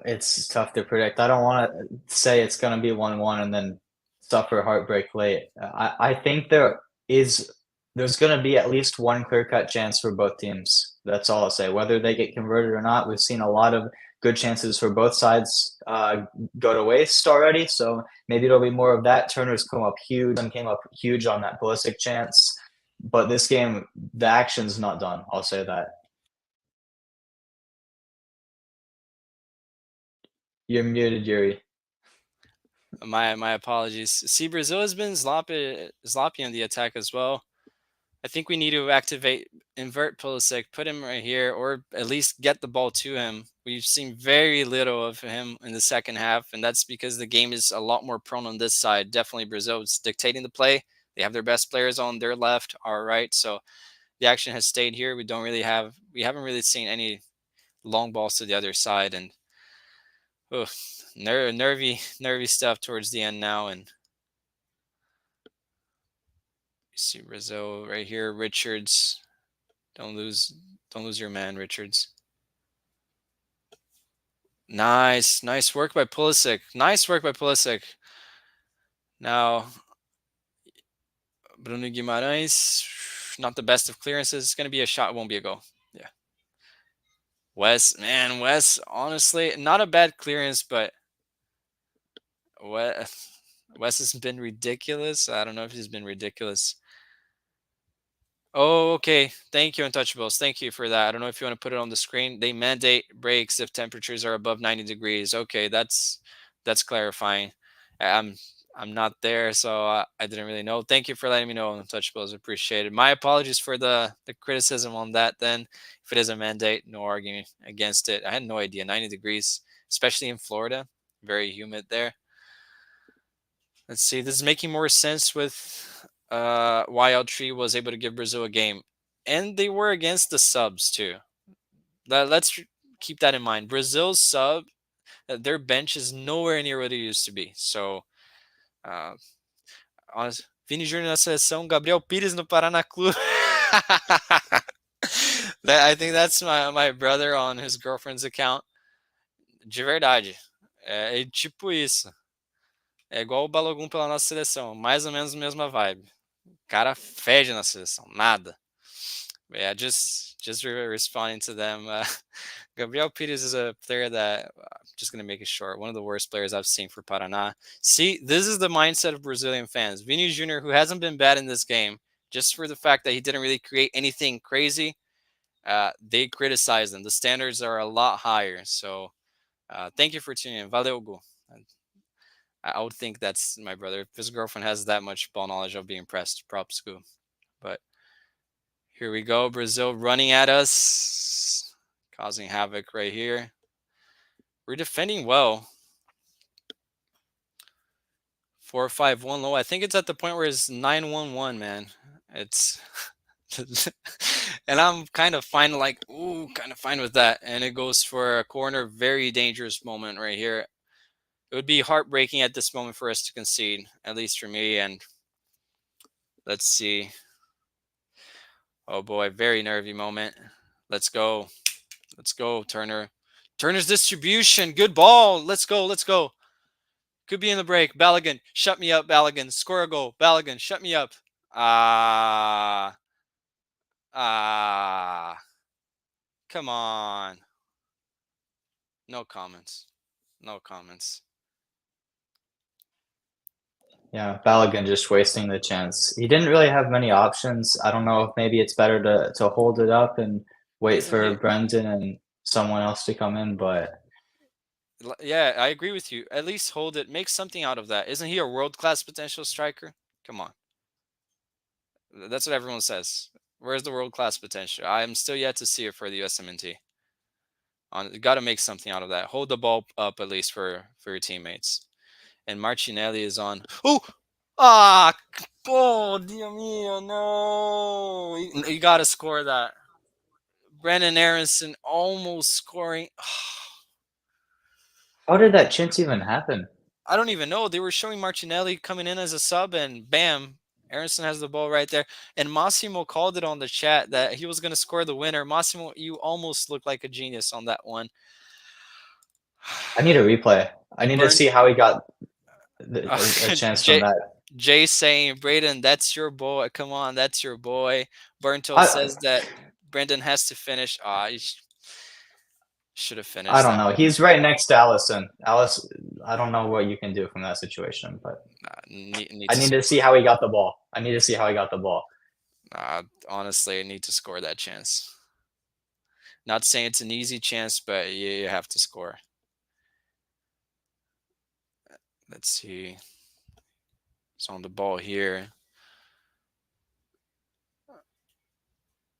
It's tough to predict. I don't want to say it's going to be 1-1 and then suffer heartbreak late. I think there's going to be at least one clear-cut chance for both teams. That's all I'll say. Whether they get converted or not, we've seen a lot of good chances for both sides go to waste already. So maybe it'll be more of that. Turner's came up huge on that Pulisic chance. But this game, the action's not done. I'll say that. You're muted, Yuri. My apologies. See, Brazil has been sloppy on the attack as well. I think we need to invert Pulisic, put him right here, or at least get the ball to him. We've seen very little of him in the second half, and that's because the game is a lot more prone on this side. Definitely Brazil is dictating the play. They have their best players on their left, our right. So the action has stayed here. We haven't really seen any long balls to the other side, and nervy stuff towards the end now. And you see Brazil right here. Richards, don't lose your man, Richards. Nice work by Pulisic. Now, Bruno Guimarães, not the best of clearances. It's going to be a shot. It won't be a goal. Yeah. Wes, honestly, not a bad clearance, but Wes has been ridiculous. I don't know if he's been ridiculous. Oh, okay. Thank you, Untouchables. Thank you for that. I don't know if you want to put it on the screen. They mandate breaks if temperatures are above 90 degrees. Okay, that's clarifying. I'm not there, so I didn't really know. Thank you for letting me know, Untouchables. Appreciate it. My apologies for the criticism on that then. If it is a mandate, no arguing against it. I had no idea. 90 degrees, especially in Florida. Very humid there. Let's see. This is making more sense with why L3 was able to give Brazil a game. And they were against the subs too. Let's keep that in mind. Brazil's sub, their bench is nowhere near what it used to be. So, Vini Júnior na seleção, Gabriel Pires no Paraná Clube. I think that's my brother on his girlfriend's account. De verdade. É tipo isso. É igual o Balogun pela nossa seleção. Mais ou menos a mesma vibe. O cara fede na seleção. Nada. Yeah, just responding to them. Gabriel Pires is a player that I'm just gonna make it short. One of the worst players I've seen for Paraná. See, this is the mindset of Brazilian fans. Vini Jr., who hasn't been bad in this game, just for the fact that he didn't really create anything crazy, they criticize him. The standards are a lot higher. So thank you for tuning in. Valeu, Gu. I would think that's my brother. If his girlfriend has that much ball knowledge, I'll be impressed. Props, Gu. But here we go. Brazil running at us, causing havoc right here. We're defending well. 4-5-1 low. I think it's at the point where it's 9-1-1, man. It's and I'm kind of fine, like, ooh, kind of fine with that. And it goes for a corner. Very dangerous moment right here. It would be heartbreaking at this moment for us to concede, at least for me. And let's see. Oh boy, very nervy moment. Let's go. Let's go, Turner. Turner's distribution. Good ball. Let's go. Let's go. Could be in the break. Balogun. Shut me up, Balogun. Score a goal. Balogun. Shut me up. Ah. Come on. No comments. No comments. Yeah, Balogun just wasting the chance. He didn't really have many options. I don't know if maybe it's better to hold it up and wait Isn't for he? Brendan and someone else to come in, but Yeah, I agree with you. At least hold it. Make something out of that. Isn't he a world-class potential striker? Come on. That's what everyone says. Where's the world-class potential? I'm still yet to see it for the USMNT. Got to make something out of that. Hold the ball up at least for your teammates. And Martinelli is on. Oh, oh, Dio mio, no! You got to score that. Brendan Aronson almost scoring. how did that chance even happen? I don't even know. They were showing Martinelli coming in as a sub, and bam, Aronson has the ball right there. And Massimo called it on the chat that he was going to score the winner. Massimo, you almost look like a genius on that one. I need a replay. I need to Burn. see how he got a chance from Jay, that. Jay saying, Braden, that's your boy. Come on, that's your boy. Burnto I says that Brendan has to finish. He should have I finished don't that know. one. He's right next to Allison. Alice, I don't know what you can do from that situation, but Need I to need to see how he got the ball. I need to see how he got the ball. honestly, I need to score that chance. Not saying it's an easy chance, but you have to score. Let's see. It's on the ball here.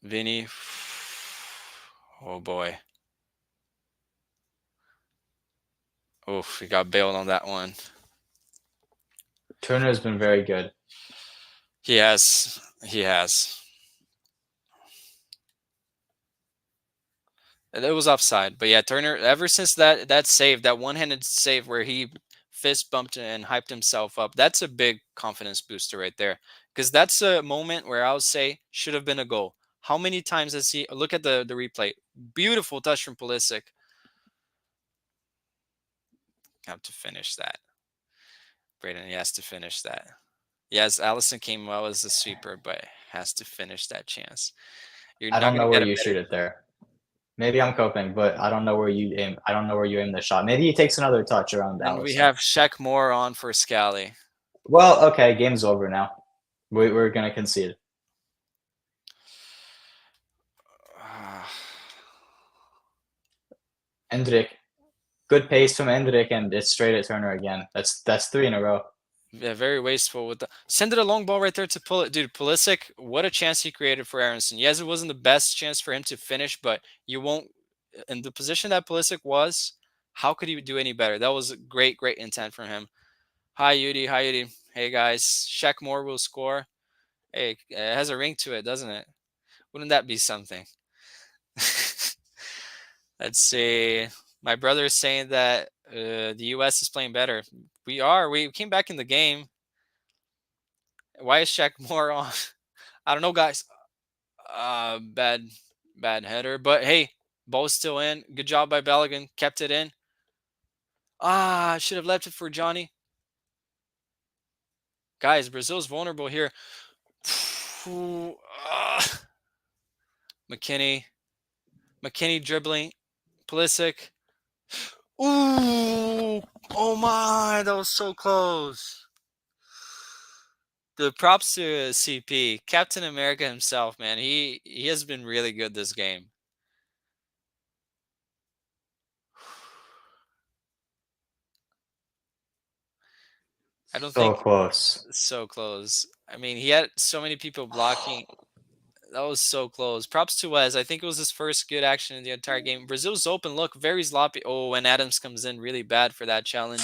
Vinny. Oh boy. Oof, he got bailed on that one. Turner's been very good. He has. He has. It was offside, but yeah, Turner. Ever since that save, that one-handed save where he fist bumped and hyped himself up, that's a big confidence booster right there. Because that's a moment where I would say should have been a goal. How many times has he? Look at the replay. Beautiful touch from Pulisic. Have to finish that. Braden, he has to finish that. Yes, Allison came well as a sweeper, but has to finish that chance. You're I not don't gonna know where get a you better. shoot it there. Maybe I'm coping, but I don't know where you aim. I don't know where you aim the shot. Maybe he takes another touch around And we Allison. have Shaq Moore on for Scally. Well, okay, game's over now. We're gonna concede. Endrick, good pace from Endrick, and it's straight at Turner again. That's three in a row. Yeah, very wasteful with the send it a long ball right there to pull it. Dude, Pulisic, what a chance he created for Aronson. Yes, it wasn't the best chance for him to finish, but you won't in the position that Pulisic was, how could he do any better? That was great, great intent from him. Hi Yudi, hi Yudi. Hey guys, Shaq Moore will score. Hey, it has a ring to it, doesn't it? Wouldn't that be something? Let's see. My brother is saying that the U.S. is playing better. We are. We came back in the game. Why is Shaq Moore on? I don't know, guys. Bad header. But hey, ball's still in. Good job by Balogun. Kept it in. I should have left it for Johnny. Guys, Brazil's vulnerable here. McKinney. McKinney dribbling. Pulisic. Ooh! Oh my! That was so close. The props to CP, Captain America himself, man. He has been really good this game. I don't So think close. so close. I mean, he had so many people blocking. That was so close. Props to Wes. I think it was his first good action in the entire game. Brazil's open look, very sloppy. Oh, and Adams comes in really bad for that challenge.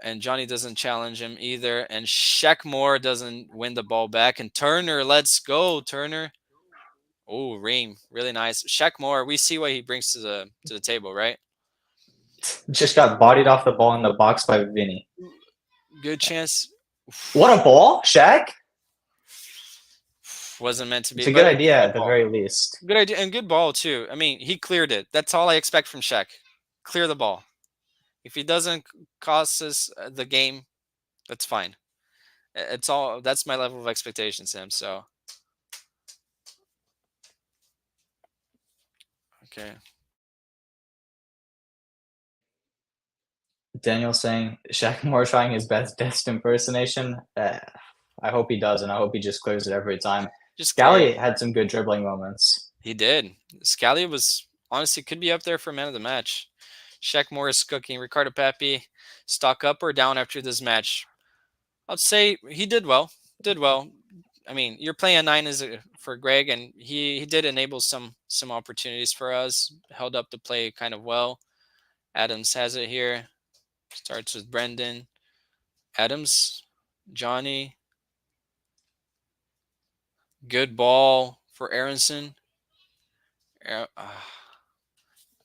And Johnny doesn't challenge him either. And Sheckmore doesn't win the ball back. And Turner, let's go, Turner. Oh, Ream, really nice. Sheckmore, we see what he brings to the table, right? Just got bodied off the ball in the box by Vinny. Good chance. What a ball, Shaq! Wasn't meant to be. It's a good But idea at the ball. very least. Good idea and good ball too. I mean, he cleared it. That's all I expect from Shaq. Clear the ball. If he doesn't cost us the game, that's fine. It's all. That's my level of expectation, Sam. So, okay. Daniel saying Shaq Moore trying his best impersonation. I hope he does, and I hope he just clears it every time. Just Scally clear. had some good dribbling moments. He did. Scally was honestly could be up there for man of the match. Shaq Morris cooking. Ricardo Papi, stock up or down after this match? I'd say he did well. Did well. I mean, you're playing a 9 for Greg, and he did enable some opportunities for us. Held up the play kind of well. Adams has it here. Starts with Brendan. Adams, Johnny. Good ball for Aronson.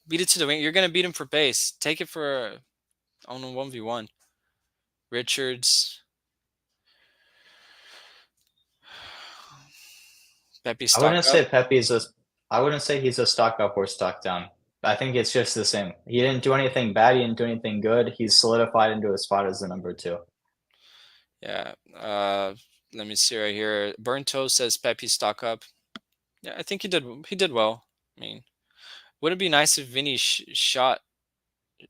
Beat it to the wing. You're gonna beat him for pace. Take it for on a 1v1. Richards. Pepe I stock wouldn't up. say Pepe's a. I wouldn't say he's a stock up or stock down. I think it's just the same. He didn't do anything bad. He didn't do anything good. He's solidified into a spot as the number 2. Yeah. Let me see right here. Burn Toast says Pepe stock up. Yeah, I think he did. He did well. I mean, would it be nice if Vinny shot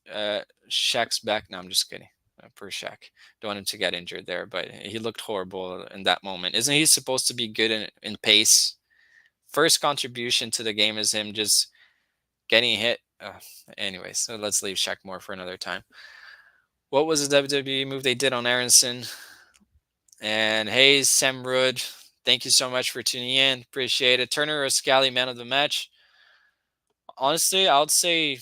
Shaq's back? No, I'm just kidding. Poor Shaq. Don't want him to get injured there, but he looked horrible in that moment. Isn't he supposed to be good in pace? First contribution to the game is him just getting hit. Anyway, so let's leave Shaq more for another time. What was the WWE move they did on Aronson? And Hayes, Sam Rudd, thank you so much for tuning in. Appreciate it. Turner or Scally, man of the match? Honestly, I would say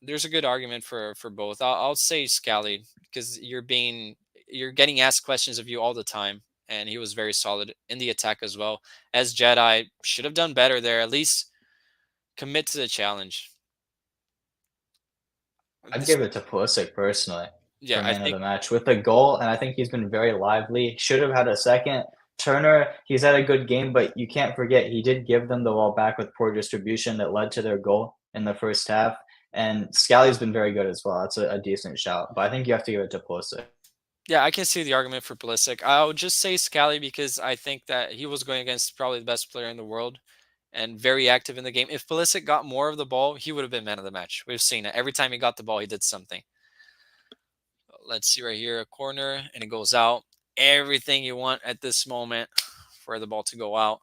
there's a good argument for both. I'll say Scally because you're getting asked questions of you all the time, and he was very solid in the attack as well. As Jedi, should have done better there. At least commit to the challenge. I'd give it to Pulisic personally Yeah, for I man of think the match with the goal, and I think he's been very lively. Should have had a second. Turner, he's had a good game, but you can't forget he did give them the ball back with poor distribution that led to their goal in the first half. And Scally's been very good as well. That's a decent shout, but I think you have to give it to Pulisic. yeah, I can see the argument for Pulisic. I would just say Scally because I think that he was going against probably the best player in the world and very active in the game. If Pulisic got more of the ball, he would have been man of the match. We've seen it. Every time he got the ball, he did something. Let's see right here, a corner, and it goes out. Everything you want at this moment for the ball to go out.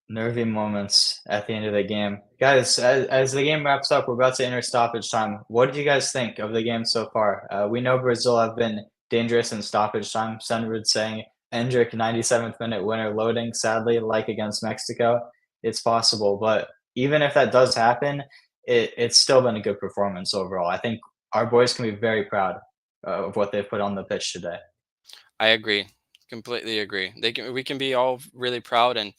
Nervy moments at the end of the game. Guys, as the game wraps up, we're about to enter stoppage time. What did you guys think of the game so far? We know Brazil have been dangerous in stoppage time. Sunwood saying Endrick 97th minute winner loading. Sadly, like against Mexico, it's possible. But even if that does happen, it's still been a good performance overall. I think our boys can be very proud of what they've put on the pitch today. I agree. Completely agree. We can be all really proud, and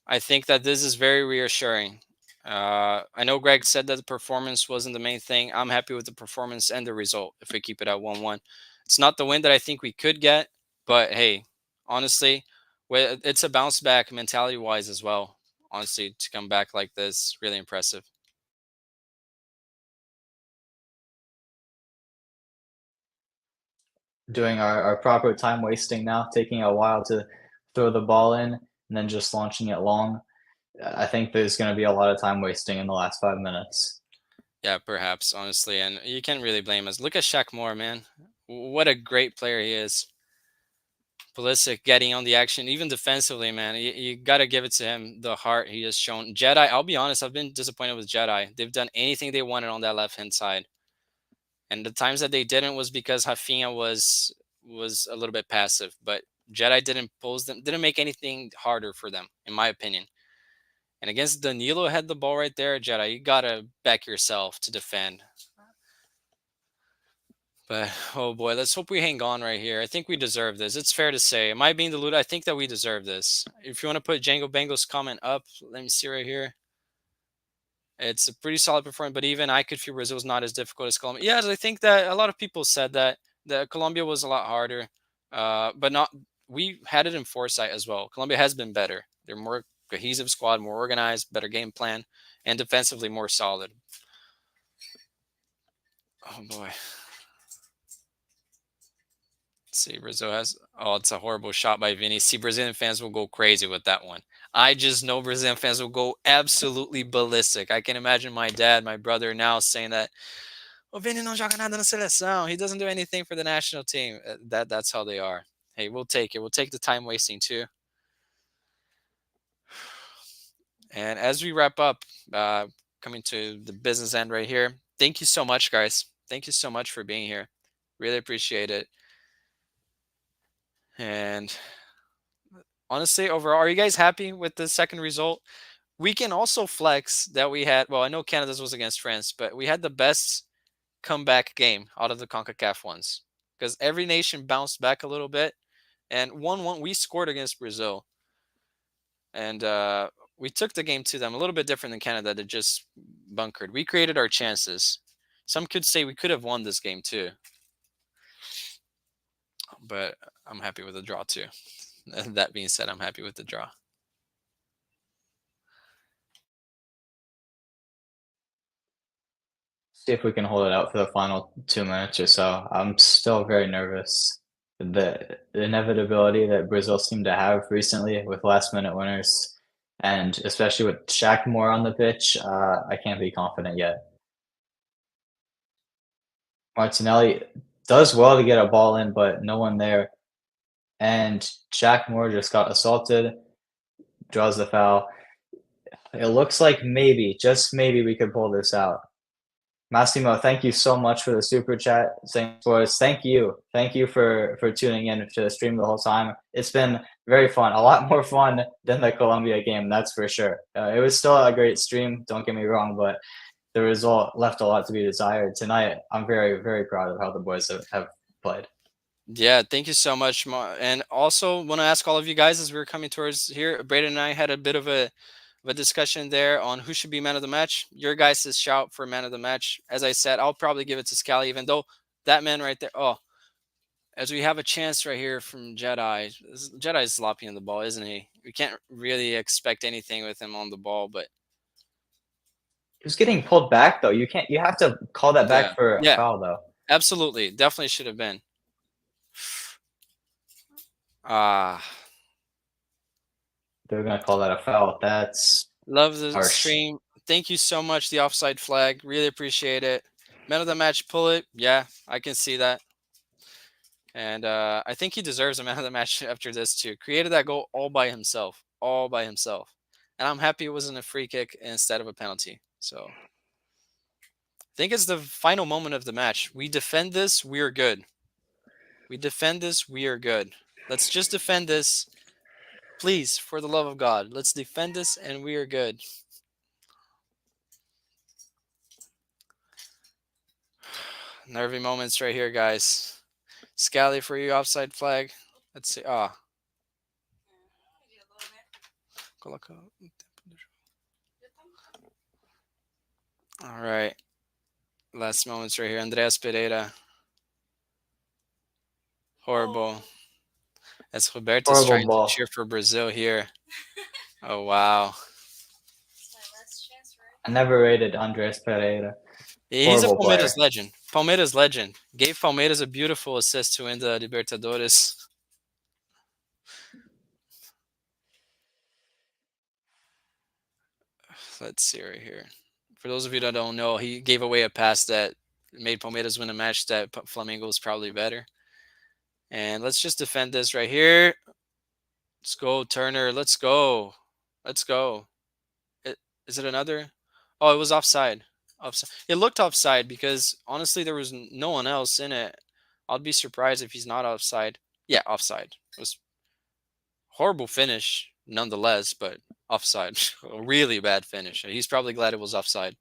I think that this is very reassuring. I know Greg said that the performance wasn't the main thing. I'm happy with the performance and the result if we keep it at 1-1. It's not the win that I think we could get, but hey, honestly, it's a bounce back mentality wise as well. Honestly, to come back like this, really impressive. doing our proper time wasting now, taking a while to throw the ball in and then just launching it long. I think there's going to be a lot of time wasting in the last 5 minutes. Yeah, perhaps, honestly, and you can't really blame us. Look at Shaq Moore, man. What a great player he is. Pulisic getting on the action, even defensively, man. You got to give it to him, the heart he has shown. Jedi, I'll be honest, I've been disappointed with Jedi. They've done anything they wanted on that left-hand side. And the times that they didn't was because Rafinha was a little bit passive. But Jedi didn't pose them, didn't make anything harder for them, in my opinion. And against Danilo had the ball right there, Jedi, you got to back yourself to defend. But oh boy, let's hope we hang on right here. I think we deserve this. It's fair to say. Am I being deluded? I think that we deserve this. If you want to put Django Bango's comment up, let me see right here. It's a pretty solid performance, but even I could feel Brazil's not as difficult as Colombia. Yes, I think that a lot of people said that Colombia was a lot harder, but not. We had it in foresight as well. Colombia has been better. They're more cohesive squad, more organized, better game plan, and defensively more solid. Oh boy. See, Brazil has. Oh, it's a horrible shot by Vini. See, Brazilian fans will go crazy with that one. I just know Brazilian fans will go absolutely ballistic. I can imagine my dad, my brother now saying that, "O Vini não joga nada na seleção. He doesn't do anything for the national team." That's how they are. Hey, we'll take it. We'll take the time wasting too. And as we wrap up, coming to the business end right here. Thank you so much, guys. Thank you so much for being here. Really appreciate it. And honestly, overall, are you guys happy with the second result? We can also flex that we had. Well, I know Canada's was against France, but we had the best comeback game out of the CONCACAF ones because every nation bounced back a little bit. And 1-1, we scored against Brazil. And we took the game to them a little bit different than Canada that just bunkered. We created our chances. Some could say we could have won this game too. But I'm happy with the draw too. That being said, I'm happy with the draw. See if we can hold it out for the final 2 minutes or so. I'm still very nervous. The inevitability that Brazil seemed to have recently with last-minute winners, and especially with Shaq Moore on the pitch, I can't be confident yet. Martinelli does well to get a ball in, but no one there. And Shaq Moore just got assaulted, draws the foul. It looks like maybe, just maybe, we could pull this out. Massimo, thank you so much for the super chat. Thank you for tuning in to the stream the whole time. It's been very fun, a lot more fun than the Colombia game, that's for sure. It was still a great stream, don't get me wrong, but the result left a lot to be desired. Tonight, I'm very, very proud of how the boys have played. Yeah, thank you so much. And also want to ask all of you guys as we were coming towards here, Braden and I had a bit of a discussion there on who should be man of the match. Your guys' shout for man of the match. As I said, I'll probably give it to Scally, even though that man right there. Oh, as we have a chance right here from Jedi. Jedi's sloppy on the ball, isn't he? We can't really expect anything with him on the ball, but He was getting pulled back though. You have to call that back for a foul though. Absolutely. Definitely should have been. They're gonna call that a foul. That's love the harsh. stream. Thank you so much. The offside flag. Really appreciate it. Man of the match, pull it. Yeah, I can see that. And I think he deserves a man of the match after this too. Created that goal all by himself. All by himself. And I'm happy it wasn't a free kick instead of a penalty. So I think it's the final moment of the match. We defend this, we are good. We defend this, we are good. Let's just defend this. Please, for the love of God, let's defend this and we are good. Nervy moments right here, guys. Scally for you, offside flag. Let's see. All right. Last moments right here. Andreas Pereira. Horrible. As Roberto's trying to cheer for Brazil here. Oh, wow. I never rated Andres Pereira. He's a Palmeiras legend. Palmeiras legend. Gave Palmeiras a beautiful assist to win the Libertadores. Let's see right here. For those of you that don't know, he gave away a pass that made Palmeiras win a match that Flamengo was probably better. And let's just defend this right here. Let's go, Turner. Let's go. Let's go. Is it another? Oh, it was offside. Offside. It looked offside because honestly there was no one else in it. I'd be surprised if he's not offside. Yeah, offside. It was horrible finish nonetheless, but offside. A really bad finish. He's probably glad it was offside.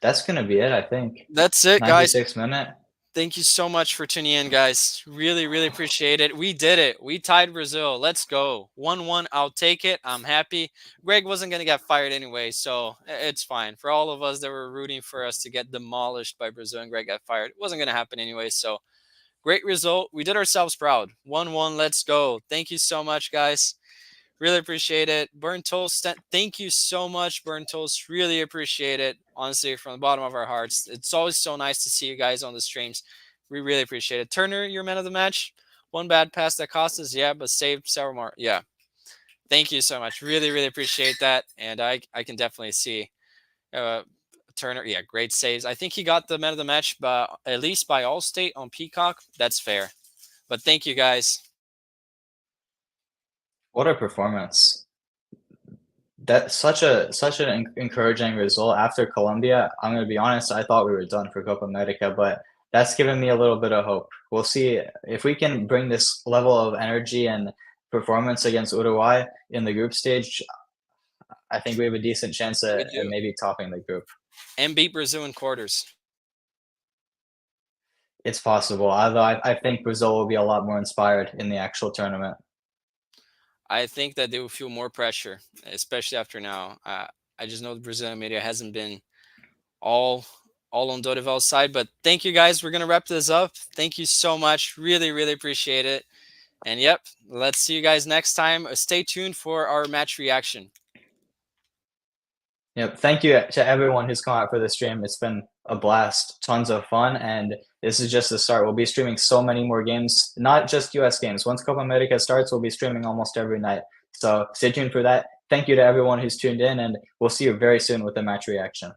That's going to be it, I think. That's it, guys. 96 minute. Thank you so much for tuning in, guys. Really, really appreciate it. We did it. We tied Brazil. Let's go. 1-1. I'll take it. I'm happy. Greg wasn't going to get fired anyway, so it's fine. For all of us that were rooting for us to get demolished by Brazil and Greg got fired, it wasn't going to happen anyway, so great result. We did ourselves proud. 1-1. Let's go. Thank you so much, guys. Really appreciate it. Burn Toast, thank you so much, Burn Toast. Really appreciate it. Honestly, from the bottom of our hearts. It's always so nice to see you guys on the streams. We really appreciate it. Turner, you're man of the match. One bad pass that cost us, yeah, but saved several more. Yeah. Thank you so much. Really, really appreciate that. And I can definitely see Turner. Yeah, great saves. I think he got the man of the match, but at least by Allstate on Peacock. That's fair. But thank you, guys. What a performance. That's such an encouraging result after Colombia. I'm going to be honest, I thought we were done for Copa America, but that's given me a little bit of hope. We'll see if we can bring this level of energy and performance against Uruguay in the group stage. I think we have a decent chance at maybe topping the group. And beat Brazil in quarters. It's possible, although I think Brazil will be a lot more inspired in the actual tournament. I think that they will feel more pressure, especially after now. I just know the Brazilian media hasn't been all on Dorival's side, but thank you, guys. We're going to wrap this up. Thank you so much. Really, really appreciate it. And yep, let's see you guys next time. Stay tuned for our match reaction. Yep. Thank you to everyone who's come out for the stream. It's been a blast, tons of fun, and this is just the start. We'll be streaming so many more games, not just US games. Once Copa America starts, we'll be streaming almost every night. So stay tuned for that. Thank you to everyone who's tuned in, and we'll see you very soon with the match reaction.